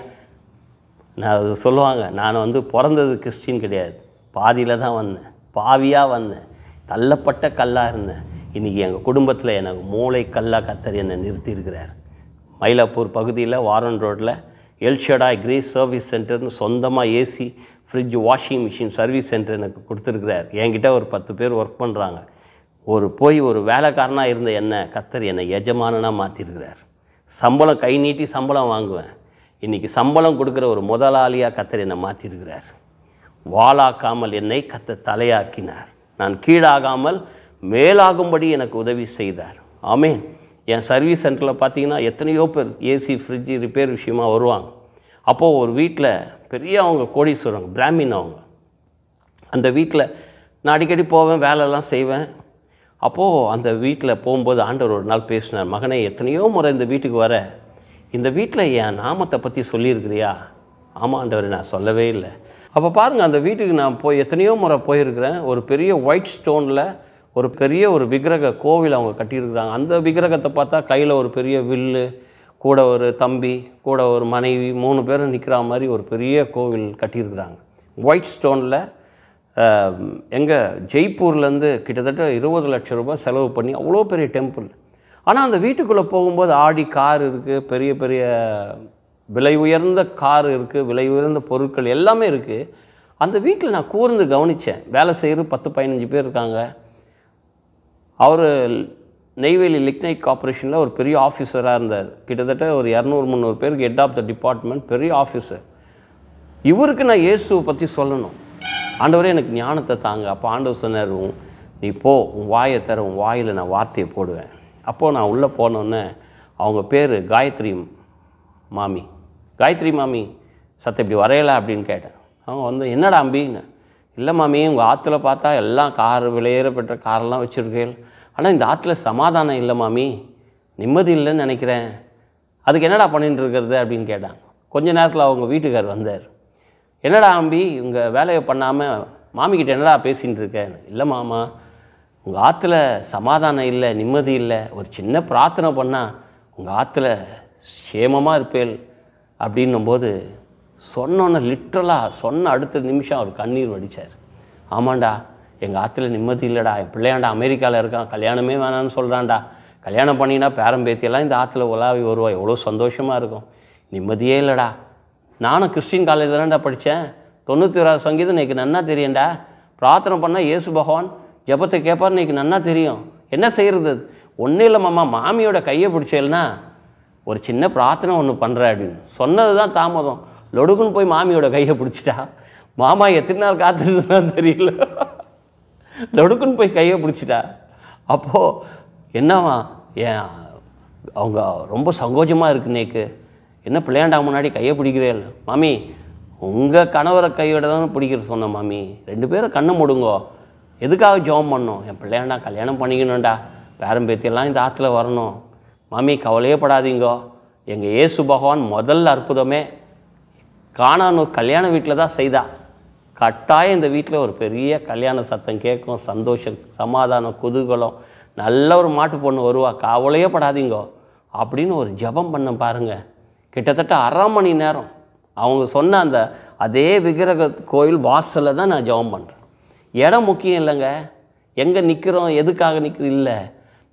நான் சொல்லுவாங்க, நான் வந்து பிறந்தது கிறிஸ்டின் கிடையாது, பாதியில் தான் வந்தேன், பாவியாக வந்தேன், தள்ளப்பட்ட கல்லாக இருந்தேன். இன்றைக்கி எங்கள் குடும்பத்தில் எனக்கு மூளை கல்லாக கர்த்தர் என்னை நிறுத்தியிருக்கிறார். மயிலாப்பூர் பகுதியில் வாரன் ரோட்டில் எல்ஷடாய் கிரேஸ் சர்வீஸ் சென்டர்னு சொந்தமாக AC, fridge, washing machine service centre எனக்கு கொடுத்துருக்கிறார். என்கிட்ட ஒரு 10 பேர் ஒர்க் பண்ணுறாங்க. ஒரு வேலைக்காரனாக இருந்த கர்த்தர் என்னை எஜமானனாக மாற்றிருக்கிறார். சம்பளம் கை நீட்டி சம்பளம் வாங்குவேன். இன்றைக்கி சம்பளம் கொடுக்குற ஒரு முதலாளியாக கர்த்தர் என்னை மாற்றிருக்கிறார். வாளாக்காமல் என்னை கர்த்தர் தலையாக்கினார். நான் கீழாகாமல் மேலாகும்படி எனக்கு உதவி செய்தார். ஆமேன். என் சர்வீஸ் சென்டரில் பார்த்தீங்கன்னா எத்தனையோ பேர் ஏசி ஃப்ரிட்ஜு ரிப்பேர் விஷயமா வருவாங்க. அப்போது ஒரு வீட்டில் பெரிய அவங்க கோடீஸ்வரங்க, பிராமின் அவங்க. அந்த வீட்டில் நான் அடிக்கடி போவேன், வேலைலாம் செய்வேன். அப்போது அந்த வீட்டில் போகும்போது ஆண்டவர் ஒரு நாள் பேசினார், மகனே எத்தனையோ முறை இந்த வீட்டுக்கு வர, இந்த வீட்டில் என் நாமத்தை பற்றி சொல்லியிருக்கிறியா? ஆமாம் ஆண்டவர், நான் சொல்லவே இல்லை. அப்போ பாருங்கள், அந்த வீட்டுக்கு நான் எத்தனையோ முறை போயிருக்கிறேன். ஒரு பெரிய ஒயிட் ஸ்டோனில் ஒரு பெரிய ஒரு விக்கிரக கோவில் அவங்க கட்டியிருக்கிறாங்க. அந்த விக்கிரகத்தை பார்த்தா கையில் ஒரு பெரிய வில்லு, கூட ஒரு தம்பி, கூட ஒரு மனைவி, 3 பேரும் நிற்கிற மாதிரி ஒரு பெரிய கோவில் கட்டியிருக்கிறாங்க ஒயிட் ஸ்டோனில். எங்கே ஜெய்ப்பூர்லேருந்து கிட்டத்தட்ட 20 லட்சம் ரூபாய் செலவு பண்ணி அவ்வளோ பெரிய டெம்பிள். ஆனால் அந்த வீட்டுக்குள்ளே போகும்போது ஆடி கார் இருக்குது, பெரிய பெரிய விலை உயர்ந்த கார் இருக்குது, விலை உயர்ந்த பொருட்கள் எல்லாமே இருக்குது. அந்த வீட்டில் நான் கூர்ந்து கவனித்தேன். வேலை செய்கிற 10-15 பேர் இருக்காங்க. அவர் நெய்வேலி லிக்னைட் கார்பரேஷனில் ஒரு பெரிய ஆஃபீஸராக இருந்தார். கிட்டத்தட்ட ஒரு 200-300 பேருக்கு ஹெட் ஆஃப் த டிபார்ட்மெண்ட், பெரிய ஆஃபீஸர். இவருக்கு நான் இயேசுவை பற்றி சொல்லணும். ஆண்டவரே எனக்கு ஞானத்தை தாங்க. அப்போ ஆண்டவர் சொன்னார், நீ போ, உன் வாயை தர, உன் வாயில் நான் வார்த்தையை போடுவேன். அப்போது நான் உள்ளே போனோன்னே அவங்க பேர் காயத்ரி மாமி. காயத்ரி மாமி சத்த இப்படி வரையலை அப்படின்னு கேட்டேன். அவங்க வந்து என்னடா அம்பின்னு, இல்லை மாமி உங்கள் ஆற்றுல பார்த்தா எல்லாம் கார், விலையேற பெற்ற காரெல்லாம் வச்சுருக்கேன், ஆனால் இந்த ஆற்றுல சமாதானம் இல்லை மாமி, நிம்மதி இல்லைன்னு நினைக்கிறேன், அதுக்கு என்னடா பண்ணிட்டு இருக்கிறது அப்படின்னு கேட்டாங்க. கொஞ்ச நேரத்தில் அவங்க வீட்டுக்கார் வந்தார். என்னடா அம்பி உங்கள் வேலையை பண்ணாமல் மாமிக்கிட்ட என்னடா பேசிகிட்டு இருக்கேன்? இல்லை மாமா, உங்கள் ஆற்றுல சமாதானம் இல்லை, நிம்மதி இல்லை, ஒரு சின்ன பிரார்த்தனை பண்ணால் உங்கள் ஆற்றுல சேமமாக இருப்பேன் அப்படின்னும்போது சொன்னோன்னே லிட்ரலாக சொன்ன அடுத்த நிமிஷம் அவர் கண்ணீர் வடித்தார். ஆமாண்டா, எங்கள் ஆற்றுல நிம்மதி இல்லைடா, என் பிள்ளையாண்டா அமெரிக்காவில் இருக்கான், கல்யாணமே வேணான்னு சொல்கிறான்டா, கல்யாணம் பண்ணினா பேரம்பேத்தியெல்லாம் இந்த ஆற்றுல உலாவி வருவா, எவ்வளோ சந்தோஷமாக இருக்கும், நிம்மதியே இல்லைடா. நானும் கிறிஸ்டின் காலேஜில் தான்டா படித்தேன், 91 சங்கீதம் எனக்கு நன்னா தெரியும்டா, பிரார்த்தனை பண்ணால் இயேசு பகவான் ஜபத்தை கேட்பார் எனக்கு நன்னா தெரியும், என்ன செய்கிறது? ஒன்றும் இல்லை மாமா, மாமியோட கையை பிடிச்சேல்னா ஒரு சின்ன பிரார்த்தனை ஒன்று பண்ணுறேன் அப்படின்னு சொன்னது தான் தாமதம். லொடுக்குன்னு போய் மாமியோட கையை பிடிச்சிட்டா. மாமா எத்தனை நாள் காத்துட்டுதான் தெரியல, லொடுக்குன்னு போய் கையை பிடிச்சிட்டா. அப்போது என்னவா ஏன் அவங்க ரொம்ப சங்கோஜமாக இருக்கு, நேக்கு என்ன பிள்ளையாண்டா முன்னாடி கையை பிடிக்கிறேன்? மாமி உங்கள் கணவரை கையோட தான் பிடிக்கிற சொன்னேன் மாமி, 2 பேரும் கண்ணை மூடுங்கோ, எதுக்காக ஜெபம் பண்ணோம்? என் பிள்ளையாண்டா கல்யாணம் பண்ணிக்கணும்டா, பேரம்பேத்தியெல்லாம் இந்த ஆற்றுல வரணும். மாமி கவலையே படாதீங்கோ, எங்கள் இயேசு பகவான் முதல் அற்புதமே கானானூர் கல்யாண வீட்டில் தான் செய்தா. கட்டாயம் இந்த வீட்டில் ஒரு பெரிய கல்யாண சத்தம் கேட்கும், சந்தோஷம், சமாதானம், குதூகலம், நல்ல ஒரு மாட்டு பொண்ணு வருவா, கவலையே படாதீங்கோ அப்படின்னு ஒரு ஜெபம் பண்ண பாருங்கள். கிட்டத்தட்ட 1/2 மணி நேரம் அவங்க சொன்ன அந்த அதே விக்கிரக கோயில் வாசலில் தான் நான் ஜெபம் பண்ணுறேன். இடம் முக்கியம் இல்லைங்க, எங்கே நிற்கிறோம், எதுக்காக நிற்கிறோம் இல்லை,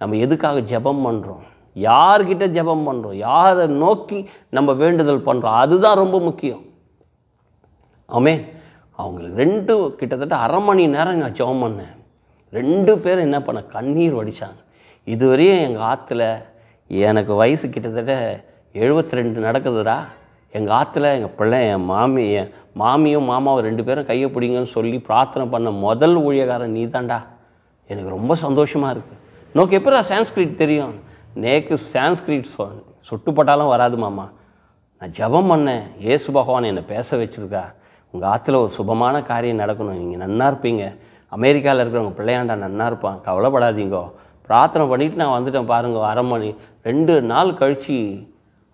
நம்ம எதுக்காக ஜெபம் பண்ணுறோம், யார்கிட்ட ஜெபம் பண்ணுறோம், யாரை நோக்கி நம்ம வேண்டுதல் பண்ணுறோம், அதுதான் ரொம்ப முக்கியம். ஆமென். அவங்களுக்கு கிட்டத்தட்ட 1/2 மணி நேரம் நான் ஜெபம் பண்ணேன். 2 பேரும் என்ன பண்ண கண்ணீர் வடித்தாங்க. இதுவரையும் எங்கள் ஆற்றுல எனக்கு வயசு கிட்டத்தட்ட 72 நடக்குதுடா, எங்கள் ஆற்றுல எங்கள் பிள்ளை, என் மாமியும் மாமாவும் 2 பேரும் கையை பிடிங்கன்னு சொல்லி பிரார்த்தனை பண்ண முதல் ஊழியக்காரன் நீ தான்டா, எனக்கு ரொம்ப சந்தோஷமாக இருக்குது. நோக்கு எப்படா சான்ஸ்கிரிட் தெரியும்? நேக்கு சான்ஸ்கிரிட் சுட்டுப்பட்டாலும் வராது மாமா, நான் ஜெபம் பண்ணேன், இயேசு பகவான் என்னை பேச வச்சுருக்கா, உங்கள் ஆற்றுல ஒரு சுபமான காரியம் நடக்கணும், நீங்கள் நன்னா இருப்பீங்க, அமெரிக்காவில் இருக்கிறவங்க பிள்ளையாண்டா நன்னா இருப்பான், கவலைப்படாதீங்கோ, பிரார்த்தனை பண்ணிவிட்டு நான் வந்துட்டேன் பாருங்க. 1/2 மணி 2 நாள் கழித்து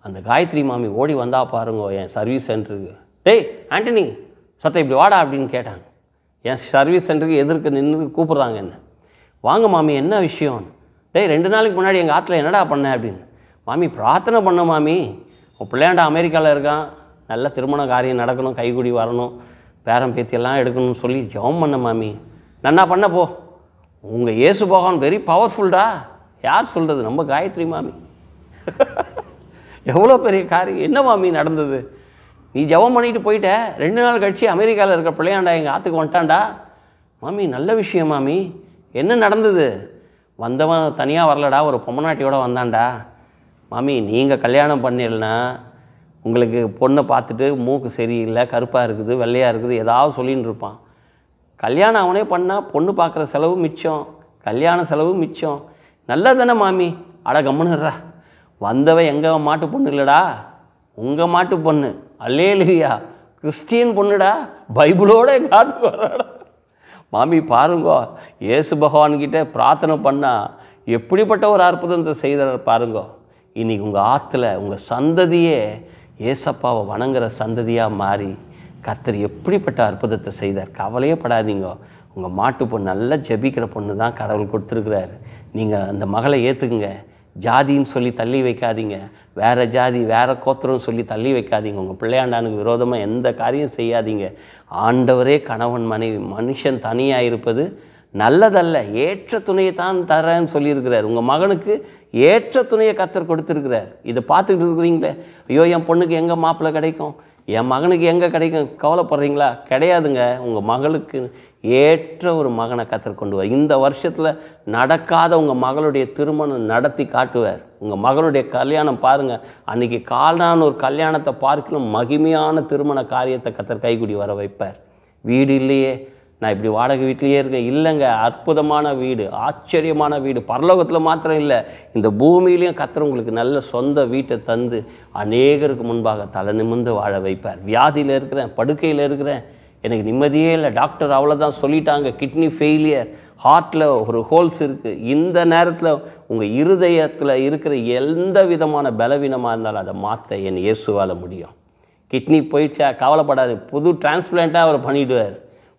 அந்த காயத்ரி மாமி ஓடி வந்தா பாருங்க என் சர்வீஸ் சென்டருக்கு. டேய் ஆண்டனி சத்த இப்படி வாடா அப்படின்னு கேட்டாங்க. என் சர்வீஸ் சென்டருக்கு எதிர்க்க நின்று கூப்பிட்றாங்க என்ன, வாங்க மாமி என்ன விஷயம்? டேய் 2 நாளைக்கு முன்னாடி எங்கள் ஆற்றுல என்னடா பண்ணேன் அப்படின்னு. மாமி பிரார்த்தனை பண்ண மாமி, உன் பிள்ளையாண்டா அமெரிக்காவில் இருக்கான், நல்ல திருமண காரியம் நடக்கணும், கைக்குடி வரணும், பேரம் பேத்தியெல்லாம் எடுக்கணும்னு சொல்லி ஜெபம் பண்ண மாமி. நன்னா பண்ண போ, உங்கள் இயேசு பகவான் வெரி பவர்ஃபுல்டா. யார் சொல்கிறது? நம்ம காயத்ரி மாமி. எவ்வளோ பெரிய காரியம், என்ன மாமி நடந்தது? நீ ஜெபம் பண்ணிட்டு போயிட்ட, 2 நாள் கழிச்சு அமெரிக்காவில் இருக்கிற பிள்ளையாண்டா எங்கள் ஆற்றுக்கு வந்துட்டான்டா. மாமி நல்ல விஷயம் மாமி, என்ன நடந்தது? வந்தவன் தனியாக வரலடா, ஒரு பொம்மநாட்டியோடு வந்தான்டா. மாமி நீங்கள் கல்யாணம் பண்ணிடலனா உங்களுக்கு பொண்ணை பார்த்துட்டு மூக்கு சரியில்லை, கருப்பாக இருக்குது, வெள்ளையாக இருக்குது, ஏதாவது சொல்லின்னு இருப்பான். கல்யாணம் அவனே பண்ணால் பொண்ணு பார்க்குற செலவு மிச்சம், கல்யாண செலவு மிச்சம். நல்லதானே மாமி? அட கம்முன்னுறா, வந்தவன் எங்கள் மாட்டு பொண்ணு இல்லைடா, உங்கள் மாட்டு பொண்ணு. அல்லேலூயா, கிறிஸ்டியன் பொண்ணுடா, பைபிளோட காத்துக்கு வராடா. மாமி பாருங்கோ, இயேசு பகவான்கிட்ட பிரார்த்தனை பண்ணால் எப்படிப்பட்ட ஒரு அற்புதத்தை செய்தார் பாருங்கோ. இன்றைக்கி உங்கள் ஆற்றுல உங்கள் சந்ததியே ஏசப்பாவை வணங்குற சந்ததியாக மாறி கர்த்தர் எப்படிப்பட்ட அற்புதத்தை செய்தார். கவலையே படாதீங்க. உங்கள் மாட்டு பொண்ணு நல்லா ஜெபிக்கிற பொண்ணு தான் கடவுள் கொடுத்துருக்குறாரு. நீங்கள் அந்த மகளை ஏற்றுக்குங்க. ஜாதின்னு சொல்லி தள்ளி வைக்காதீங்க, வேறு ஜாதி வேறு கோத்திரம்னு சொல்லி தள்ளி வைக்காதீங்க. உங்கள் பிள்ளையாண்டானுக்கு விரோதமாக எந்த காரியம் செய்யாதீங்க. ஆண்டவரே கணவன் மனைவி, மனுஷன் தனியாக இருப்பது நல்லதல்ல, ஏற்ற துணையை தான் தரேன்னு சொல்லியிருக்கிறார். உங்கள் மகனுக்கு ஏற்ற துணையை கர்த்தர் கொடுத்துருக்கிறார். இதை பார்த்துக்கிட்டு இருக்கிறீங்களே, ஐயோ என் பொண்ணுக்கு எங்கே மாப்பிள்ளை கிடைக்கும், என் மகனுக்கு எங்கே கிடைக்கும் கவலைப்படுறீங்களா? கிடையாதுங்க. உங்கள் மகளுக்கு ஏற்ற ஒரு மகனை கர்த்தர் கொண்டு வர. இந்த வருஷத்தில் நடக்காத உங்கள் மகளுடைய திருமணம் நடத்தி காட்டுவார். உங்கள் மகளுடைய கல்யாணம் பாருங்கள், அன்றைக்கி காலான ஒரு கல்யாணத்தை பார்க்கணும் மகிமையான திருமண காரியத்தை கர்த்தர் கைக்குடி வர வைப்பார். வீடு இல்லையே, நான் இப்படி வாடகை வீட்லேயே இருக்கேன். இல்லைங்க, அற்புதமான வீடு, ஆச்சரியமான வீடு. பரலோகத்தில் மாத்திரம் இல்லை, இந்த பூமியிலையும் கர்த்தர் உங்களுக்கு நல்ல சொந்த வீட்டை தந்து அநேகருக்கு முன்பாக தலை நிமிர்ந்து வாழ வைப்பார். வியாதியில் இருக்கிறேன், படுக்கையில் இருக்கிறேன், எனக்கு நிம்மதியே இல்லை, டாக்டர் அவ்வளோதான் சொல்லிட்டாங்க, கிட்னி ஃபெயிலியர், ஹார்ட்டில் ஒரு ஹோல்ஸ் இருக்குது. இந்த நேரத்தில் உங்கள் இருதயத்தில் இருக்கிற எந்த விதமான பலவீனமாக இருந்தாலும் அதை மாற்ற என் இயேசுவால் முடியும். கிட்னி போயிடுச்சா கவலைப்படாது, புது டிரான்ஸ்பிளான்ட்டாக அவர் பண்ணிவிடுவார்,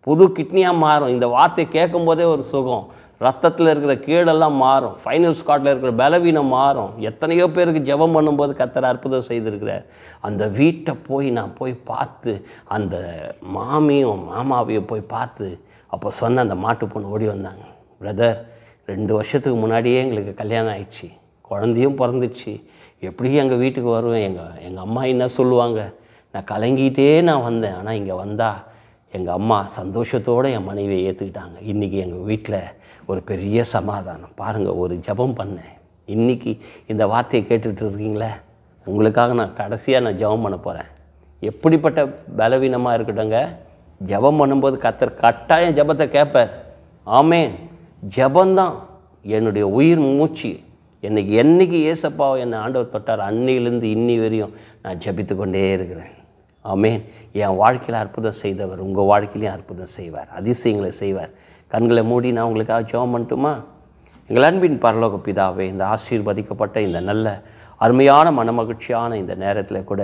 புது கிட்னியாக மாறும். இந்த வார்த்தையை கேட்கும் போதே ஒரு சுகம். ரத்தத்தில் இருக்கிற கீழெல்லாம் மாறும், ஃபைனல் ஸ்காட்டில் இருக்கிற பலவீனம் மாறும். எத்தனையோ பேருக்கு ஜெபம் பண்ணும்போது கர்த்தர் அற்புதம் செய்திருக்கிறார். அந்த வீட்டை நான் போய் பார்த்து, அந்த மாமியும் மாமாவையும் போய் பார்த்து, அப்போ சொன்ன அந்த மாட்டு பொண்ணு ஓடி வந்தாங்க. பிரதர், 2 வருஷத்துக்கு முன்னாடியே எங்களுக்கு கல்யாணம் ஆயிடுச்சு, குழந்தையும் பிறந்துச்சு, எப்படியும் எங்கள் வீட்டுக்கு வருவேன், எங்கள் அம்மா என்ன சொல்லுவாங்க, நான் கலங்கிட்டே வந்தேன். ஆனால் இங்கே வந்தால் எங்கள் அம்மா சந்தோஷத்தோடு என் மனைவியை ஏற்றுக்கிட்டாங்க. இன்றைக்கி எங்கள் வீட்டில் ஒரு பெரிய சமாதானம். பாருங்கள், ஒரு ஜெபம் பண்ணேன். இன்றைக்கி இந்த வார்த்தையை கேட்டுட்டு இருக்கீங்களே, உங்களுக்காக நான் கடைசியாக ஜெபம் பண்ண போகிறேன். எப்படிப்பட்ட பலவீனமாக இருக்கட்டுங்க, ஜெபம் பண்ணும்போது கர்த்தர் கட்டாயம் ஜெபத்தை கேட்பார். ஆமேன். ஜெபந்தான் என்னுடைய உயிர் மூச்சு. என்னைக்கு ஏசப்பாவை என்னை ஆண்டவர் தொட்டார், அன்னையிலேருந்து இன்னி வரையும் நான் ஜெபித்து கொண்டே இருக்கிறேன். ஆமேன். என் வாழ்க்கையில் அற்புதம் செய்தவர் உங்கள் வாழ்க்கையிலையும் அற்புதம் செய்வார், அதிசயங்களை செய்வார். கண்களை மூடி நான் உங்களுக்காக ஜெபம் பண்ணட்டுமா? எங்கள் அன்பின் பரலோக பிதாவே, இந்த ஆசீர்வதிக்கப்பட்ட இந்த நல்ல அருமையான மனமகிழ்ச்சியான இந்த நேரத்தில் கூட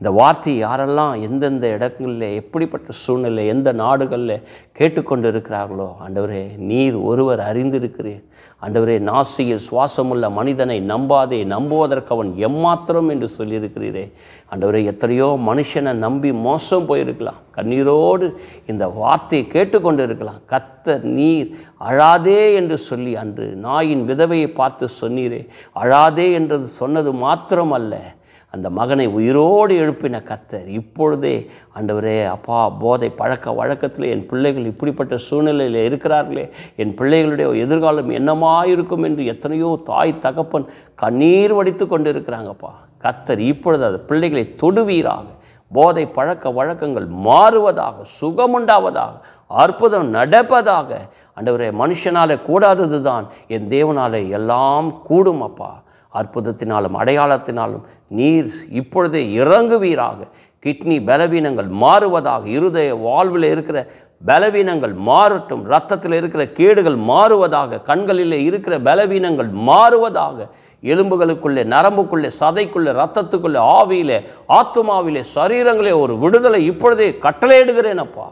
இந்த வார்த்தை யாரெல்லாம் எந்தெந்த இடங்களில் எப்படிப்பட்ட சூழ்நிலை எந்த நாடுகளில் கேட்டுக்கொண்டு இருக்கிறார்களோ, ஆண்டவரே நீர் ஒருவர் அறிந்திருக்கிறீர். ஆண்டவரே, நாசியில் சுவாசமுள்ள மனிதனை நம்பாதே, நம்புவதற்கு அவன் எம்மாத்திரம் என்று சொல்லியிருக்கிறீரே. ஆண்டவரே, எத்தனையோ மனுஷனை நம்பி மோசம் போயிருக்கலாம், கண்ணீரோடு இந்த வார்த்தையை கேட்டுக்கொண்டு இருக்கலாம். கர்த்தர் நீர் அழாதே என்று சொல்லி அன்று நாயின் விதவையை பார்த்து சொன்னீரே, அழாதே என்றது சொன்னது மாத்திரம் அல்ல, அந்த மகனை உயிரோடு எழுப்பின கர்த்தர் இப்பொழுதே ஆண்டவரே அப்பா, போதை பழக்க வழக்கத்தில் என் பிள்ளைகள் இப்படிப்பட்ட சூழ்நிலையில் இருக்கிறார்களே, என் பிள்ளைகளுடைய எதிர்காலம் என்னமாயிருக்கும் என்று எத்தனையோ தாய் தகப்பன் கண்ணீர் வடித்து கொண்டு இருக்கிறாங்கப்பா. கர்த்தர் இப்பொழுது அந்த பிள்ளைகளை தொடுவீராக, போதை பழக்க வழக்கங்கள் மாறுவதாக, சுகமுண்டாவதாக, அற்புதம் நடப்பதாக. ஆண்டவரே, மனுஷனாலே கூடாதது தான் என் தேவனாலே எல்லாம் கூடும் அப்பா. அற்புதத்தினாலும் அடையாளத்தினாலும் நீர் இப்பொழுதே இறங்குவீராக. கிட்னி பலவீனங்கள் மாறுவதாக, இருதய வாழ்வில் இருக்கிற பலவீனங்கள் மாறட்டும், இரத்தத்தில் இருக்கிற கேடுகள் மாறுவதாக, கண்களில் இருக்கிற பலவீனங்கள் மாறுவதாக, எலும்புகளுக்குள்ளே, நரம்புக்குள்ளே, சதைக்குள்ளே, இரத்தத்துக்குள்ளே, ஆவியிலே, ஆத்துமாவிலே, சரீரங்களே ஒரு விடுதலை இப்பொழுதே கட்டளையிடுகிறேன் அப்பா.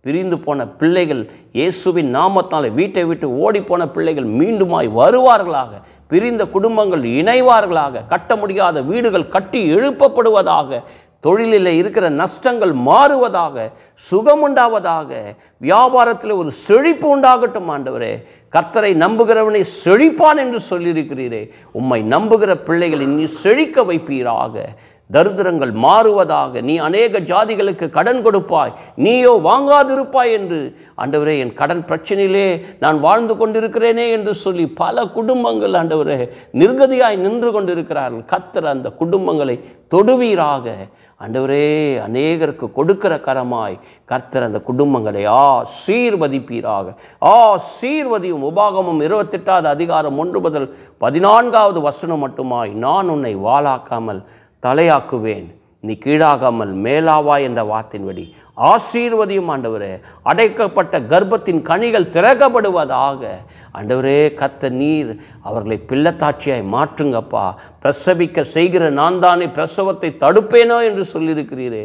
பிரிந்து போன பிள்ளைகள் இயேசுவின் நாமத்தாலே வீட்டை விட்டு ஓடிப்போன பிள்ளைகள் மீண்டுமாய் வருவார்களாக. பிரிந்த குடும்பங்கள் இணைவார்களாக. கட்ட முடியாத வீடுகள் கட்டி எழுப்பப்படுவதாக. தொழிலில் இருக்கிற நஷ்டங்கள் மாறுவதாக, சுகமுண்டாவதாக, வியாபாரத்தில் ஒரு செழிப்பு உண்டாகட்டும். ஆண்டவரே, கர்த்தரை நம்புகிறவனை செழிப்பான் என்று சொல்லியிருக்கிறீரே, உம்மை நம்புகிற பிள்ளைகளை நீ செழிக்க வைப்பீராக. தரித்திரங்கள் மாறுவதாக. நீ அநேக ஜாதிகளுக்கு கடன் கொடுப்பாய், நீயோ வாங்காதிருப்பாய் என்று ஆண்டவரே, என் கடன் பிரச்சனையிலே நான் வாழ்ந்து கொண்டிருக்கிறேனே என்று சொல்லி பல குடும்பங்கள் ஆண்டவரே நிர்கதியாய் நின்று கொண்டிருக்கிறார்கள். கர்த்தர் அந்த குடும்பங்களை தொடுவீராக. ஆண்டவரே, அநேகருக்கு கொடுக்கிற கரமாய் கர்த்தர் அந்த குடும்பங்களை ஆசீர்வதிப்பீராக. ஆசீர்வதியும். உபாகமம் 28வது அதிகாரம் 1 முதல் 14வது வசனம் மட்டுமாய், நான் உன்னை வாளாக்காமல் தலையாக்குவேன், நீ கீழாகாமல் மேலாவா என்ற வார்த்தையின்படி ஆசீர்வதியும் ஆண்டவரே. அடைக்கப்பட்ட கர்ப்பத்தின் கனிகள் திறக்கப்படுவதாக. ஆண்டவரே, கர்த்தர் நீர் அவர்களை பிள்ளைத்தாட்சியாய் மாற்றுங்கப்பா. பிரசவிக்க செய்கிற நான் தானே பிரசவத்தை தடுப்பேனோ என்று சொல்லியிருக்கிறீரே.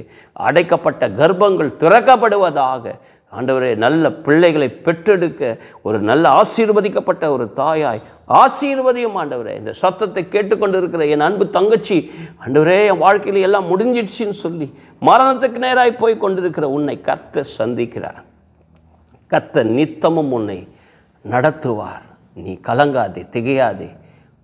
அடைக்கப்பட்ட கர்ப்பங்கள் திறக்கப்படுவதாக. ஆண்டவரே, நல்ல பிள்ளைகளை பெற்றெடுக்க ஒரு நல்ல ஆசீர்வதிக்கப்பட்ட ஒரு தாயாய் ஆசீர்வதியும் ஆண்டவரே. இந்த சத்தத்தை கேட்டுக்கொண்டு இருக்கிற என் அன்பு தங்கச்சி, ஆண்டவரே, என் வாழ்க்கையில் எல்லாம் முடிஞ்சிடுச்சின்னு சொல்லி மரணத்துக்கு நேராய் போய் கொண்டிருக்கிற உன்னை கர்த்தர் சந்திக்கிறார். கர்த்தர் நித்தமும் உன்னை நடத்துவார். நீ கலங்காதே, திகையாதே.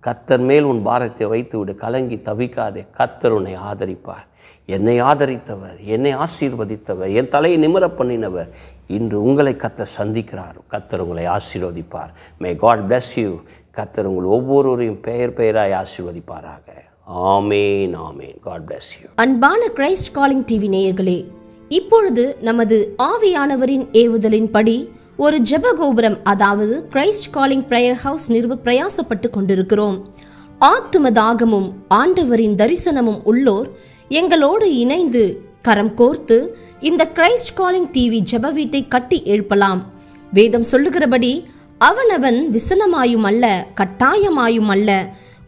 கர்த்தர் மேல் உன் பாரத்தை வைத்து விடு. கலங்கி தவிக்காதே. கர்த்தர் உன்னை ஆதரிப்பார். என்னை ஆதரித்தவர், என்னை ஆசீர்வதித்தவர், என் தலையை நிமிர பண்ணினவர் இன்று உங்களை கர்த்தர் சந்திக்கிறார். கர்த்தர் உங்களை ஆசீர்வதிப்பார். May God bless you. கர்த்தர் உங்கள் ஒவ்வொருவரையும் பெயர் பெயராய் ஆசீர்வதிப்பாராக. ஆமேன், ஆமேன். God bless you. அன்பான கிரைஸ்ட் காலிங் டிவி நேயர்களே, இப்பொழுது நமது ஆவியானவரின் ஏவுதலின்படி ஒரு ஜெப கோபுரம், அதாவது கிரைஸ்ட் காலிங் பிரேயர் ஹவுஸ் நிறுவ பிரயாசப்பட்டு கொண்டிருக்கிறோம். ஆத்தும தாகமும் ஆண்டவரின் தரிசனமும் உள்ளோர் எங்களோடு இணைந்து கரம் கோர்த்து இந்த கிரைஸ்ட் காலிங் டிவி ஜெப வீட்டை கட்டி எழுப்பலாம். வேதம் சொல்லுகிறபடி, அவனவன் விசனமாயும் அல்ல, கட்டாயமாயும் அல்ல,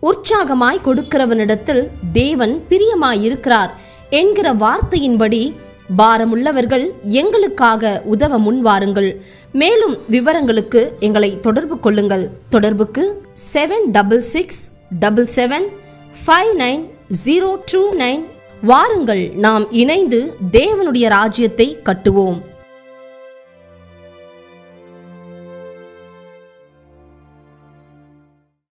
உற்சாகமாய் கொடுக்கிறவனிடத்தில் தேவன் பிரியமாயிருக்கிறார் என்கிற வார்த்தையின்படி பாரமுள்ளவர்கள் எங்களுக்காக உதவ முன்வாருங்கள். மேலும் விவரங்களுக்கு எங்களை தொடர்பு கொள்ளுங்கள். தொடர்புக்கு 7677759029. வாருங்கள், நாம் இணைந்து தேவனுடைய ராஜ்யத்தை கட்டுவோம்.